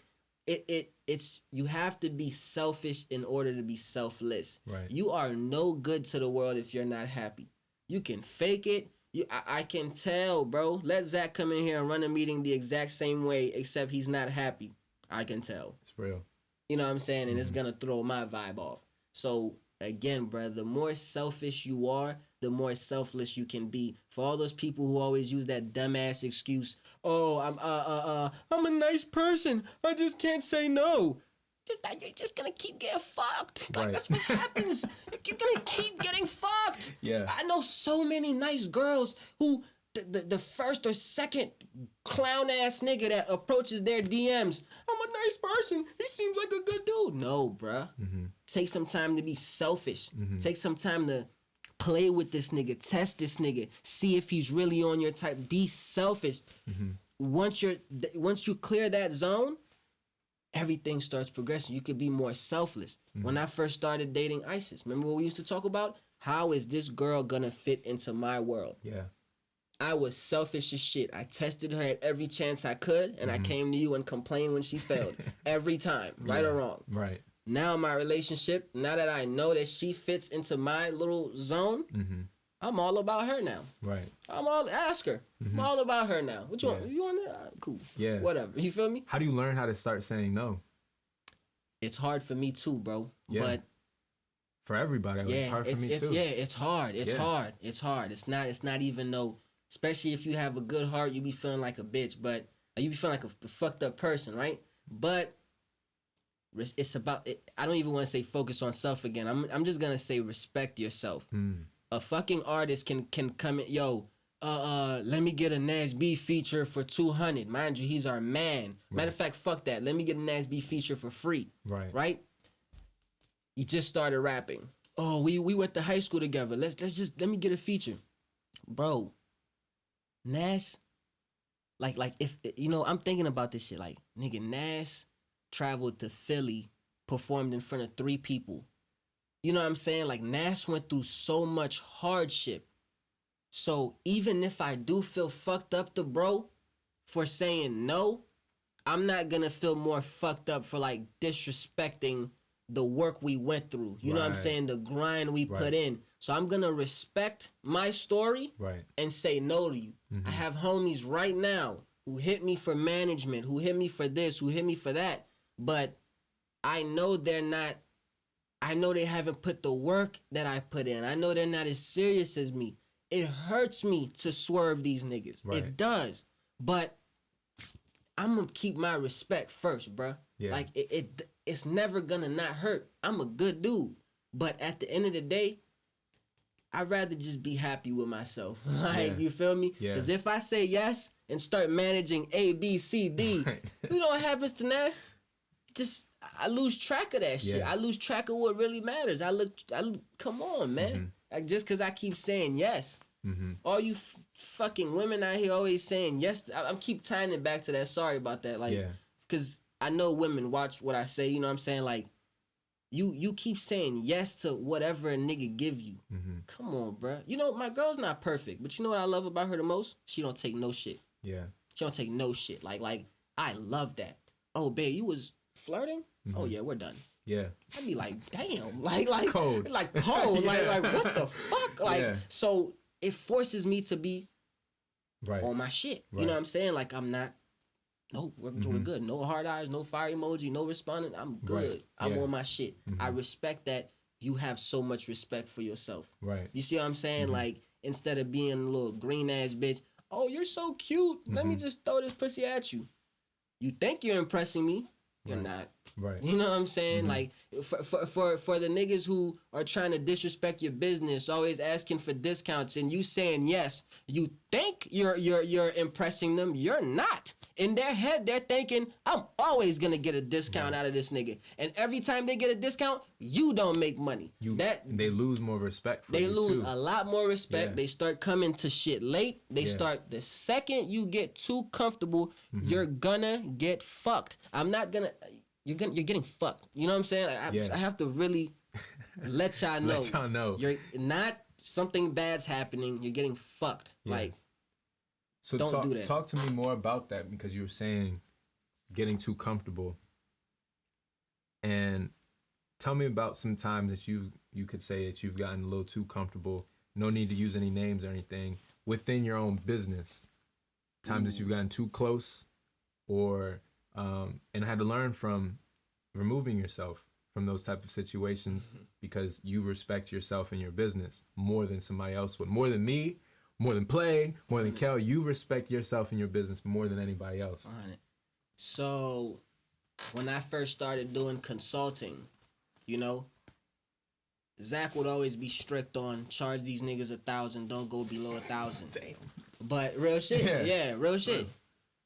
it's you have to be selfish in order to be selfless. Right. You are no good to the world if you're not happy. You can fake it. I can tell, bro. Let Zach come in here and run a meeting the exact same way, except he's not happy. I can tell. It's real. You know what I'm saying? And it's gonna throw my vibe off. So again, bro, the more selfish you are, the more selfless you can be. For all those people who always use that dumbass excuse, oh, I'm a nice person, I just can't say no. You're just gonna keep getting fucked. Like, that's what happens. You're gonna keep getting fucked. Yeah. I know so many nice girls who the first or second clown ass nigga that approaches their DMs, I'm a nice person, he seems like a good dude. No, bruh. Take some time to be selfish. Take some time to play with this nigga, test this nigga, see if he's really on your type. Be selfish. Once you clear that zone, everything starts progressing. You could be more selfless. When I first started dating Isis, remember what we used to talk about? How is this girl gonna fit into my world? Yeah. I was selfish as shit. I tested her at every chance I could, and I came to you and complained when she failed. Every time, right or wrong. Right. Now my relationship, now that I know that she fits into my little zone, I'm all about her now. Right. Ask her. I'm all about her now. What you want? You want that? Cool. Yeah. Whatever. You feel me? How do you learn how to start saying no? it's hard for me too, bro. Yeah. But for everybody, it's hard for me too. Yeah, it's hard. It's hard. It's hard. It's not even no. Especially if you have a good heart, you be feeling like a bitch, but you be feeling like a fucked up person, right? But it's about. I don't even want to say focus on self again. I'm just gonna say respect yourself. A fucking artist can come in, yo. Let me get a Nast B feature for $200. Mind you, he's our man. Matter of fact, fuck that. Let me get a Nast B feature for free. Right? You just started rapping. Oh, we went to high school together. Let me get a feature. Bro, Nas, like if I'm thinking about this shit. Like, nigga, Nas traveled to Philly, performed in front of 3 people. You know what I'm saying? Like, Nas went through so much hardship. So even if I do feel fucked up to bro for saying no, I'm not gonna feel more fucked up for like disrespecting the work we went through. You know what I'm saying? The grind we put in. So I'm gonna respect my story and say no to you. I have homies right now who hit me for management, who hit me for this, who hit me for that. But I know they're not, I know they haven't put the work that I put in. I know they're not as serious as me. It hurts me to swerve these niggas. It does. But I'm going to keep my respect first, bruh. Yeah. Like, it's never going to not hurt. I'm a good dude. But at the end of the day, I'd rather just be happy with myself. Like, you feel me? Because if I say yes and start managing A, B, C, D, you know what happens to Nas? Just, I lose track of that shit. I lose track of what really matters. Come on, man. Like, just because I keep saying yes. All you fucking women out here always saying yes. I keep tying it back to that. Sorry about that. Like, because I know women watch what I say. You know what I'm saying? Like, you keep saying yes to whatever a nigga give you. Come on, bro. You know, my girl's not perfect. But you know what I love about her the most? She don't take no shit. Yeah. She don't take no shit. Like I love that. Oh, babe, you was flirting? Oh, yeah, we're done. Yeah. I'd be like, damn. Like cold. Like cold. Like what the fuck? Like, so it forces me to be on my shit. You know what I'm saying? Like, I'm not, no, we're good. No hard eyes, no fire emoji, no responding. I'm good. I'm on my shit. I respect that you have so much respect for yourself. Right. You see what I'm saying? Like, instead of being a little green ass bitch, oh, you're so cute. Let me just throw this pussy at you. You think you're impressing me. You're not. Right. You know what I'm saying? Like, for the niggas who are trying to disrespect your business, always asking for discounts, and you saying yes, you think you're impressing them. You're not. In their head, they're thinking, I'm always gonna get a discount out of this nigga. And every time they get a discount, you don't make money. They lose more respect for you. They lose a lot more respect. They start coming to shit late. They start, the second you get too comfortable, you're gonna get fucked. I'm not gonna, you're getting fucked. You know what I'm saying? I have to really let y'all know. Let y'all know. You're not, something bad's happening. You're getting fucked. Like, so don't do that. Talk to me more about that, because you were saying getting too comfortable. And tell me about some times that you could say that you've gotten a little too comfortable. No need to use any names or anything within your own business. Times that you've gotten too close, or and had to learn from removing yourself from those type of situations because you respect yourself and your business more than somebody else would, more than me. More than Play, more than Kel, you respect yourself and your business more than anybody else. So, when I first started doing consulting, you know, Zach would always be strict on charge these niggas 1,000, don't go below 1,000. Damn. But real shit, real shit.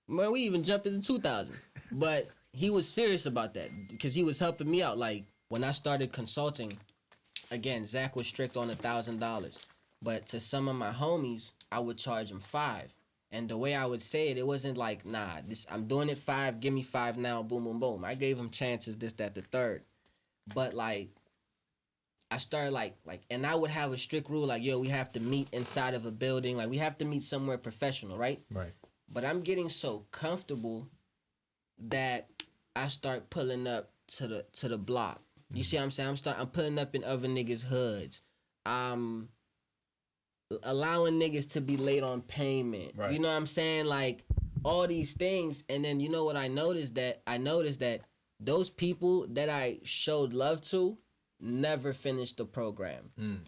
Man, we even jumped into 2,000. But he was serious about that because he was helping me out. Like, when I started consulting, again, Zach was strict on $1,000. But to some of my homies, I would charge them $5. And the way I would say it, it wasn't like, nah, I'm doing it $5, give me $5 now, boom, boom, boom. I gave them chances, this, that, the third. But like, I started like, and I would have a strict rule, like, yo, we have to meet inside of a building. Like, we have to meet somewhere professional, right? Right. But I'm getting so comfortable that I start pulling up to the block. You see what I'm saying? I'm pulling up in other niggas' hoods. I'm allowing niggas to be late on payment. Right. You know what I'm saying? Like, all these things. And then, you know what I noticed that those people that I showed love to never finished the program.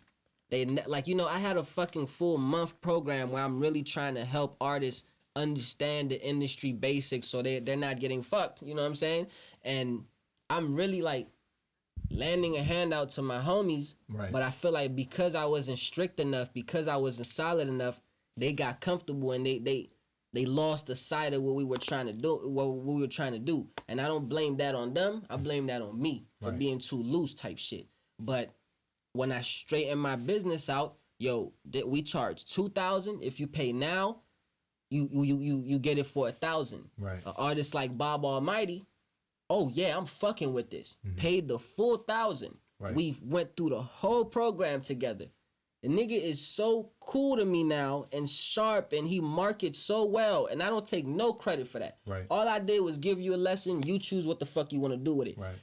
They like, you know, I had a fucking full month program where I'm really trying to help artists understand the industry basics so they're not getting fucked, you know what I'm saying? And I'm really like landing a handout to my homies, right. But I feel like because I wasn't strict enough, because I wasn't solid enough, they got comfortable and they lost the sight of what we were trying to do, and I don't blame that on them. I blame that on me for being too loose type shit. But when I straighten my business out, yo, we charge $2,000. If you pay now, you get it for 1,000. Right. An artist like Bob Almighty, oh yeah, I'm fucking with this. Paid the full 1,000. Right. We went through the whole program together. The nigga is so cool to me now and sharp, and he markets so well, and I don't take no credit for that. Right. All I did was give you a lesson. You choose what the fuck you want to do with it. Right.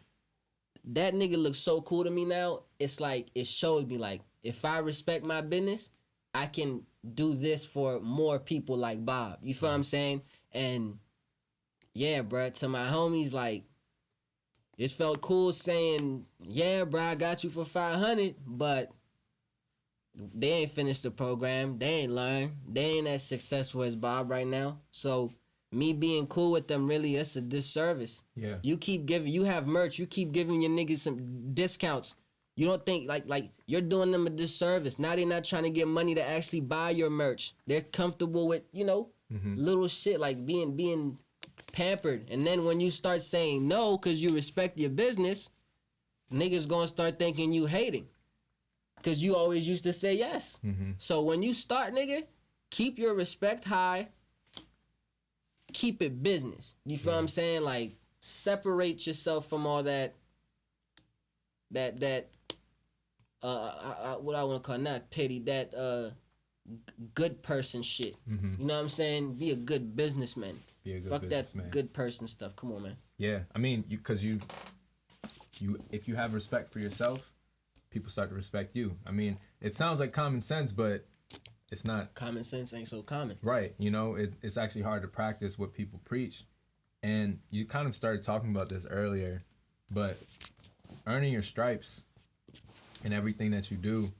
That nigga looks so cool to me now. It's like, it shows me like, if I respect my business, I can do this for more people like Bob. You feel what I'm saying? And yeah, bruh, to my homies, like, it felt cool saying, yeah, bruh, I got you for 500, but they ain't finished the program. They ain't learned. They ain't as successful as Bob right now. So me being cool with them, really, it's a disservice. Yeah. You have merch. You keep giving your niggas some discounts. You don't think like you're doing them a disservice. Now they're not trying to get money to actually buy your merch. They're comfortable with, you know, little shit like being pampered. And then when you start saying no because you respect your business, niggas gonna start thinking you hating. Because you always used to say yes. So when you start, nigga, keep your respect high. Keep it business. You feel what I'm saying? Like, separate yourself from all that what I want to call, not pity, that good person shit. You know what I'm saying? Be a good businessman. Be a good Fuck businessman. that good person stuff. Come on, man. Yeah, I mean, because you if you have respect for yourself, people start to respect you. I mean, it sounds like common sense, but it's not. Common sense ain't so common. Right. You know, it's actually hard to practice what people preach. And you kind of started talking about this earlier, but earning your stripes in everything that you do,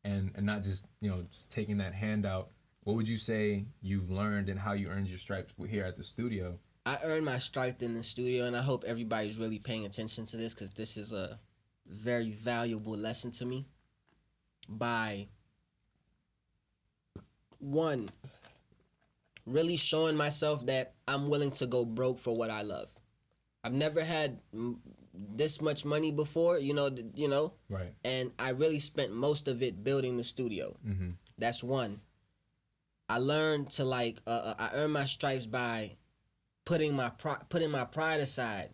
and not just, you know, just taking that handout, what would you say you've learned and how you earned your stripes here at the studio? I earned my stripe in the studio, and I hope everybody's really paying attention to this, because this is a very valuable lesson to me. By one, really showing myself that I'm willing to go broke for what I love. I've never had this much money before, you know, Right. And I really spent most of it building the studio. That's one. I learned to I earned my stripes by putting my pride aside.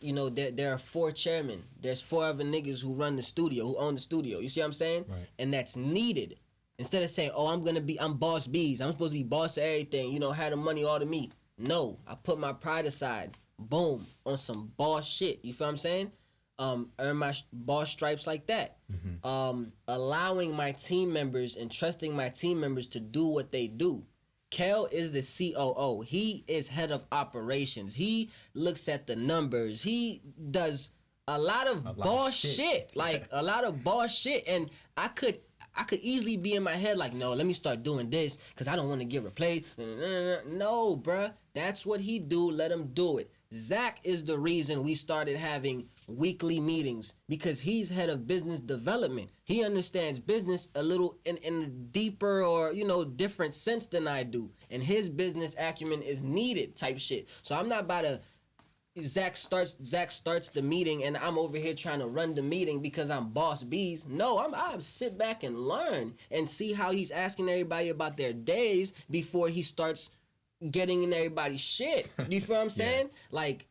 There are 4 chairmen. There's 4 other niggas who run the studio, who own the studio. You see what I'm saying? Right. And that's needed. Instead of saying, oh, I'm Boss Beez. I'm supposed to be boss of everything. You know, have the money all to me. No, I put my pride aside. Boom, on some boss shit. You feel what I'm saying? Earn my boss stripes like that. Allowing my team members and trusting my team members to do what they do. Kel is the COO. He is head of operations. He looks at the numbers. He does a lot of boss shit. Like, a lot of boss shit. And I could easily be in my head like, no, let me start doing this because I don't want to get replaced. No, bruh. That's what he do. Let him do it. Zach is the reason we started having weekly meetings, because he's head of business development. He understands business a little in a deeper or, you know, different sense than I do. And his business acumen is needed type shit. So I'm not about to... Zach starts the meeting and I'm over here trying to run the meeting because I'm Boss Beez. No, I'm sit back and learn and see how he's asking everybody about their days before he starts getting in everybody's shit. You feel what I'm saying? Like,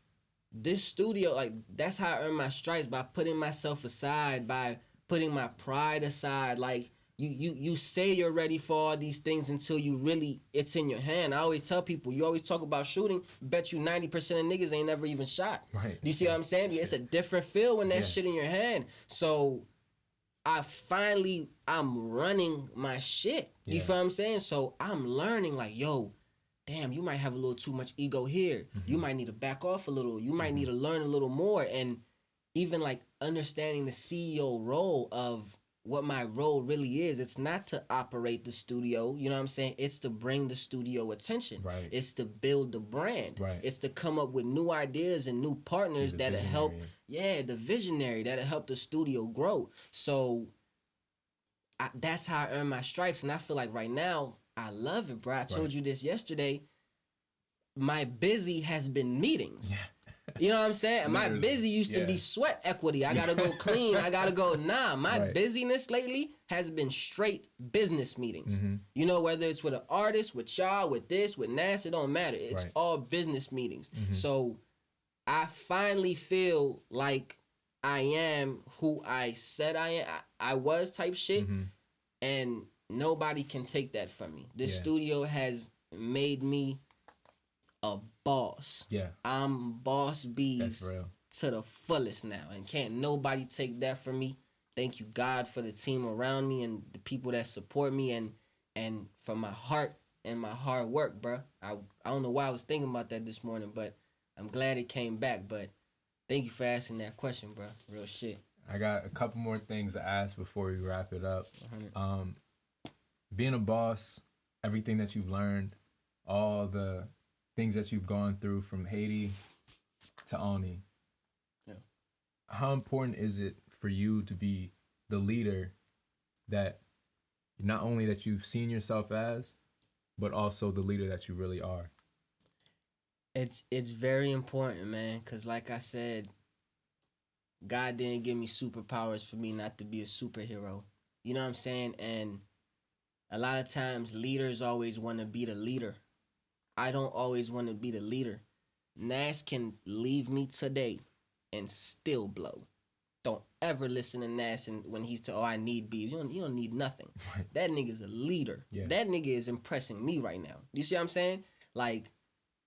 this studio, like, that's how I earn my stripes, by putting myself aside, by putting my pride aside. Like, you say you're ready for all these things until you really, it's in your hand. I always tell people, you always talk about shooting, bet you 90% of niggas ain't never even shot. Right. You see what I'm saying? It's a different feel when that shit in your hand. So I'm running my shit. You feel what I'm saying? So I'm learning, like, yo, damn, you might have a little too much ego here. You might need to back off a little. You might need to learn a little more. And even like understanding the CEO role of what my role really is. It's not to operate the studio, you know what I'm saying? It's to bring the studio attention. Right. It's to build the brand. Right. It's to come up with new ideas and new partners that'll help. Yeah, the visionary that'll help the studio grow. So that's how I earn my stripes. And I feel like right now, I love it, bro. I told you this yesterday. My busy has been meetings. You know what I'm saying? My busy used to be sweat equity. I gotta go clean. I gotta go. Nah, my busyness lately has been straight business meetings. You know, whether it's with an artist, with y'all, with this, with Nas, it don't matter. It's all business meetings. So I finally feel like I am who I said I was type shit. And nobody can take that from me. This studio has made me a boss. Yeah. I'm Boss Beez to the fullest now. And can't nobody take that from me. Thank you, God, for the team around me and the people that support me and for my heart and my hard work, bro. I don't know why I was thinking about that this morning, but I'm glad it came back. But thank you for asking that question, bro. Real shit. I got a couple more things to ask before we wrap it up. Being a boss, everything that you've learned, all the things that you've gone through from Haiti to Ani. Yeah. How important is it for you to be the leader that not only that you've seen yourself as, but also the leader that you really are? It's very important, man, because like I said, God didn't give me superpowers for me not to be a superhero. You know what I'm saying? And a lot of times leaders always want to be the leader. I don't always want to be the leader. Nas can leave me today and still blow. Don't ever listen to Nas and when he's I need Beez. You don't need nothing. Right. That nigga's a leader. Yeah. That nigga is impressing me right now. You see what I'm saying? Like,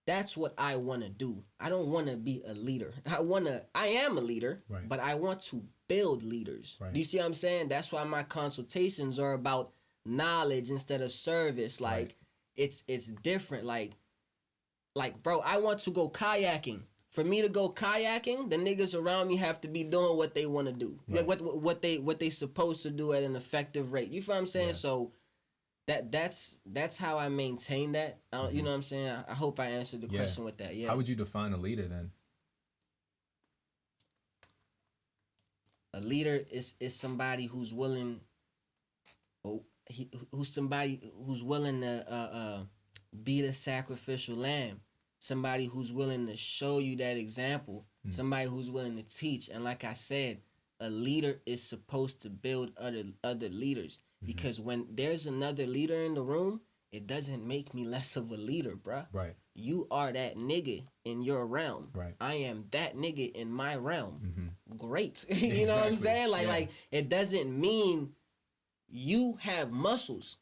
that's what I want to do. I don't want to be a leader. I am a leader, but I want to build leaders. Right. Do you see what I'm saying? That's why my consultations are about knowledge instead of service. Like, it's different. Like, bro, I want to go kayaking. For me to go kayaking, the niggas around me have to be doing what they want to do. Right. Like what they supposed to do at an effective rate. You feel what I'm saying? Yeah. So that's how I maintain that. You know what I'm saying? I hope I answered the question with that. Yeah. How would you define a leader then? A leader is somebody who's willing. Who's somebody who's willing to be the sacrificial lamb. Somebody who's willing to show you that example. Somebody who's willing to teach. And like I said, a leader is supposed to build other leaders. Because when there's another leader in the room, it doesn't make me less of a leader, bruh. Right. You are that nigga in your realm. Right. I am that nigga in my realm. Great. You know what I'm saying? Like it doesn't mean you have muscles.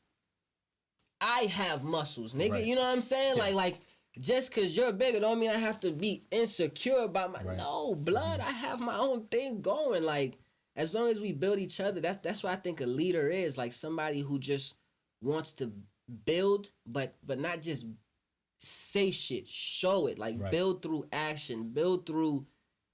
I have muscles, nigga. Right. You know what I'm saying? Yeah. Like just because you're bigger don't mean I have to be insecure about my... Right. No, blood. I have my own thing going. Like, as long as we build each other, that's what I think a leader is. Like somebody who just wants to build, but not just say shit. Show it. Like build through action. Build through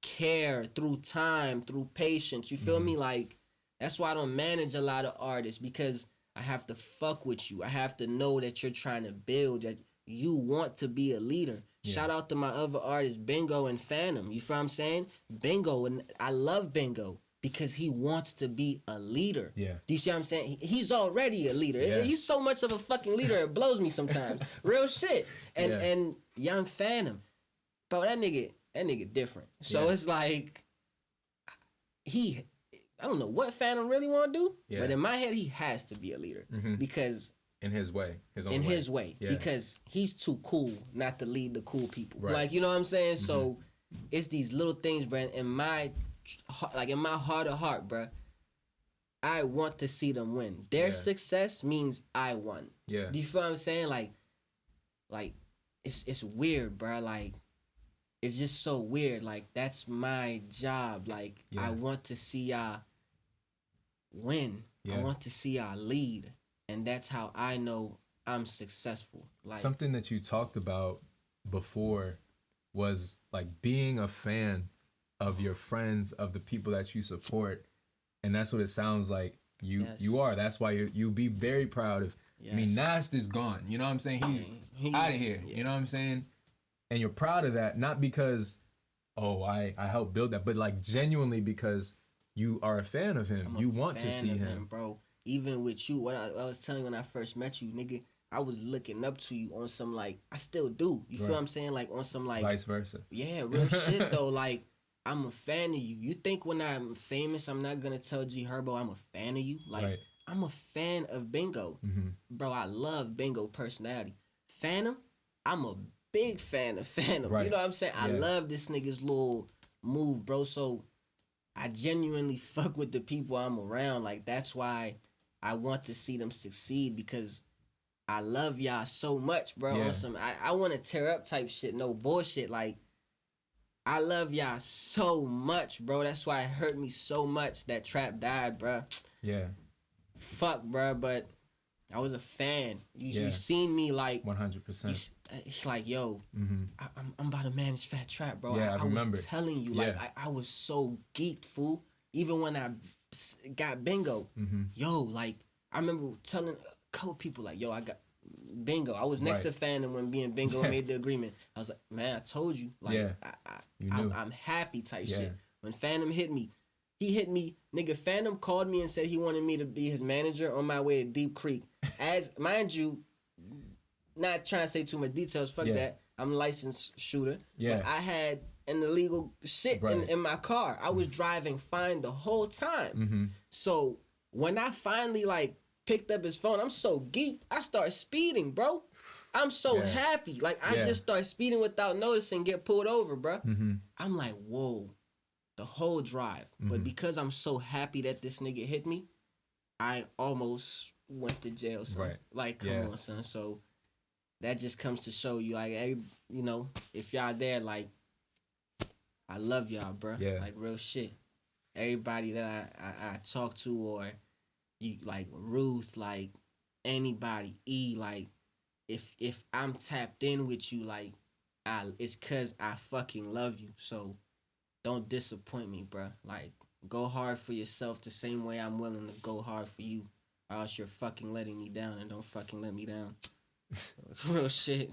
care, through time, through patience. You feel me? Like, that's why I don't manage a lot of artists, because I have to fuck with you. I have to know that you're trying to build, that you want to be a leader. Yeah. Shout out to my other artists, Bingo and Phantom. You feel what I'm saying? Bingo, and I love Bingo because he wants to be a leader. Yeah. Do you see what I'm saying? He's already a leader. Yeah. He's so much of a fucking leader, it blows me sometimes. Real shit. And Young Phantom, bro, that nigga different. So it's like, I don't know what Phantom really want to do, but in my head, he has to be a leader because... In his way. His way. Yeah. Because he's too cool not to lead the cool people. Right. Like, you know what I'm saying? So, it's these little things, bro. In my heart of heart, bro, I want to see them win. Their success means I won. Yeah. Do you feel what I'm saying? Like it's weird, bro. Like, it's just so weird. Like, that's my job. Like, I want to see y'all win. I want to see y'all lead. And that's how I know I'm successful. Like something that you talked about before was like being a fan of your friends, of the people that you support, and that's what it sounds like you are. That's why you be very proud of. Yes. I mean, Nast is gone. You know what I'm saying? He's out of here. Yeah. You know what I'm saying? And you're proud of that, not because, oh, I helped build that, but like genuinely because you are a fan of him. You want to see him, bro. Even with you, what I was telling you when I first met you, nigga, I was looking up to you on some like, I still do. You feel what I'm saying? Like on some like vice versa. Yeah, real shit though. Like I'm a fan of you. You think when I'm famous, I'm not gonna tell G Herbo I'm a fan of you? Like I'm a fan of Bingo, bro. I love Bingo personality. Phantom, I'm a big fan of Phantom. You know what I'm saying? Yeah. I love this nigga's little move, bro. So I genuinely fuck with the people I'm around. Like that's why I want to see them succeed because I love y'all so much, bro. On some I want to tear up type shit, no bullshit. Like I love y'all so much, bro. That's why it hurt me so much that Trap died, bro. Yeah. Fuck, bro, but I was a fan. You seen me like 100%. Like, yo, I'm about to manage Fat Trap, bro. I was telling you, like, I was so geeked, fool. Even when I got Bingo, yo, like, I remember telling a couple people, like, yo, I got Bingo. I was next to Phantom when me and Bingo made the agreement. I was like, man, I told you, like, I'm happy type shit. When Phantom hit me, he hit me, nigga. Phantom called me and said he wanted me to be his manager on my way to Deep Creek. As mind you, not trying to say too much details. Fuck that. I'm a licensed shooter. But I had an illegal shit in my car. I was driving fine the whole time. So when I finally like picked up his phone, I'm so geeked. I start speeding, bro. I'm so happy. Like I just start speeding without noticing, get pulled over, bro. I'm like, whoa. The whole drive. But because I'm so happy that this nigga hit me, I almost went to jail, son. Like, come on, son. So that just comes to show you, like, you know, if y'all there, like, I love y'all, bro. Like, real shit. Everybody that I talk to, or you, like, Ruth, like, anybody, E, like, if I'm tapped in with you, like, it's because I fucking love you. So don't disappoint me, bro. Like, go hard for yourself the same way I'm willing to go hard for you. Or else you're fucking letting me down, and don't fucking let me down. Real shit.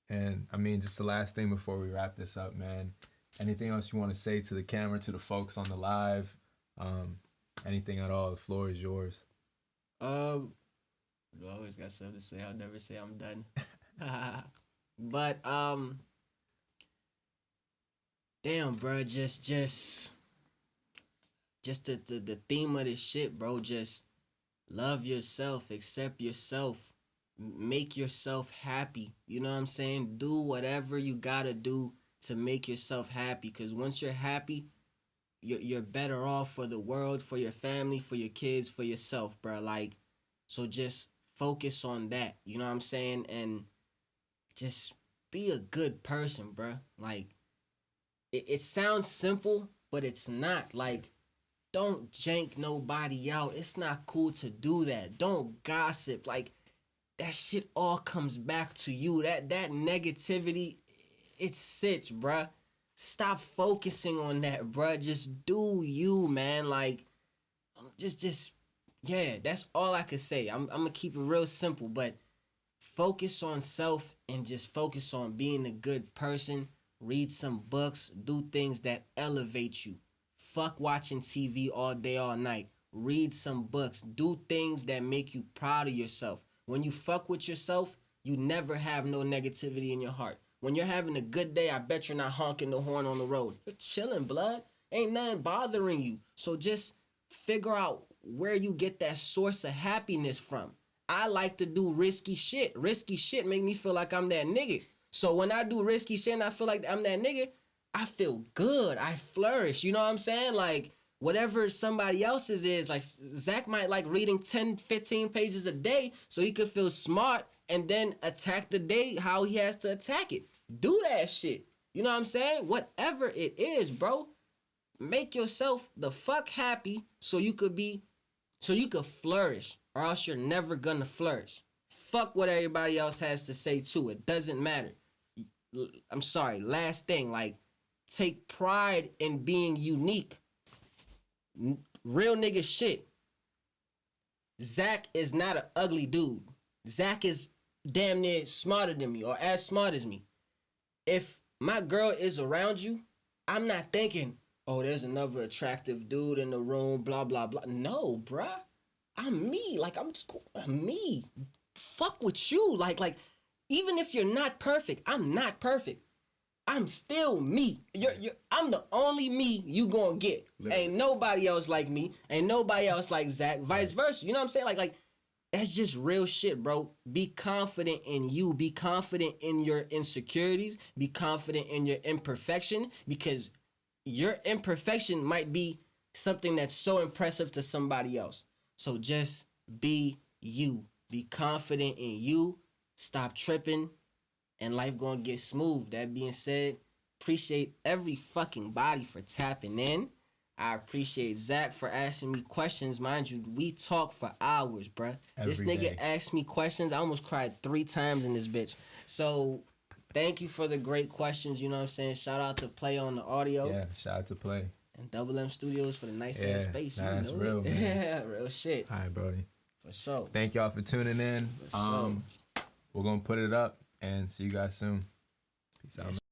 And, I mean, just the last thing before we wrap this up, man. Anything else you want to say to the camera, to the folks on the live? Anything at all? The floor is yours. You always got something to say. I'll never say I'm done. But, damn, bro, just the theme of this shit, bro. Just love yourself, accept yourself, make yourself happy. You know what I'm saying? Do whatever you gotta do to make yourself happy. Cause once you're happy, you're better off for the world, for your family, for your kids, for yourself, bro. Like, so just focus on that. You know what I'm saying? And just be a good person, bro. Like, it sounds simple, but it's not. Like, don't jank nobody out. It's not cool to do that. Don't gossip. Like, that shit all comes back to you. That negativity, it sits, bruh. Stop focusing on that, bruh. Just do you, man. Like, yeah, that's all I could say. I'm going to keep it real simple, but focus on self and just focus on being a good person. Read some books, do things that elevate you. Fuck watching TV all day, all night. Read some books, do things that make you proud of yourself. When you fuck with yourself, you never have no negativity in your heart. When you're having a good day, I bet you're not honking the horn on the road. You're chilling, blood. Ain't nothing bothering you. So just figure out where you get that source of happiness from. I like to do risky shit. Risky shit make me feel like I'm that nigga. So when I do risky shit and I feel like I'm that nigga, I feel good. I flourish. You know what I'm saying? Like, whatever somebody else's is, like, Zach might like reading 10, 15 pages a day so he could feel smart and then attack the day how he has to attack it. Do that shit. You know what I'm saying? Whatever it is, bro. Make yourself the fuck happy so you could flourish, or else you're never gonna flourish. fuck what everybody else has to say too. It doesn't matter. I'm sorry. Last thing, like, take pride in being unique. Real nigga shit. Zach is not an ugly dude. Zach is damn near smarter than me or as smart as me. If my girl is around you, I'm not thinking, oh, there's another attractive dude in the room, blah, blah, blah. No, bruh. I'm me. Like, I'm me. Fuck with you. Like, even if you're not perfect, I'm not perfect. I'm still me. I'm the only me you gonna get. Literally. Ain't nobody else like me. Ain't nobody else like Zach. Vice versa. You know what I'm saying? Like that's just real shit, bro. Be confident in you. Be confident in your insecurities. Be confident in your imperfection, because your imperfection might be something that's so impressive to somebody else. So just be you. Be confident in you. Stop tripping. And life gonna get smooth. That being said, appreciate every fucking body for tapping in. I appreciate Zach for asking me questions. Mind you, we talk for hours, bruh. This nigga asked me questions. I almost cried 3 times in this bitch. So, thank you for the great questions. You know what I'm saying? Shout out to Play on the audio. Yeah, shout out to Play. And Double M Studios for the nice ass space. Nah, that's real, man. Yeah, real shit. All right, Brody. For sure. Thank y'all for tuning in. For sure. We're gonna put it up and see you guys soon. Peace out.